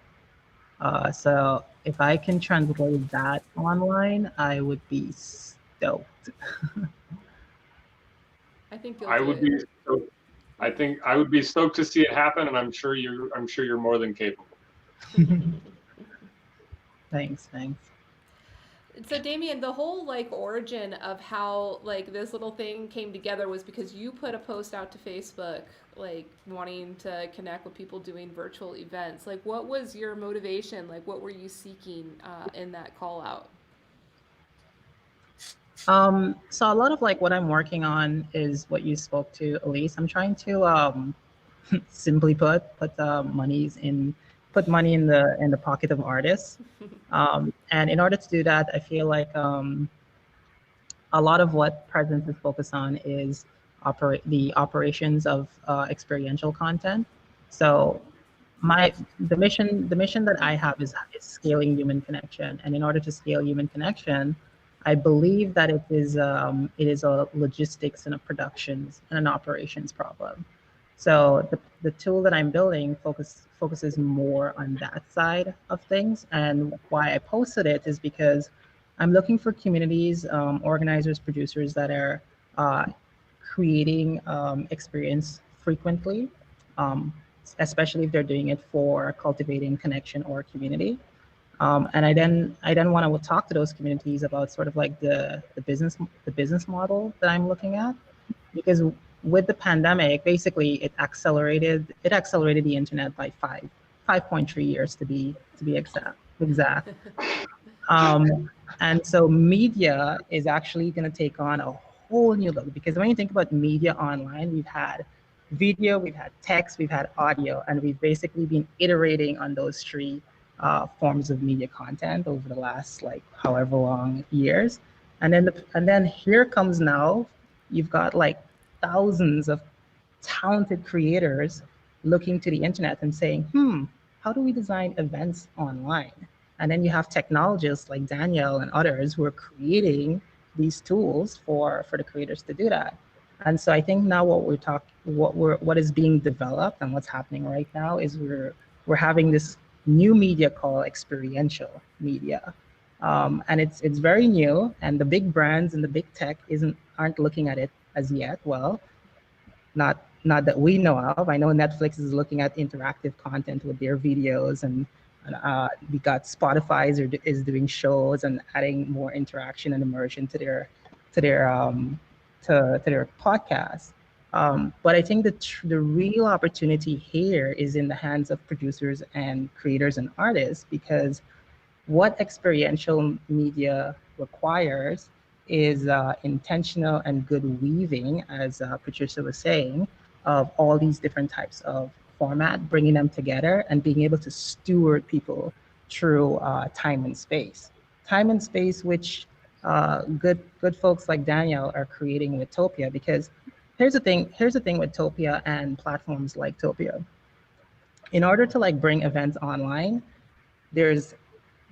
So if I can translate that online, I would be stoked. I think I would be stoked. I think I would be stoked to see it happen, and I'm sure you're more than capable. Thanks. So Damien, the whole like origin of how like this little thing came together was because you put a post out to Facebook, like wanting to connect with people doing virtual events. Like, what was your motivation? Like, what were you seeking in that call out? So a lot of like what I'm working on is what you spoke to, Elise. I'm trying to simply put money in the pocket of artists. And in order to do that, I feel like a lot of what Presence is focused on is the operations of experiential content. So the mission that I have is scaling human connection, and in order to scale human connection, I believe that it is a logistics and a productions and an operations problem. So the tool that I'm building focuses more on that side of things. And why I posted it is because I'm looking for communities, organizers, producers that are creating experience frequently, especially if they're doing it for cultivating connection or community. And I then want to talk to those communities about sort of like the business model that I'm looking at, because with the pandemic, basically it accelerated the internet by 5.3 years to be exact. And so media is actually going to take on a whole new look, because when you think about media online, we've had video, we've had text, we've had audio, and we've basically been iterating on those three forms of media content over the last like however long years. And then here comes now, you've got like thousands of talented creators looking to the internet and saying, how do we design events online? And then you have technologists like Danielle and others who are creating these tools for the creators to do that. And so I think now what is being developed and what's happening right now is we're having this new media called experiential media. And it's very new, and the big brands and the big tech aren't looking at it as yet. Well, not that we know of. I know Netflix is looking at interactive content with their videos, and we got Spotify is doing shows and adding more interaction and immersion to their podcasts. But I think the real opportunity here is in the hands of producers and creators and artists, because what experiential media requires is intentional and good weaving, as Patricia was saying, of all these different types of format, bringing them together and being able to steward people through time and space. Time and space, which good folks like Daniel are creating with Topia, because here's the thing with Topia and platforms like Topia. In order to like bring events online, there's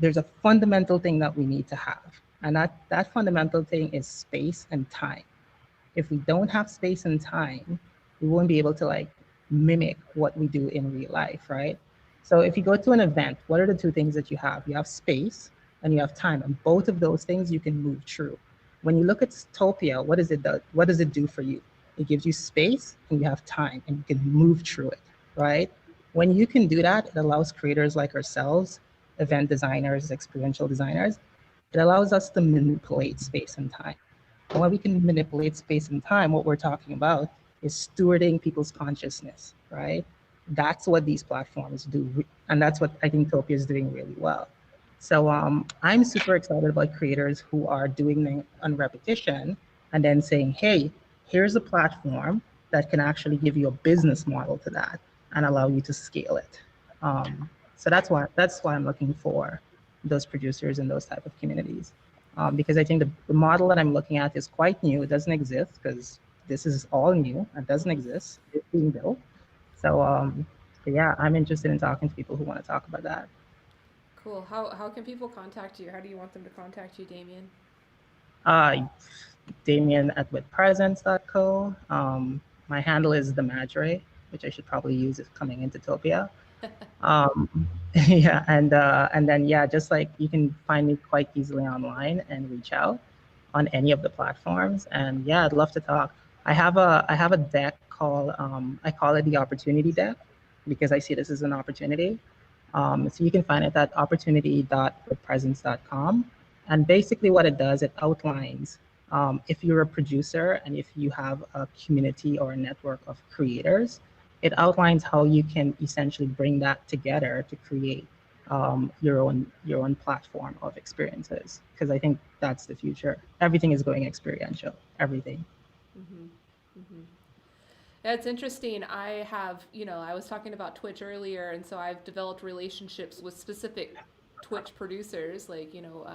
a fundamental thing that we need to have. And that fundamental thing is space and time. If we don't have space and time, we won't be able to like mimic what we do in real life, right? So if you go to an event, what are the two things that you have? You have space and you have time, and both of those things you can move through. When you look at Topia, what does it do for you? It gives you space and you have time and you can move through it, right? When you can do that, it allows creators like ourselves, event designers, experiential designers, it allows us to manipulate space and time. And when we can manipulate space and time, what we're talking about is stewarding people's consciousness, right? That's what these platforms do. And that's what I think Topia is doing really well. So I'm super excited about creators who are doing it on repetition and then saying, hey, here's a platform that can actually give you a business model to that and allow you to scale it. So that's why I'm looking for those producers in those type of communities. Because I think the model that I'm looking at is quite new. It doesn't exist because this is all new and doesn't exist. It's being built. So yeah, I'm interested in talking to people who want to talk about that. Cool. How can people contact you? How do you want them to contact you, Damien? Damien at withpresence.co. My handle is the Madre, which I should probably use if coming into Topia. Yeah, and then yeah, just like you can find me quite easily online and reach out on any of the platforms. And yeah, I'd love to talk. I have a deck called I call it the opportunity deck because I see this as an opportunity. So you can find it at opportunity.withpresence.com. And basically what it does, it outlines if you're a producer and if you have a community or a network of creators, it outlines how you can essentially bring that together to create your own platform of experiences. Because I think that's the future. Everything is going experiential. Everything. Mm-hmm. Mm-hmm. Yeah, it's interesting. I have, I was talking about Twitch earlier, and so I've developed relationships with specific Twitch producers, like,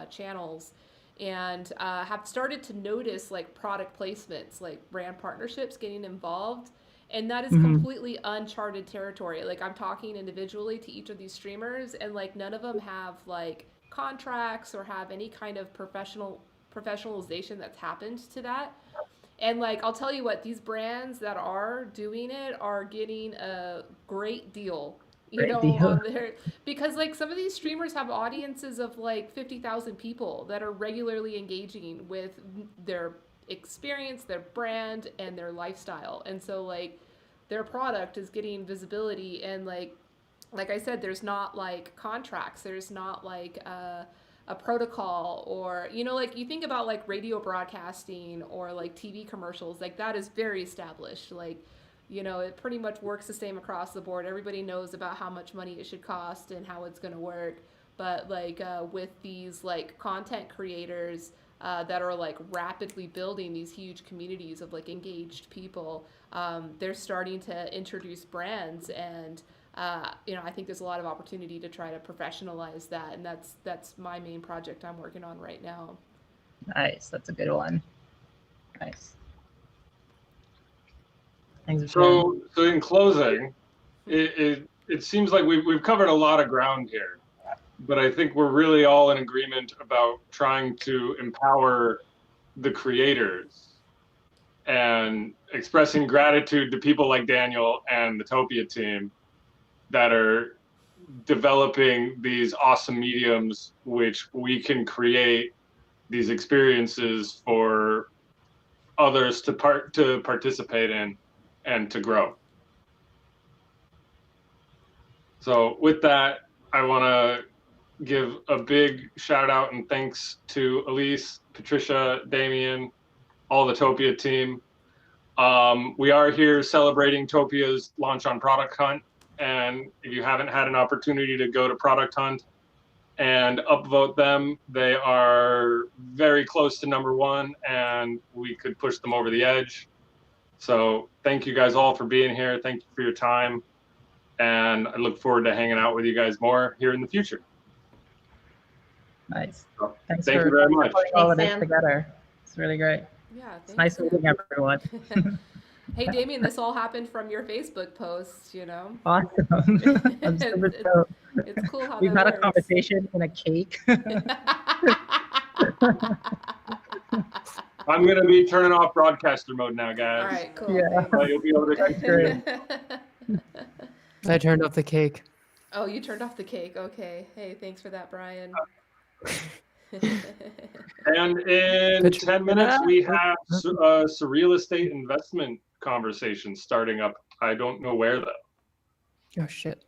channels, and have started to notice like product placements, like brand partnerships getting involved. And that is completely uncharted territory. Like I'm talking individually to each of these streamers, and like none of them have like contracts or have any kind of professionalization that's happened to that. And like I'll tell you what, these brands that are doing it are getting a great deal, on there, because like some of these streamers have audiences of like 50,000 people that are regularly engaging with their experience, their brand, and their lifestyle. And so like their product is getting visibility, and like I said, there's not like contracts, there's not like a protocol, or like you think about like radio broadcasting or like TV commercials, like that is very established. Like it pretty much works the same across the board. Everybody knows about how much money it should cost and how it's going to work. But like with these like content creators that are like rapidly building these huge communities of like engaged people, they're starting to introduce brands, and I think there's a lot of opportunity to try to professionalize that, and that's my main project I'm working on right now. Nice, that's a good one. Nice. Thanks. So in closing, it seems like we've covered a lot of ground here, but I think we're really all in agreement about trying to empower the creators and expressing gratitude to people like Daniel and the Topia team that are developing these awesome mediums which we can create these experiences for others to participate in and to grow. So with that, I want to give a big shout out and thanks to Elise, Patricia, Damien, all the Topia team. We are here celebrating Topia's launch on Product Hunt. And if you haven't had an opportunity to go to Product Hunt and upvote them. They are very close to #1, and we could push them over the edge. So thank you guys all for being here. Thank you for your time. And I look forward to hanging out with you guys more here in the future. Nice. So, Thanks thank for you very much. putting all of this Sam. together. It's really great. Yeah, It's nice meeting everyone. Hey, Damien, this all happened from your Facebook post, you know? Awesome. I'm super stoked. It's cool how We've that had a works. conversation in a cake. I'm going to be turning off broadcaster mode now, guys. All right, cool. Yeah. But you'll be able to continue. I turned off the cake. Oh, you turned off the cake. Okay. Hey, thanks for that, Brian. And in 10 minutes, we have a real estate investment conversation starting up. I don't know where, though. Oh, shit.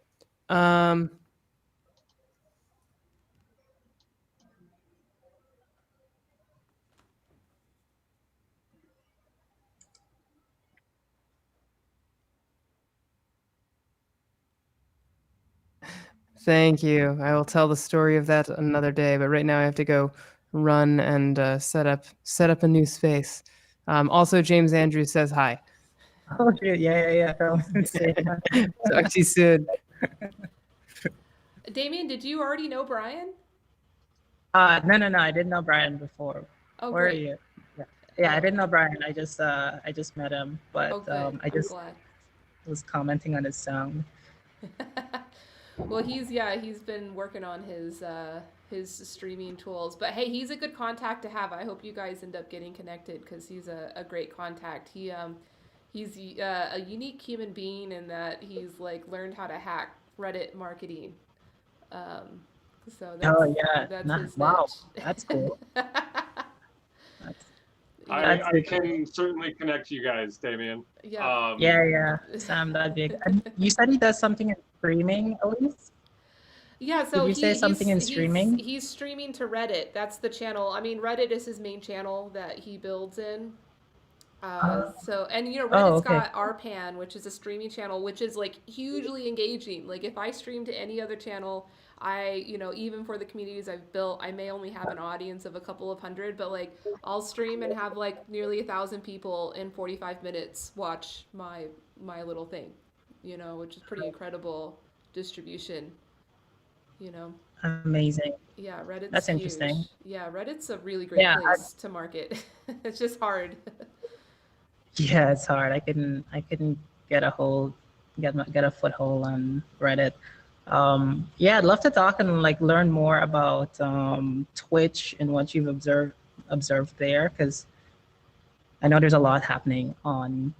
Thank you. I will tell the story of that another day, but right now I have to go run and set up a new space. Also, James Andrews says hi. Oh, shit. Yeah. Talk to you soon. Damien, did you already know Brian? No. I didn't know Brian before. Oh, Where great. are you? Yeah, I didn't know Brian. I just met him, but good. I just I'm glad. was commenting on his sound. Well, he's been working on his streaming tools. But hey, he's a good contact to have. I hope you guys end up getting connected because he's a great contact. He's a unique human being in that he's like learned how to hack Reddit marketing. So that's his wow, niche. that's cool. I can certainly connect you guys, Damien. Yeah. Yeah, Sam, that'd be. And you said he does something in streaming, Elise? Yeah, so did you say something in streaming? He's streaming to Reddit. That's the channel. I mean, Reddit is his main channel that he builds in. So, and you know, Reddit's got RPAN, which is a streaming channel, which is like hugely engaging. Like if I stream to any other channel, even for the communities I've built, I may only have an audience of a couple of hundred, but like I'll stream and have like nearly 1,000 people in 45 minutes watch my little thing, which is pretty incredible distribution, Amazing. Yeah, Reddit's That's huge. interesting. Yeah, Reddit's a really great place to market. It's just hard. Yeah, it's hard. I couldn't get a foothold on Reddit. I'd love to talk and like learn more about Twitch and what you've observed there, because I know there's a lot happening on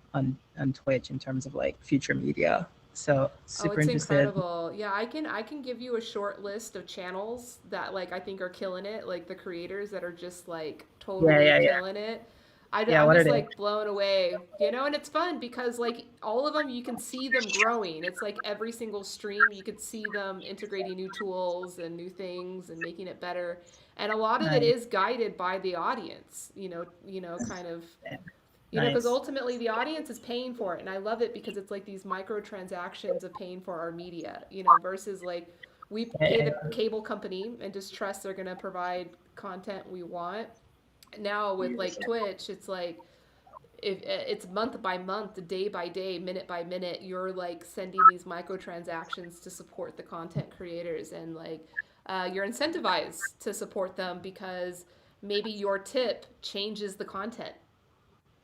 Twitch in terms of like future media. So super interested. Incredible. Yeah, I can give you a short list of channels that like I think are killing it, like the creators that are just like totally killing it. I'm just like blown away, and it's fun because like all of them, you can see them growing. It's like every single stream, you could see them integrating new tools and new things and making it better. And a lot of it is guided by the audience, kind of, because ultimately the audience is paying for it. And I love it because it's like these microtransactions of paying for our media, versus like we pay the cable company and just trust they're going to provide content we want. Now with like Twitch, it's like if it's month by month, day by day, minute by minute, you're like sending these microtransactions to support the content creators, and like you're incentivized to support them because maybe your tip changes the content.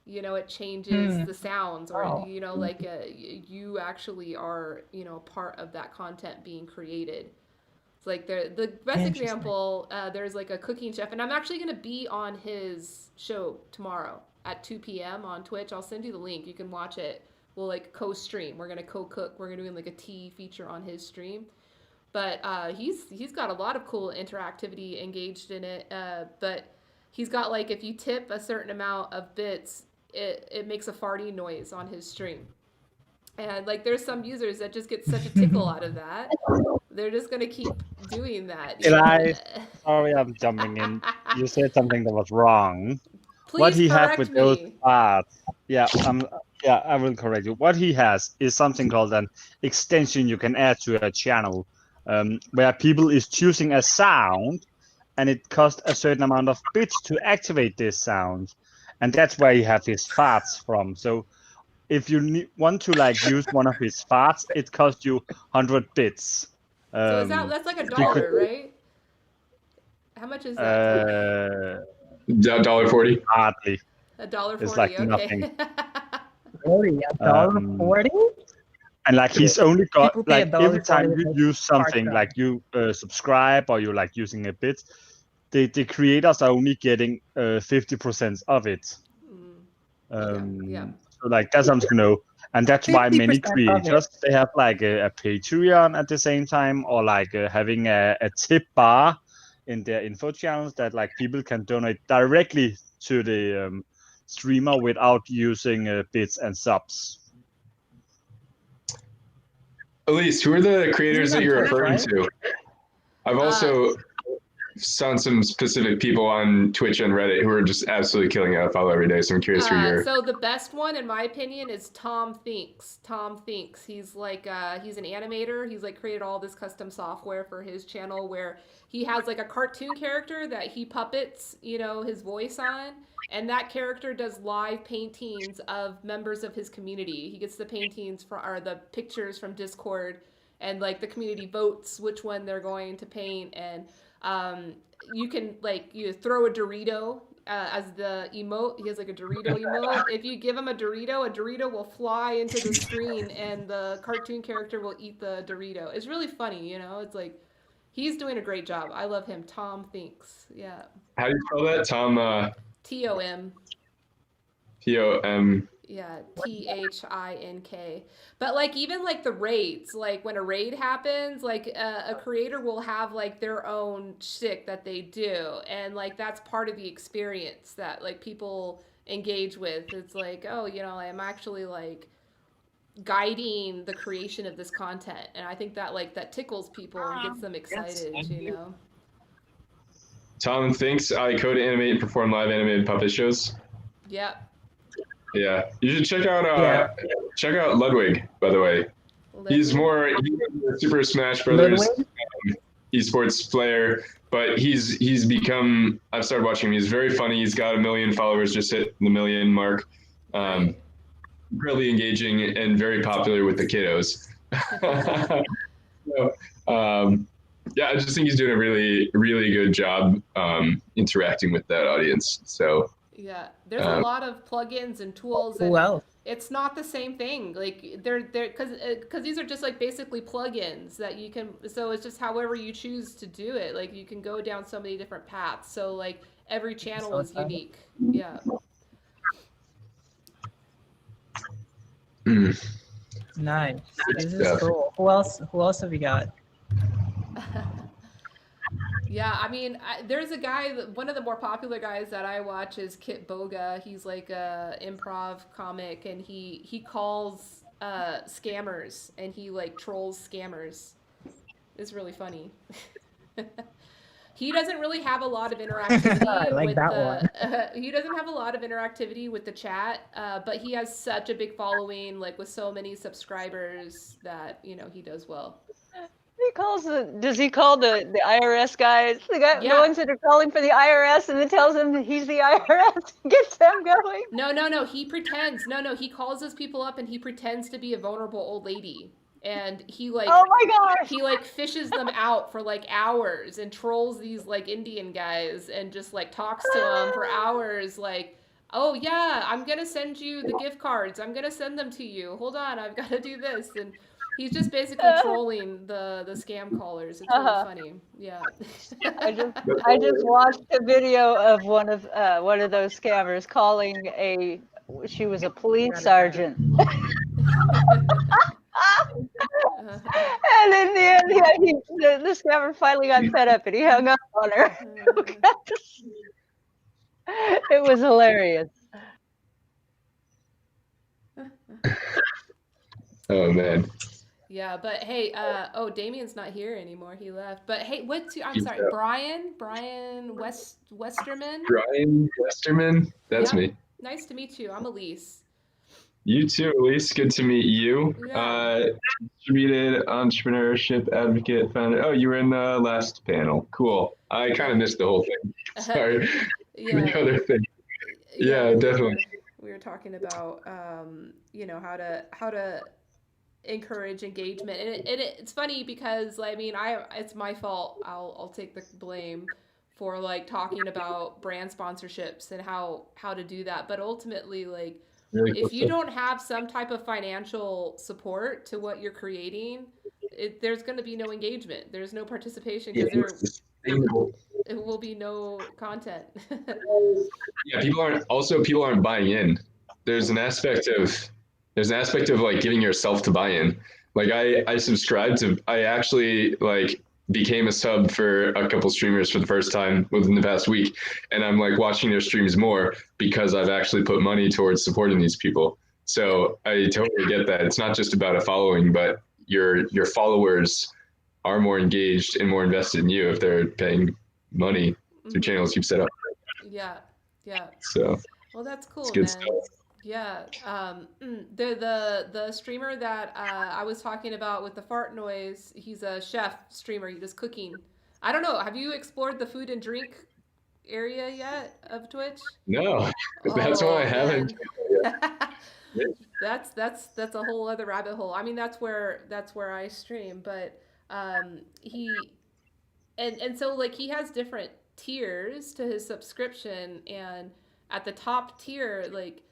It changes the sounds, or like you actually are part of that content being created. It's like the best example, there's like a cooking chef, and I'm actually going to be on his show tomorrow at 2 p.m. on Twitch. I'll send you the link. You can watch it. We'll like co-stream. We're going to co-cook. We're going to do like a tea feature on his stream. But he's got a lot of cool interactivity engaged in it. But he's got like, if you tip a certain amount of bits, it makes a farting noise on his stream. And like there's some users that just get such a tickle out of that. They're just going to keep doing that. Eli, sorry I'm jumping in. You said something that was wrong. Please what he correct has with me. those parts. I will correct you. What he has is something called an extension you can add to a channel. where people is choosing a sound, and it costs a certain amount of bits to activate this sound, and that's where he have his farts from. So if you want to like use one of his farts, it costs you 100 bits. So that's like $1, right? How much is that? $1.40. Hardly. $1.40. It's like okay. nothing. Really, $1.40? And like he's only got People pay like every time $1.40 you use something, part-time. like you subscribe or you like using a bit, the creators are only getting 50% of it. So like that's something to know, and that's why many 50% of it. creators, they have like a Patreon at the same time, or like having a tip bar in their info channels that like people can donate directly to the streamer without using bits and subs. Elise, who are the creators that you're referring right? to? I've also found some specific people on Twitch and Reddit who are just absolutely killing it. I follow every day, so I'm curious who you're. So the best one, in my opinion, is Tom Thinks. Tom Thinks. He's like he's an animator. He's like created all this custom software for his channel where he has like a cartoon character that he puppets, his voice on, and that character does live paintings of members of his community. He gets the paintings or the pictures from Discord, and like the community votes which one they're going to paint, and you can like you throw a Dorito as the emote. He has like a Dorito emote. If you give him a Dorito will fly into the screen and the cartoon character will eat the Dorito. It's really funny, It's like he's doing a great job. I love him. Tom Thinks. Yeah. How do you spell that? Tom. TOM. TOM. Yeah, THINK. But like even like the raids, like when a raid happens, like a creator will have like their own shtick that they do, and like that's part of the experience that like people engage with. It's like, oh, I'm actually like guiding the creation of this content, and I think that like that tickles people and gets them excited, Tom Thinks I code, animate, and perform live animated puppet shows. Yep. Yeah, you should check out Ludwig. By the way, he's a Super Smash Brothers esports player, but he's become. I've started watching him. He's very funny. He's got 1 million followers, just hit the 1 million mark. Really engaging and very popular with the kiddos. Yeah, I just think he's doing a really, really good job interacting with that audience. So. Yeah, there's a lot of plugins and tools, and it's not the same thing. Like they're because these are just like basically plugins that you can. So it's just however you choose to do it. Like you can go down so many different paths. So like every channel is unique. Yeah. Nice. This is cool. Who else have you got? Yeah, I mean, there's a guy, one of the more popular guys that I watch is Kit Boga. He's like a improv comic, and he calls scammers, and he like trolls scammers. It's really funny. He doesn't really have a lot of interactivity he doesn't have a lot of interactivity with the chat, but he has such a big following, like with so many subscribers that, he does well. Does he call the IRS guys? The ones that are calling for the IRS, and it tells them that he's the IRS and gets them going? No. He pretends. No. He calls those people up and he pretends to be a vulnerable old lady. And he like, oh my gosh, he like fishes them out for like hours and trolls these like Indian guys and just like talks to them for hours. Like, oh yeah, I'm gonna send you the gift cards. I'm gonna send them to you. Hold on, I've got to do this. And he's just basically trolling the scam callers. It's really funny. Yeah. I just watched a video of one of those scammers calling she was a police sergeant. And in the end, the scammer finally got fed up and he hung up on her. It was hilarious. Oh man. Yeah, but hey, Damien's not here anymore. He left. But hey, I'm sorry, Brian Westerman. Brian Westerman? That's me. Nice to meet you. I'm Elise. You too, Elise. Good to meet you. Yeah. Distributed entrepreneurship advocate founder. Oh, you were in the last panel. Cool. I kind of missed the whole thing. Sorry. Yeah. The other thing. Yeah, definitely. We were talking about how to encourage engagement, and it's funny because it's my fault. I'll take the blame for like talking about brand sponsorships and how to do that, but ultimately if you don't have some type of financial support to what you're creating, there's going to be no engagement. There's no participation because it will be no content. Yeah, people aren't buying in. There's an aspect of like giving yourself to buy in. Like I actually like became a sub for a couple streamers for the first time within the past week, and I'm like watching their streams more because I've actually put money towards supporting these people. So I totally get that. It's not just about a following, but your followers are more engaged and more invested in you if they're paying money through channels you've set up. Yeah. So well, that's cool, it's good man. stuff. Yeah. The streamer that I was talking about with the fart noise, he's a chef streamer. He does cooking. I don't know. Have you explored the food and drink area yet of Twitch? No, that's why I haven't. That's a whole other rabbit hole. I mean, that's where I stream, but he and so like he has different tiers to his subscription, and at the top tier, like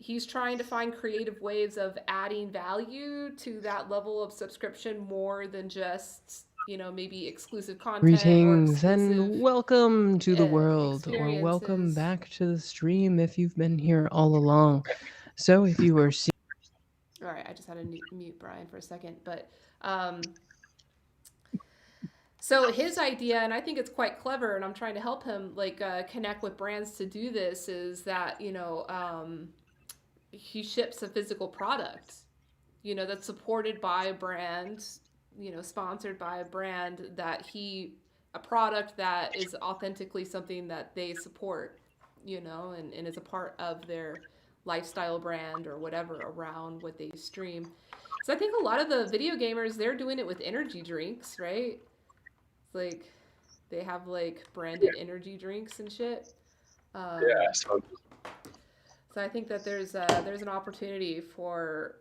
he's trying to find creative ways of adding value to that level of subscription more than just maybe exclusive content. Greetings and welcome to the world, or welcome back to the stream if you've been here all along. So if you were all right, I just had to mute Brian for a second, but so his idea, and I think it's quite clever, and I'm trying to help him connect with brands to do this, is that he ships a physical product, that's supported by a brand, sponsored by a brand, a product that is authentically something that they support, and is a part of their lifestyle brand or whatever around what they stream. So I think a lot of the video gamers, they're doing it with energy drinks, right? Like they have like branded energy drinks and shit. So I think that there's an opportunity for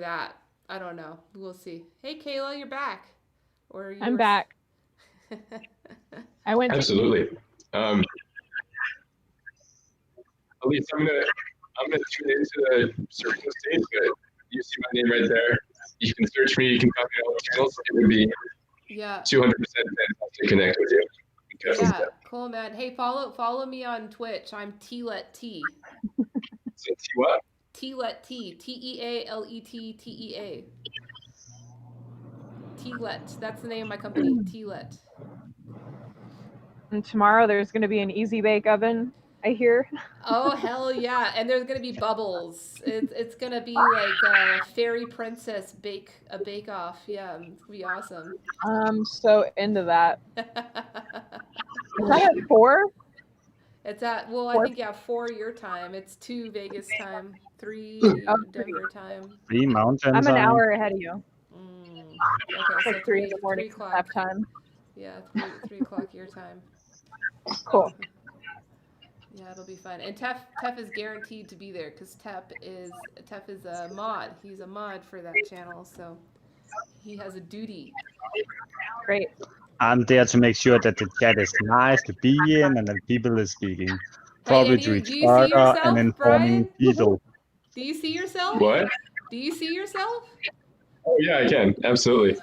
that. I don't know. We'll see. Hey, Kayla, you're back. I'm back. I went absolutely. At least I'm gonna tune into the search stage, but you see my name right there. You can search me. You can find me on all the channels. It would be 200% fantastic to connect with you. Yeah, cool, man. Hey, follow me on Twitch. I'm Tealet T. So T what? Tealet T. Tealet Tea. Tealet. That's the name of my company. Tealet. And tomorrow there's going to be an easy bake oven, I hear. Oh hell yeah! And there's gonna be bubbles. It's gonna be like a fairy princess bake off. Yeah, it's gonna be awesome. I'm so into that. Is that at 4? It's at I think 4 your time. It's 2 Vegas time, 3 Denver time. 3 Mountain I'm an time. hour ahead of you. Okay, it's like 3 in the morning nap time. Yeah, 3 o'clock your time. Cool. Yeah, it'll be fun. And Tef is guaranteed to be there because Tef is a mod. He's a mod for that channel, so he has a duty. Great. I'm there to make sure that the chat is nice to be in and that people are speaking. Probably to each other and informing people. Do you see yourself? What? Do you see yourself? Oh yeah, I can. Absolutely.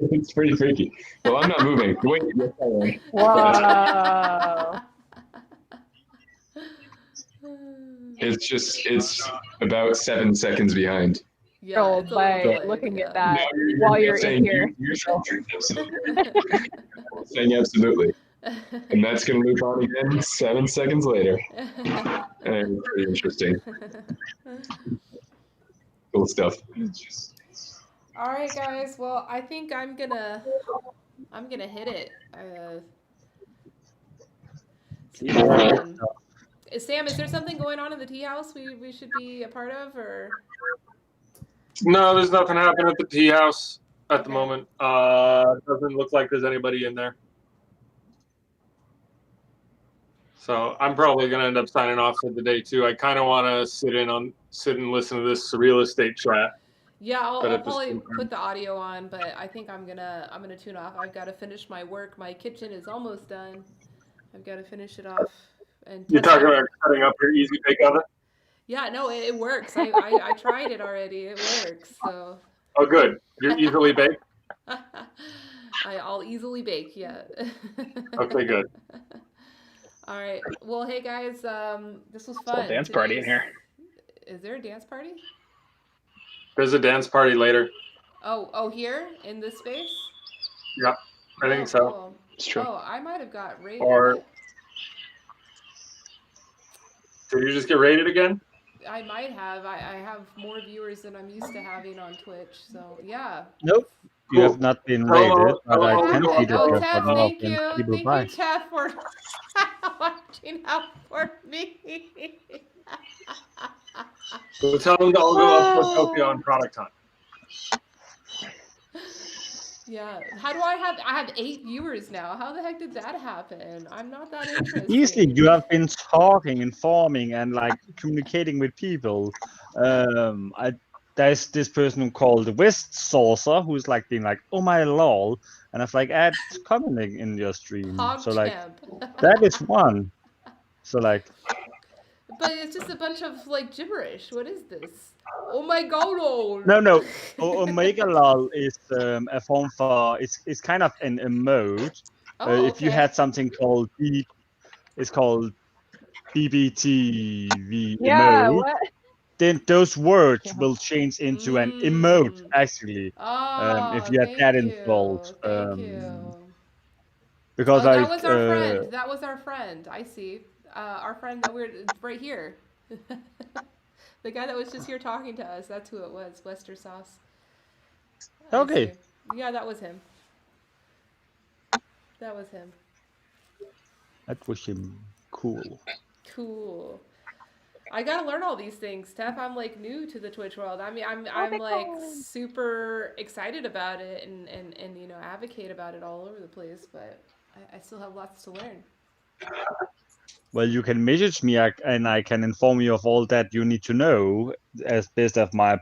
It's pretty freaky. Well, I'm not moving. Wait, wow. It's about 7 seconds behind. Yeah, by looking at that while you're in here. Saying absolutely. And that's going to loop on again 7 seconds later. And pretty interesting. Cool stuff. All right, guys. Well, I think I'm gonna Sam, is there something going on in the tea house we should be a part of, or? No, there's nothing happening at the tea house at the moment. Doesn't look like there's anybody in there. So I'm probably gonna end up signing off for the day too. I kind of want to sit and listen to this real estate chat. Yeah, I'll probably put the audio on, but I think I'm gonna tune off. I've got to finish my work. My kitchen is almost done. I've got to finish it off. And you're talking about setting up your easy bake oven? Yeah, no, it works. I tried it already. It works. So. Oh, good. You're easily baked? I'll easily bake. Yeah. Okay, good. All right. Well, hey guys, this was fun. It's a dance party in here. Is there a dance party? There's a dance party later. Oh, here in this space? Yeah, I think so. Cool. It's true. Oh, I might have got raided. Or did you just get raided again? I might have. I have more viewers than I'm used to having on Twitch. So yeah. Nope. You have not been raided, but I can see that Oh, you Tef, have thank you. people Thank by. you, Tef, for watching out for me. So tell them to all go up for Tokyo on product hunt. Yeah. How do I have 8 viewers now? How the heck did that happen? I'm not that interested. Easily, you have been talking, informing, and like communicating with people. There's this person called West Saucer who's like being like, oh my lol, and I've like add commenting in your stream. So like that is one. So like. But it's just a bunch of like gibberish. What is this? Oh my god! No. Omega lol is a form for it's kind of an emote. If you had something called it's called BBTV emote. What? Then those words will change into an emote, actually. If you have that installed. Because that was our friend. That was our friend. I see. Our friend that we're right here. The guy that was just here talking to us. That's who it was. Wester Sauce. Okay. Yeah, that was him. That was him. Cool. Cool. I gotta learn all these things, Steph. I'm like new to the Twitch world. I mean, I'm like super excited about it and advocate about it all over the place, but I still have lots to learn. Well, you can message me and I can inform you of all that you need to know as best of my